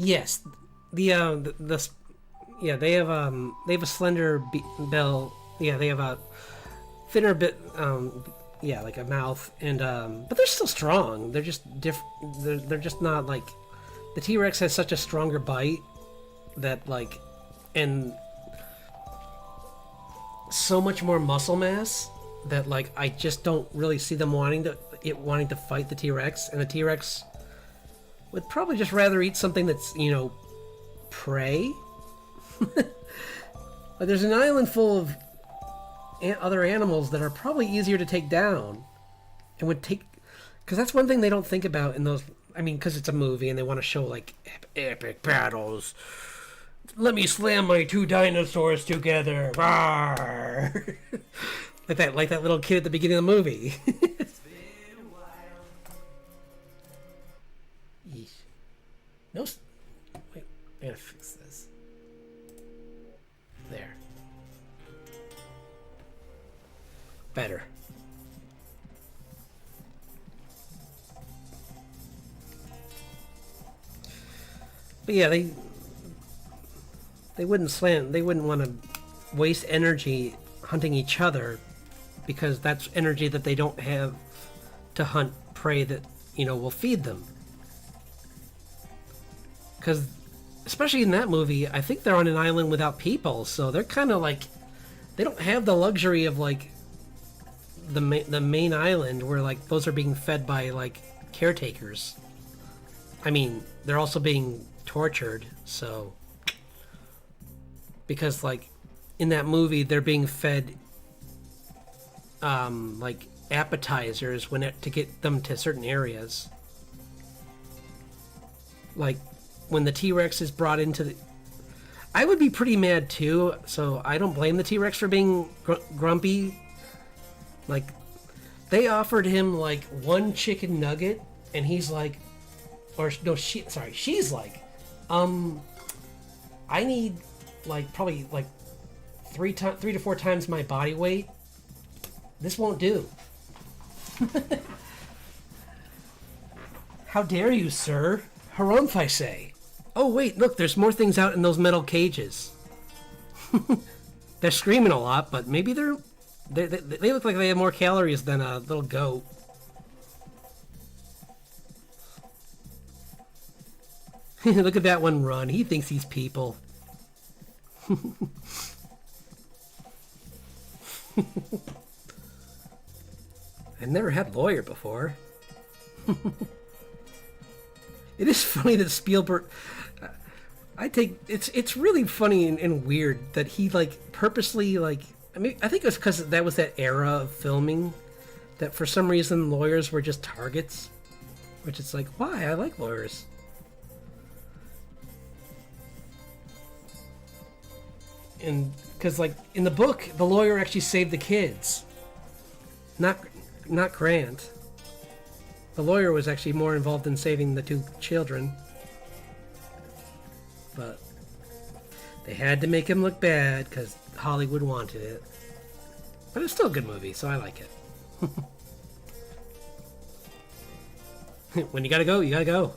Yes, yeah, they have a slender bill. Yeah, they have a thinner bit, yeah, like a mouth, and but they're still strong. They're just they're just not like the T-Rex has such a stronger bite that like, and so much more muscle mass that like I just don't really see them wanting to fight the T-Rex, and the T-Rex would probably just rather eat something that's, you know, prey. Like there's an island full of other animals that are probably easier to take down, and would take, because that's one thing they don't think about in those. I mean, because it's a movie and they want to show like epic battles. Let me slam my two dinosaurs together. Rawr. like that little kid at the beginning of the movie. Yeesh. No. Wait, I gotta fix this. There. Better. But yeah, they wouldn't want to waste energy hunting each other, because that's energy that they don't have to hunt prey that, you know, will feed them. Because especially in that movie, I think they're on an island without people, so they're kind of like, they don't have the luxury of like the main island where like those are being fed by like caretakers. I mean, they're also being tortured, so, because like in that movie they're being fed like appetizers to get them to certain areas. Like when the T-Rex is brought into the, I would be pretty mad too, so I don't blame the T-Rex for being grumpy. Like, they offered him like one chicken nugget, and he's like, or no, she's like, I need like probably like 3 to 4 times my body weight. This won't do. How dare you, sir? Harumph, I say. Oh wait, look, there's more things out in those metal cages. They're screaming a lot, but maybe they look like they have more calories than a little goat. Look at that one run. He thinks he's people. I never had lawyer before. It is funny that Spielberg. It's really funny and weird that he like purposely like. I mean, I think it was because that was that era of filming that for some reason lawyers were just targets, which it's like, why? I like lawyers. And because like in the book, the lawyer actually saved the kids, not Grant. The lawyer was actually more involved in saving the two children, but they had to make him look bad because Hollywood wanted it. But it's still a good movie, so I like it. When you gotta go, you gotta go.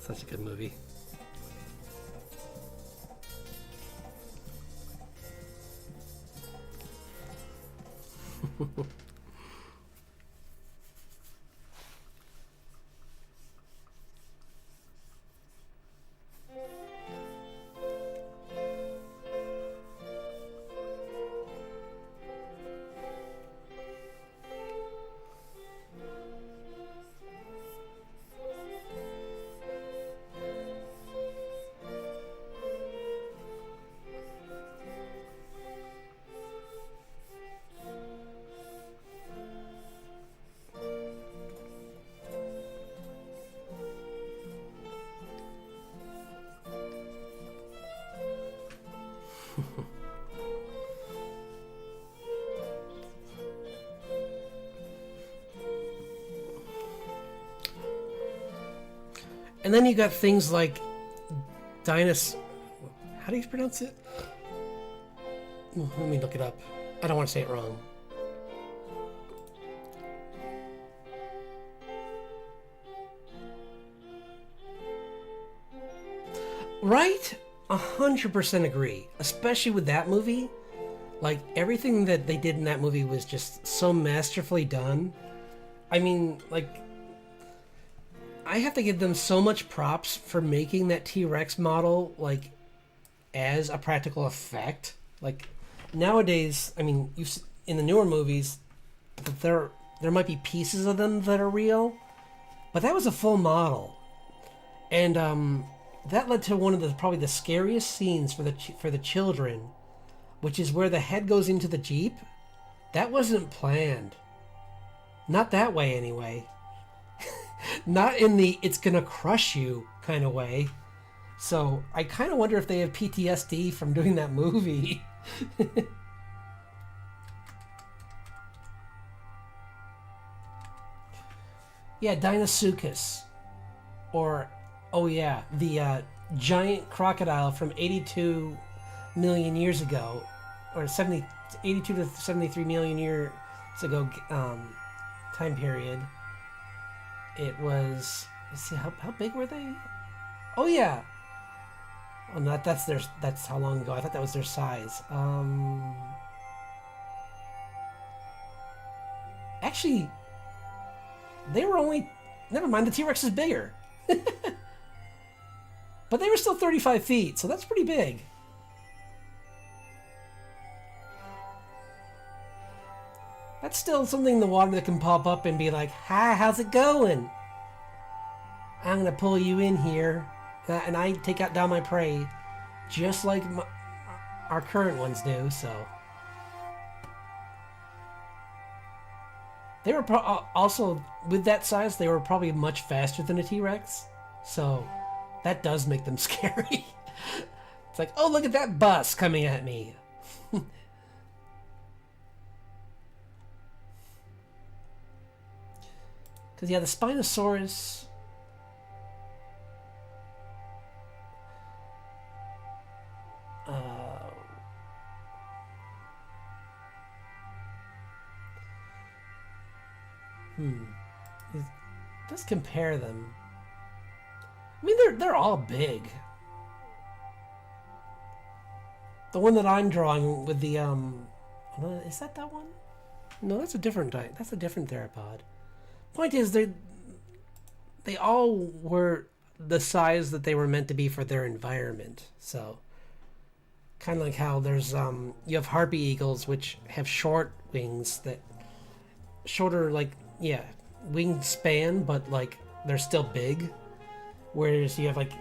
Such a good movie. And then you got things like Dinos... How do you pronounce it? Let me look it up. I don't want to say it wrong. Right? 100% agree. Especially with that movie. Like, everything that they did in that movie was just so masterfully done. I mean, like... I have to give them so much props for making that T-Rex model, like, as a practical effect. Like, nowadays, I mean, in the newer movies, there might be pieces of them that are real, but that was a full model. And that led to one of the probably the scariest scenes for the children, which is where the head goes into the Jeep. That wasn't planned. Not that way, anyway. Not in the it's gonna crush you kind of way. So I kind of wonder if they have PTSD from doing that movie. Yeah, Dinosaurus. Or, oh yeah, the giant crocodile from 82 million years ago. Or 82 to 73 million years ago time period. It was. Let's see, how big were they? Oh yeah. Oh, no, that's how long ago. I thought that was their size. Actually, they were only. Never mind. The T-Rex is bigger. But they were still 35 feet, so that's pretty big. That's still something in the water that can pop up and be like, hi, how's it going? I'm going to pull you in here. And I take out down my prey, just like our current ones do, so. They were also, with that size, they were probably much faster than a T-Rex. So, that does make them scary. It's like, oh, look at that bus coming at me. Because, yeah, the Spinosaurus... Let's compare them. I mean, they're all big. The one that I'm drawing with the is that one? No, that's a different theropod. Point is, they all were the size that they were meant to be for their environment. So Kind of like how there's you have harpy eagles which have short wings that shorter like yeah wingspan, but like they're still big. Whereas you have like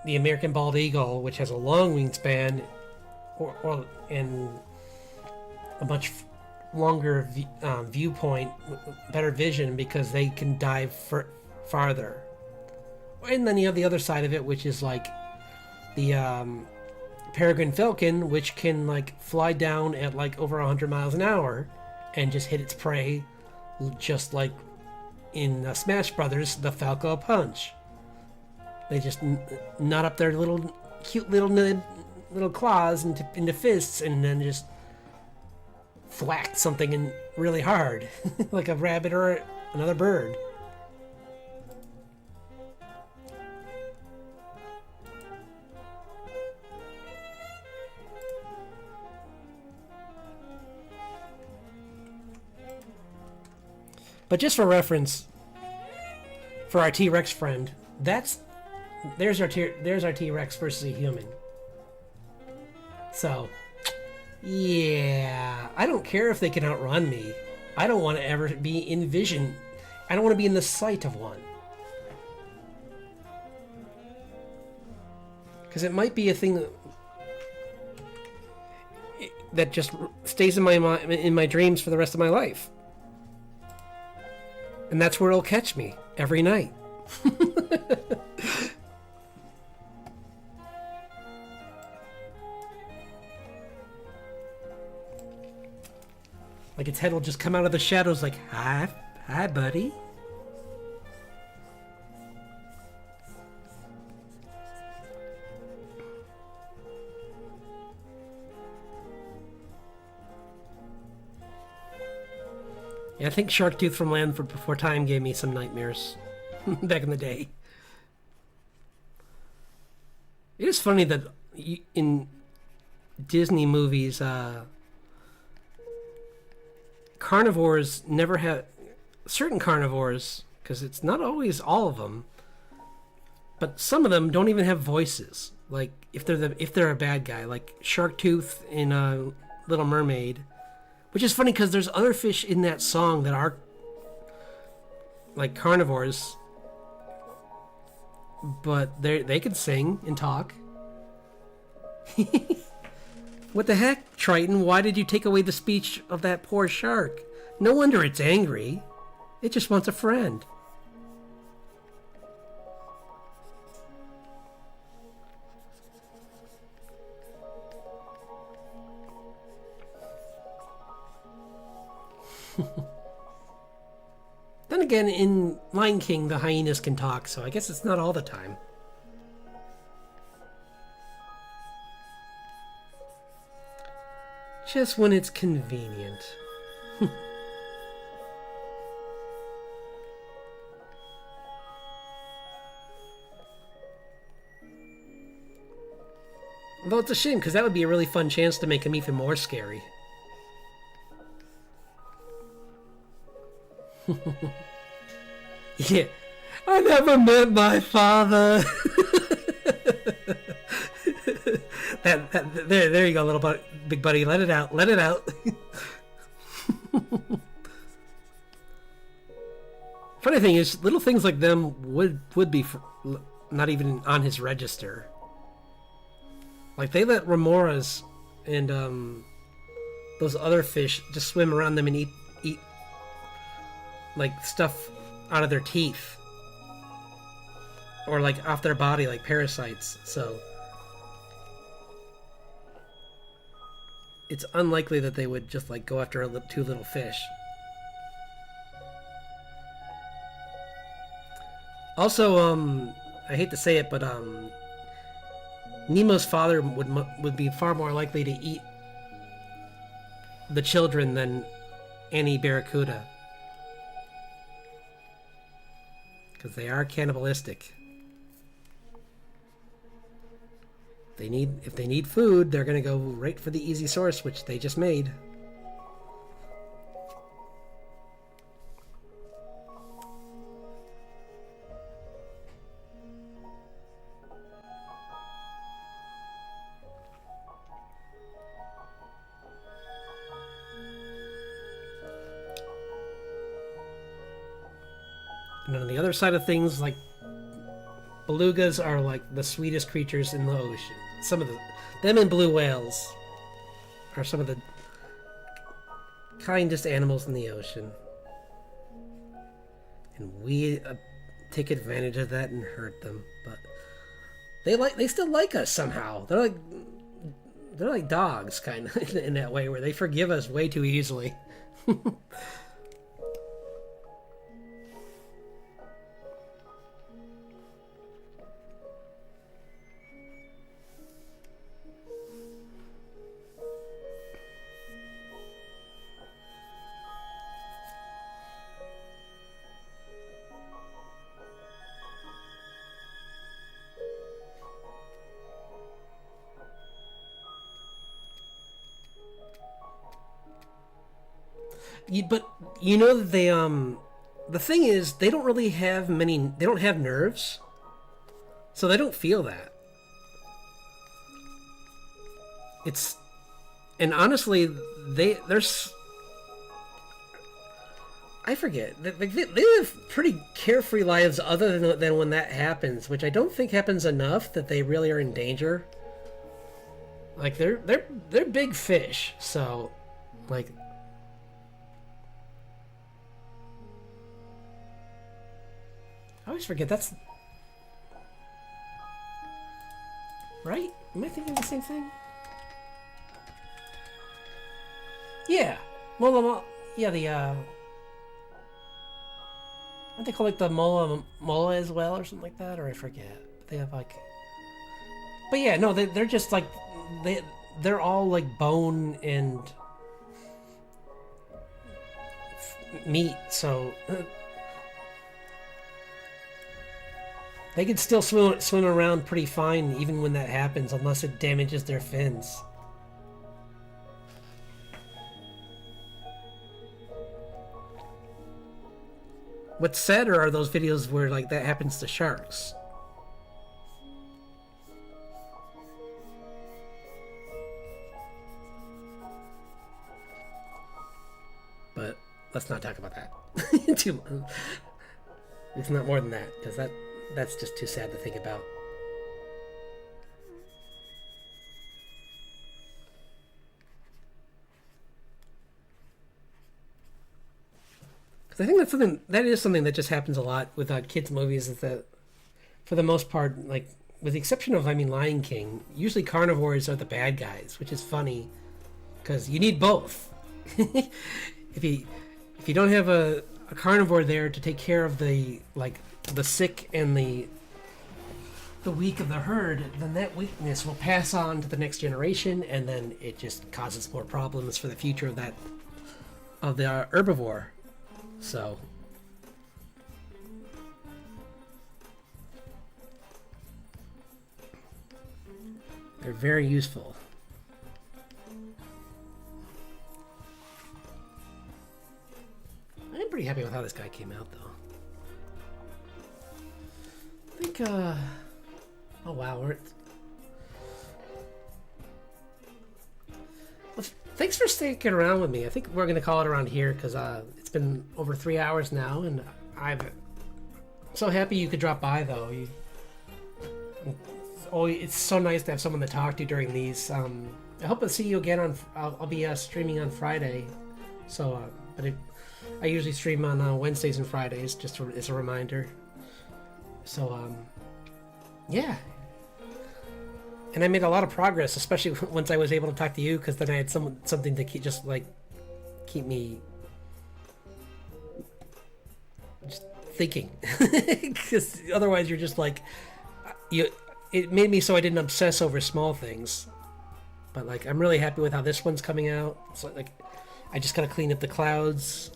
the American bald eagle, which has a long wingspan, or and a much longer viewpoint, better vision because they can dive farther. And then you have the other side of it, which is like the peregrine falcon, which can like fly down at like over 100 miles an hour and just hit its prey, just like in Smash Brothers, the Falco Punch. They just knot up their little cute little claws into fists and then just thwack something in really hard, like a rabbit or another bird. But just for reference, for our T-Rex friend, there's our T-Rex versus a human. So, yeah, I don't care if they can outrun me. I don't want to ever be in vision. I don't want to be in the sight of one. Because it might be a thing that just stays in my dreams for the rest of my life. And that's where it'll catch me every night. Like its head will just come out of the shadows like, hi, buddy. Yeah, I think Sharktooth from Land Before Time gave me some nightmares back in the day. It is funny that in Disney movies, carnivores never have certain carnivores, because it's not always all of them, but some of them don't even have voices. Like if they're a bad guy, like Sharktooth in Little Mermaid. Which is funny because there's other fish in that song that are like carnivores, but they can sing and talk. What the heck, Triton? Why did you take away the speech of that poor shark? No wonder it's angry. It just wants a friend. Then again, in Lion King, the hyenas can talk, so I guess it's not all the time. Just when it's convenient. Although it's a shame, because that would be a really fun chance to make him even more scary. Yeah, I never met my father. There you go, big buddy. Let it out. Let it out. Funny thing is, little things like them would be not even on his register. Like they let remoras and those other fish just swim around them and eat like stuff out of their teeth or like off their body like parasites, so it's unlikely that they would just like go after two little fish. Also, I hate to say it, but Nemo's father would be far more likely to eat the children than any barracuda. Because they are cannibalistic. If they need food, they're going to go right for the easy source, which they just made. And on the other side of things, like belugas are like the sweetest creatures in the ocean. Them and blue whales are some of the kindest animals in the ocean. And we take advantage of that and hurt them, but they still like us somehow. They're like dogs, kind of, in that way, where they forgive us way too easily. But you know that the thing is, they don't really have they don't have nerves, so they don't feel that. And honestly, I forget, they live pretty carefree lives other than when that happens, which I don't think happens enough that they really are in danger. Like, they're big fish, so, like, I always forget that's... Right? Am I thinking the same thing? Yeah. Yeah, aren't they called, like, the mola as well, or something like that? Or I forget. They have, like... But yeah, no, they're just, like... They're all, like, bone and... meat, so... They can still swim around pretty fine even when that happens, unless it damages their fins. What's sadder are those videos where, like, that happens to sharks. But let's not talk about that. It's not more than that, because that's just too sad to think about. Because I think that is something that just happens a lot with kids' movies, is that, for the most part, like, with the exception of, Lion King, usually carnivores are the bad guys, which is funny, because you need both. If you don't have a carnivore there to take care of the sick and the weak of the herd, then that weakness will pass on to the next generation, and then it just causes more problems for the future of the herbivore. So they're very useful. I'm pretty happy with how this guy came out, though. I think, oh wow, well, thanks for sticking around with me. I think we're going to call it around here, because it's been over 3 hours now, and I'm so happy you could drop by, though. It's so nice to have someone to talk to during these. I hope to see you again I'll be streaming on Friday, so, I usually stream on Wednesdays and Fridays, just as a reminder. So, yeah. And I made a lot of progress, especially once I was able to talk to you, because then I had something to keep me just thinking. Because otherwise you're just like... It made me so I didn't obsess over small things. But, like, I'm really happy with how this one's coming out. It's like I just gotta clean up the clouds.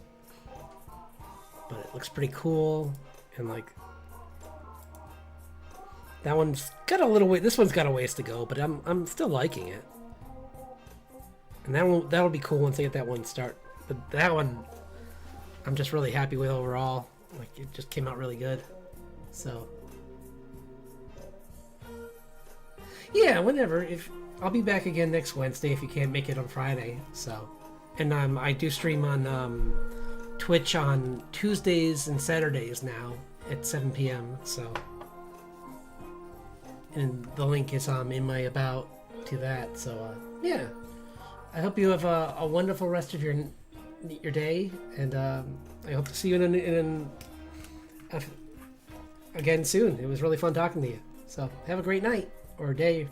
But it looks pretty cool. And, like... That one's got a little way. This one's got a ways to go, but I'm still liking it. And that'll be cool once I get that one start. But that one, I'm just really happy with overall. Like, it just came out really good. So yeah, whenever. I'll be back again next Wednesday if you can't make it on Friday. So, and I do stream on Twitch on Tuesdays and Saturdays now at 7 p.m. So, and the link is in my about to that. So yeah, I hope you have a wonderful rest of your day, and I hope to see you again soon. It was really fun talking to you. So have a great night or day.